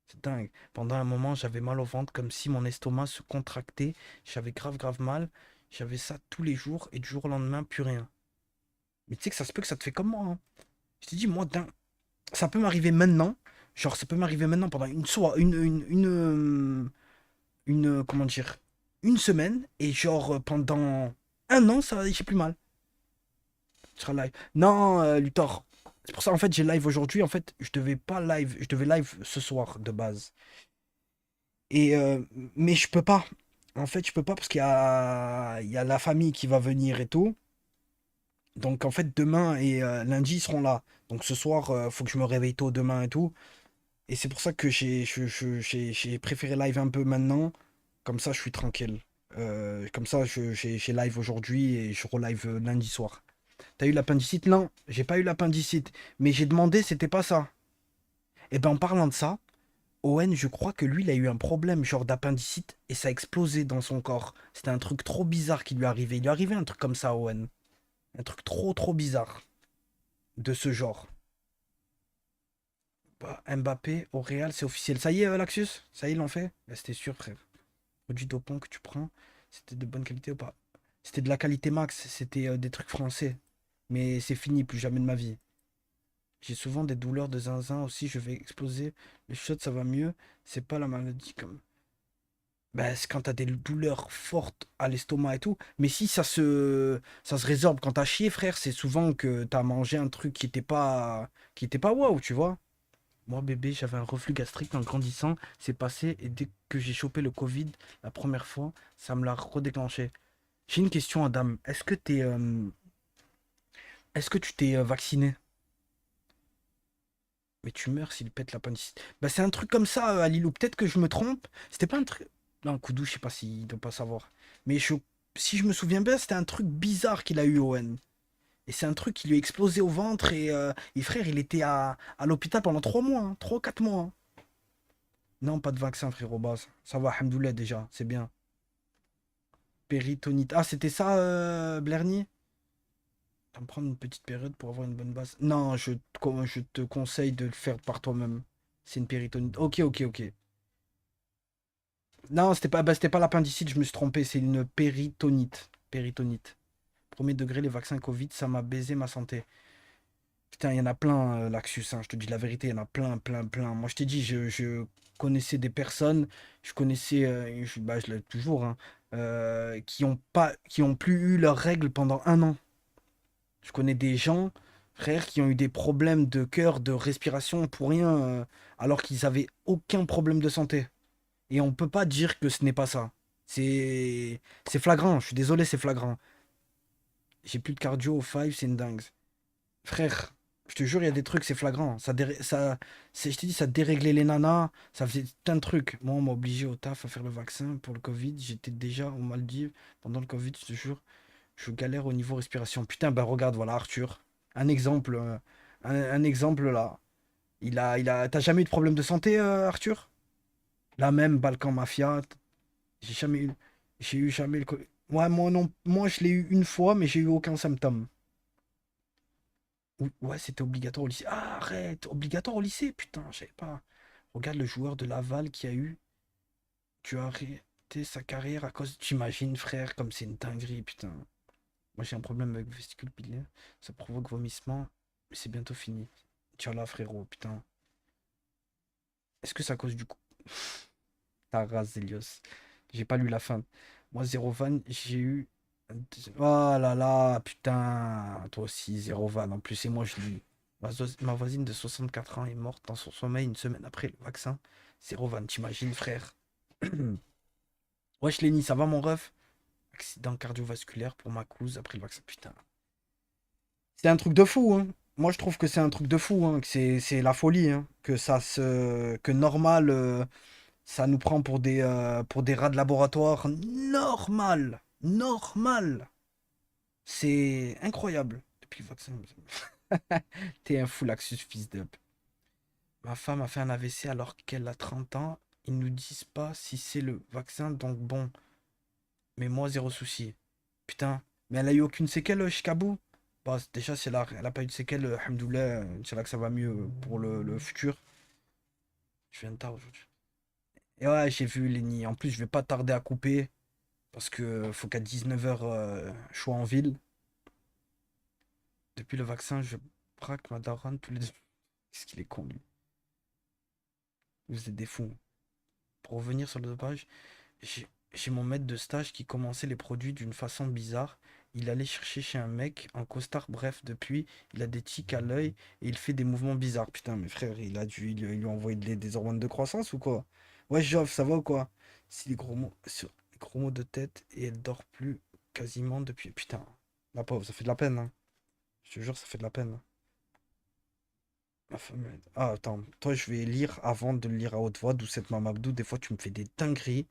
C'est dingue. Pendant un moment, j'avais mal au ventre, comme si mon estomac se contractait. J'avais grave, grave mal. J'avais ça tous les jours et du jour au lendemain, plus rien. Mais tu sais que ça se peut que ça te fait comme moi, hein. Je t'ai dit, moi, ça peut m'arriver maintenant. Genre, ça peut m'arriver maintenant pendant une soirée, comment dire, une semaine. Et genre, pendant un an, ça, j'ai plus mal. Tu seras live. Non, Luthor. C'est pour ça, en fait, j'ai live aujourd'hui. En fait, je devais pas live. Je devais live ce soir, de base. Et mais je peux pas. En fait, je peux pas parce qu'il y a la famille qui va venir et tout. Donc, en fait, demain et lundi, ils seront là. Donc, ce soir, faut que je me réveille tôt demain et tout. Et c'est pour ça que j'ai préféré live un peu maintenant. Comme ça, je suis tranquille. Comme ça, j'ai live aujourd'hui et je relive lundi soir. T'as eu l'appendicite? Non, j'ai pas eu l'appendicite. Mais j'ai demandé, c'était pas ça. Et ben, en parlant de ça, Owen, je crois que lui, il a eu un problème, genre d'appendicite, et ça a explosé dans son corps. C'était un truc trop bizarre qui lui est arrivé. Il lui est arrivé un truc comme ça, Owen. Un truc trop, trop bizarre. De ce genre. Bah, Mbappé au Real, c'est officiel. Ça y est, Laxus? Ça y est, ils l'ont fait? Bah, c'était sûr, frère. Produit dopant que tu prends, c'était de bonne qualité ou pas? C'était de la qualité max, c'était des trucs français. Mais c'est fini, plus jamais de ma vie. J'ai souvent des douleurs de zinzin aussi, je vais exploser. Le shot, ça va mieux. C'est pas la maladie comme. Bah, c'est quand t'as des douleurs fortes à l'estomac et tout. Mais si ça se résorbe quand t'as chié, frère, c'est souvent que t'as mangé un truc qui était pas waouh, tu vois. Moi, bébé, j'avais un reflux gastrique en grandissant. C'est passé et dès que j'ai chopé le Covid la première fois, ça me l'a redéclenché. J'ai une question, Adam. Est-ce que tu t'es vacciné? Mais tu meurs s'il pète l'appendicite. Bah, c'est un truc comme ça, Alilou. Peut-être que je me trompe. C'était pas un truc. Non, Koudou, je sais pas s'il doit pas savoir. Mais si je me souviens bien, c'était un truc bizarre qu'il a eu, Owen. Et c'est un truc qui lui a explosé au ventre. Et frère, il était à l'hôpital pendant 3 mois. 3 ou 4 mois. Non, pas de vaccin, frérot. Bah, ça va, alhamdoulilah, déjà. C'est bien. Péritonite. Ah, c'était ça, Blerny? T'en prendre une petite période pour avoir une bonne base. Non, je te conseille de le faire par toi-même. C'est une péritonite. Ok, ok, ok. Non, c'était pas l'appendicite, je me suis trompé. C'est une péritonite. Péritonite. Premier degré, les vaccins Covid, ça m'a baisé ma santé. Putain, il y en a plein, Laxus, hein, je te dis la vérité, il y en a plein, plein, plein. Moi, je t'ai dit, je connaissais des personnes, je connaissais, bah, je l'ai toujours, hein, qui ont plus eu leurs règles pendant un an. Je connais des gens, frère, qui ont eu des problèmes de cœur, de respiration pour rien, alors qu'ils avaient aucun problème de santé. Et on peut pas dire que ce n'est pas ça. C'est flagrant, je suis désolé, c'est flagrant. J'ai plus de cardio au 5, c'est une dingue. Frère, je te jure, il y a des trucs, c'est flagrant. Je t'ai dit, ça déréglait les nanas, ça faisait plein de trucs. Moi, on m'a obligé au taf à faire le vaccin pour le Covid. J'étais déjà aux Maldives pendant le Covid, je te jure. Je galère au niveau respiration. Putain, bah regarde, voilà, Arthur. Un exemple, un exemple là. T'as jamais eu de problème de santé, Arthur? La même, Balkan Mafia. J'ai jamais eu. J'ai eu jamais le. Ouais, moi non. Moi, je l'ai eu une fois, mais j'ai eu aucun symptôme. Ouais, c'était obligatoire au lycée. Ah, arrête! Obligatoire au lycée? Putain, je savais pas. Regarde le joueur de Laval qui a eu. Tu as arrêté sa carrière à cause. T'imagines, frère, comme c'est une dinguerie, putain. Moi, j'ai un problème avec le vesticule biliaire. Ça provoque vomissement, mais c'est bientôt fini. Tiens là, frérot, putain. Est-ce que c'est à cause du coup? Ta race, Zelios. J'ai pas lu la fin. Moi, zéro van, j'ai eu. Oh là là, putain. Toi aussi, zéro van. En plus, et moi, je lis. Ma voisine de 64 ans est morte dans son sommeil une semaine après le vaccin. Zéro van, t'imagines, frère. Wesh, Lenny, ça va, mon ref? Accident cardiovasculaire pour ma cousine après le vaccin. Putain. C'est un truc de fou, hein. Moi, je trouve que c'est un truc de fou, hein, que c'est la folie, hein, que normal, ça nous prend pour des rats de laboratoire. Normal, normal. C'est incroyable. Depuis le vaccin. T'es un fou, Laxus, fils de. Ma femme a fait un AVC alors qu'elle a 30 ans. Ils nous disent pas si c'est le vaccin, donc bon. Mais moi, zéro souci. Putain, mais elle a eu aucune séquelle, Shikabou? Bah, déjà, elle a pas eu de séquelles, alhamdoulilah, c'est là que ça va mieux pour le futur. Je viens de tard aujourd'hui. Et ouais, j'ai vu Lenny. En plus, je vais pas tarder à couper. Parce que faut qu'à 19h, je sois en ville. Depuis le vaccin, je braque ma daronne tous les deux. Qu'est-ce qu'il est con, lui. Vous êtes des fous. Pour revenir sur le dopage, j'ai mon maître de stage qui commençait les produits d'une façon bizarre. Il allait chercher chez un mec en costard, bref, depuis, il a des tics à l'œil et il fait des mouvements bizarres. Putain, mes frères, il lui a envoyé des hormones de croissance ou quoi? Ouais, Joff, ça va ou quoi? Si les gros mots sur les gros maux de tête et elle dort plus quasiment depuis. Putain, la pauvre, ça fait de la peine, hein. Je te jure, ça fait de la peine. Ma femme Ah, attends, toi, je vais lire avant de le lire à haute voix, d'où cette Mamabdou. Des fois, tu me fais des dingueries.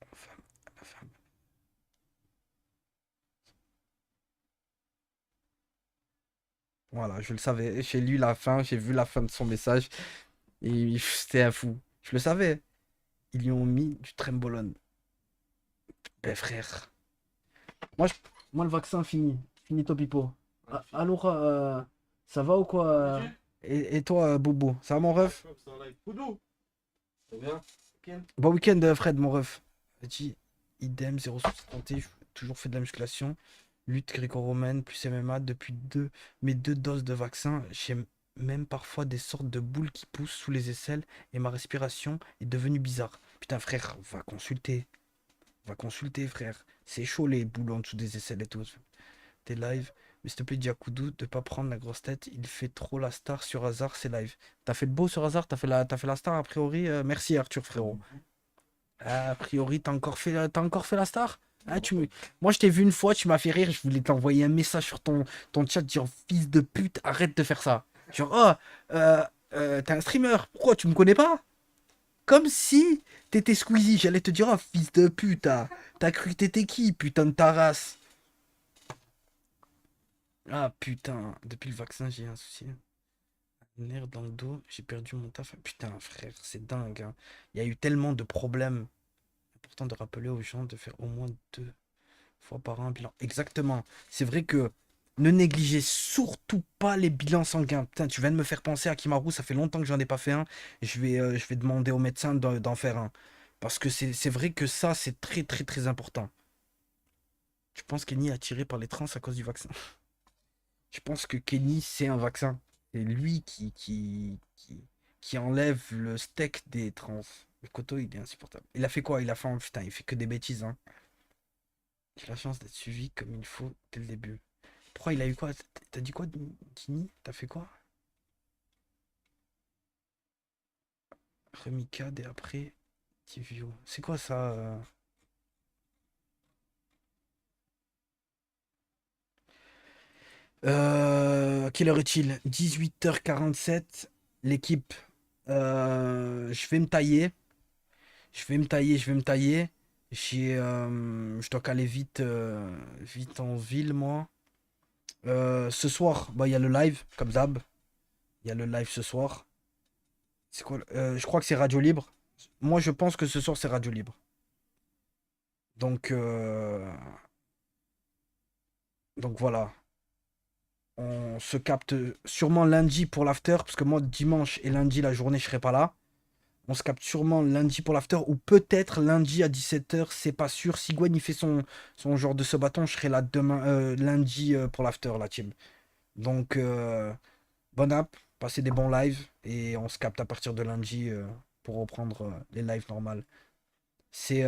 Ma femme, ma femme. Voilà, je le savais. J'ai lu la fin, j'ai vu la fin de son message. Et c'était un fou. Je le savais. Ils lui ont mis du trembolone. Ben, frère. Moi, moi le vaccin, fini. Finito pipo. Alors, ça va ou quoi et toi, Bobo, ça va mon ref? Koudou. C'est bien. Bon week-end, Fred, mon ref. Petit idem, 0,70, j'ai toujours fait de la musculation. Lutte gréco-romaine, plus MMA. Depuis mes 2 doses de vaccin, j'ai même parfois des sortes de boules qui poussent sous les aisselles et ma respiration est devenue bizarre. Putain, frère, va consulter. Va consulter, frère. C'est chaud les boules en dessous des aisselles et tout. T'es live. Mais s'il te plaît, dis à Koudou de pas prendre la grosse tête. Il fait trop la star sur hasard, c'est live. T'as fait le beau sur hasard, t'as fait la star a priori. Merci Arthur, frérot. A priori, t'as encore fait la star? Ah, Moi, je t'ai vu une fois, tu m'as fait rire. Je voulais t'envoyer un message sur ton chat, dire fils de pute, arrête de faire ça. Genre, oh, t'es un streamer, pourquoi tu me connais pas? Comme si t'étais Squeezie, j'allais te dire, oh, fils de pute, t'as cru que t'étais qui, putain de ta race? Ah putain, depuis le vaccin, j'ai un souci. Un nerf dans le dos, j'ai perdu mon taf. Putain, frère, c'est dingue, hein. Il y a eu tellement de problèmes. Important de rappeler aux gens de faire au moins 2 fois par an un bilan. Exactement. C'est vrai que ne négligez surtout pas les bilans sanguins. Putain, tu viens de me faire penser à Kimaru, ça fait longtemps que j'en ai pas fait un. Je vais demander au médecin d'en faire un. Parce que c'est vrai que ça, c'est très très très important. Je pense que Kenny est attiré par les trans à cause du vaccin. Je pense que Kenny, c'est un vaccin. C'est lui qui enlève le steak des trans. Le Koto, il est insupportable. Il a fait quoi? Putain, il fait que des bêtises, hein. J'ai la chance d'être suivi comme il faut dès le début. Pourquoi il a eu quoi? T'as dit quoi, Dini? T'as fait quoi? Remicade et après Tivio. C'est quoi ça? Quelle heure est-il? 18h47. L'équipe. Je vais me tailler. Je vais me tailler. Je dois qu'aller vite en ville, moi. Ce soir, bah, il y a le live, comme d'hab. Il y a le live ce soir. C'est quoi? Je crois que c'est Radio Libre. Moi, je pense que ce soir, c'est Radio Libre. Donc voilà. On se capte sûrement lundi pour l'after, parce que moi, dimanche et lundi, la journée, je serai pas là. On se capte sûrement lundi pour l'after, ou peut-être lundi à 17h, c'est pas sûr. Si Gwen il fait son genre de ce bâton, je serai là demain, lundi pour l'after, la team. Donc, bonne app, passez des bons lives, et on se capte à partir de lundi pour reprendre les lives normales. C'est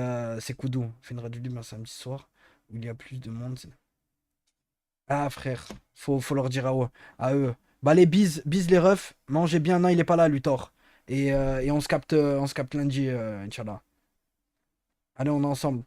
Koudou, fait une radio libre un samedi soir, où il y a plus de monde. Ah frère, faut leur dire à eux. Bah les bises les refs, mangez bien, non il est pas là Luthor. Et on se capte lundi, Inch'Allah. Allez, on est ensemble.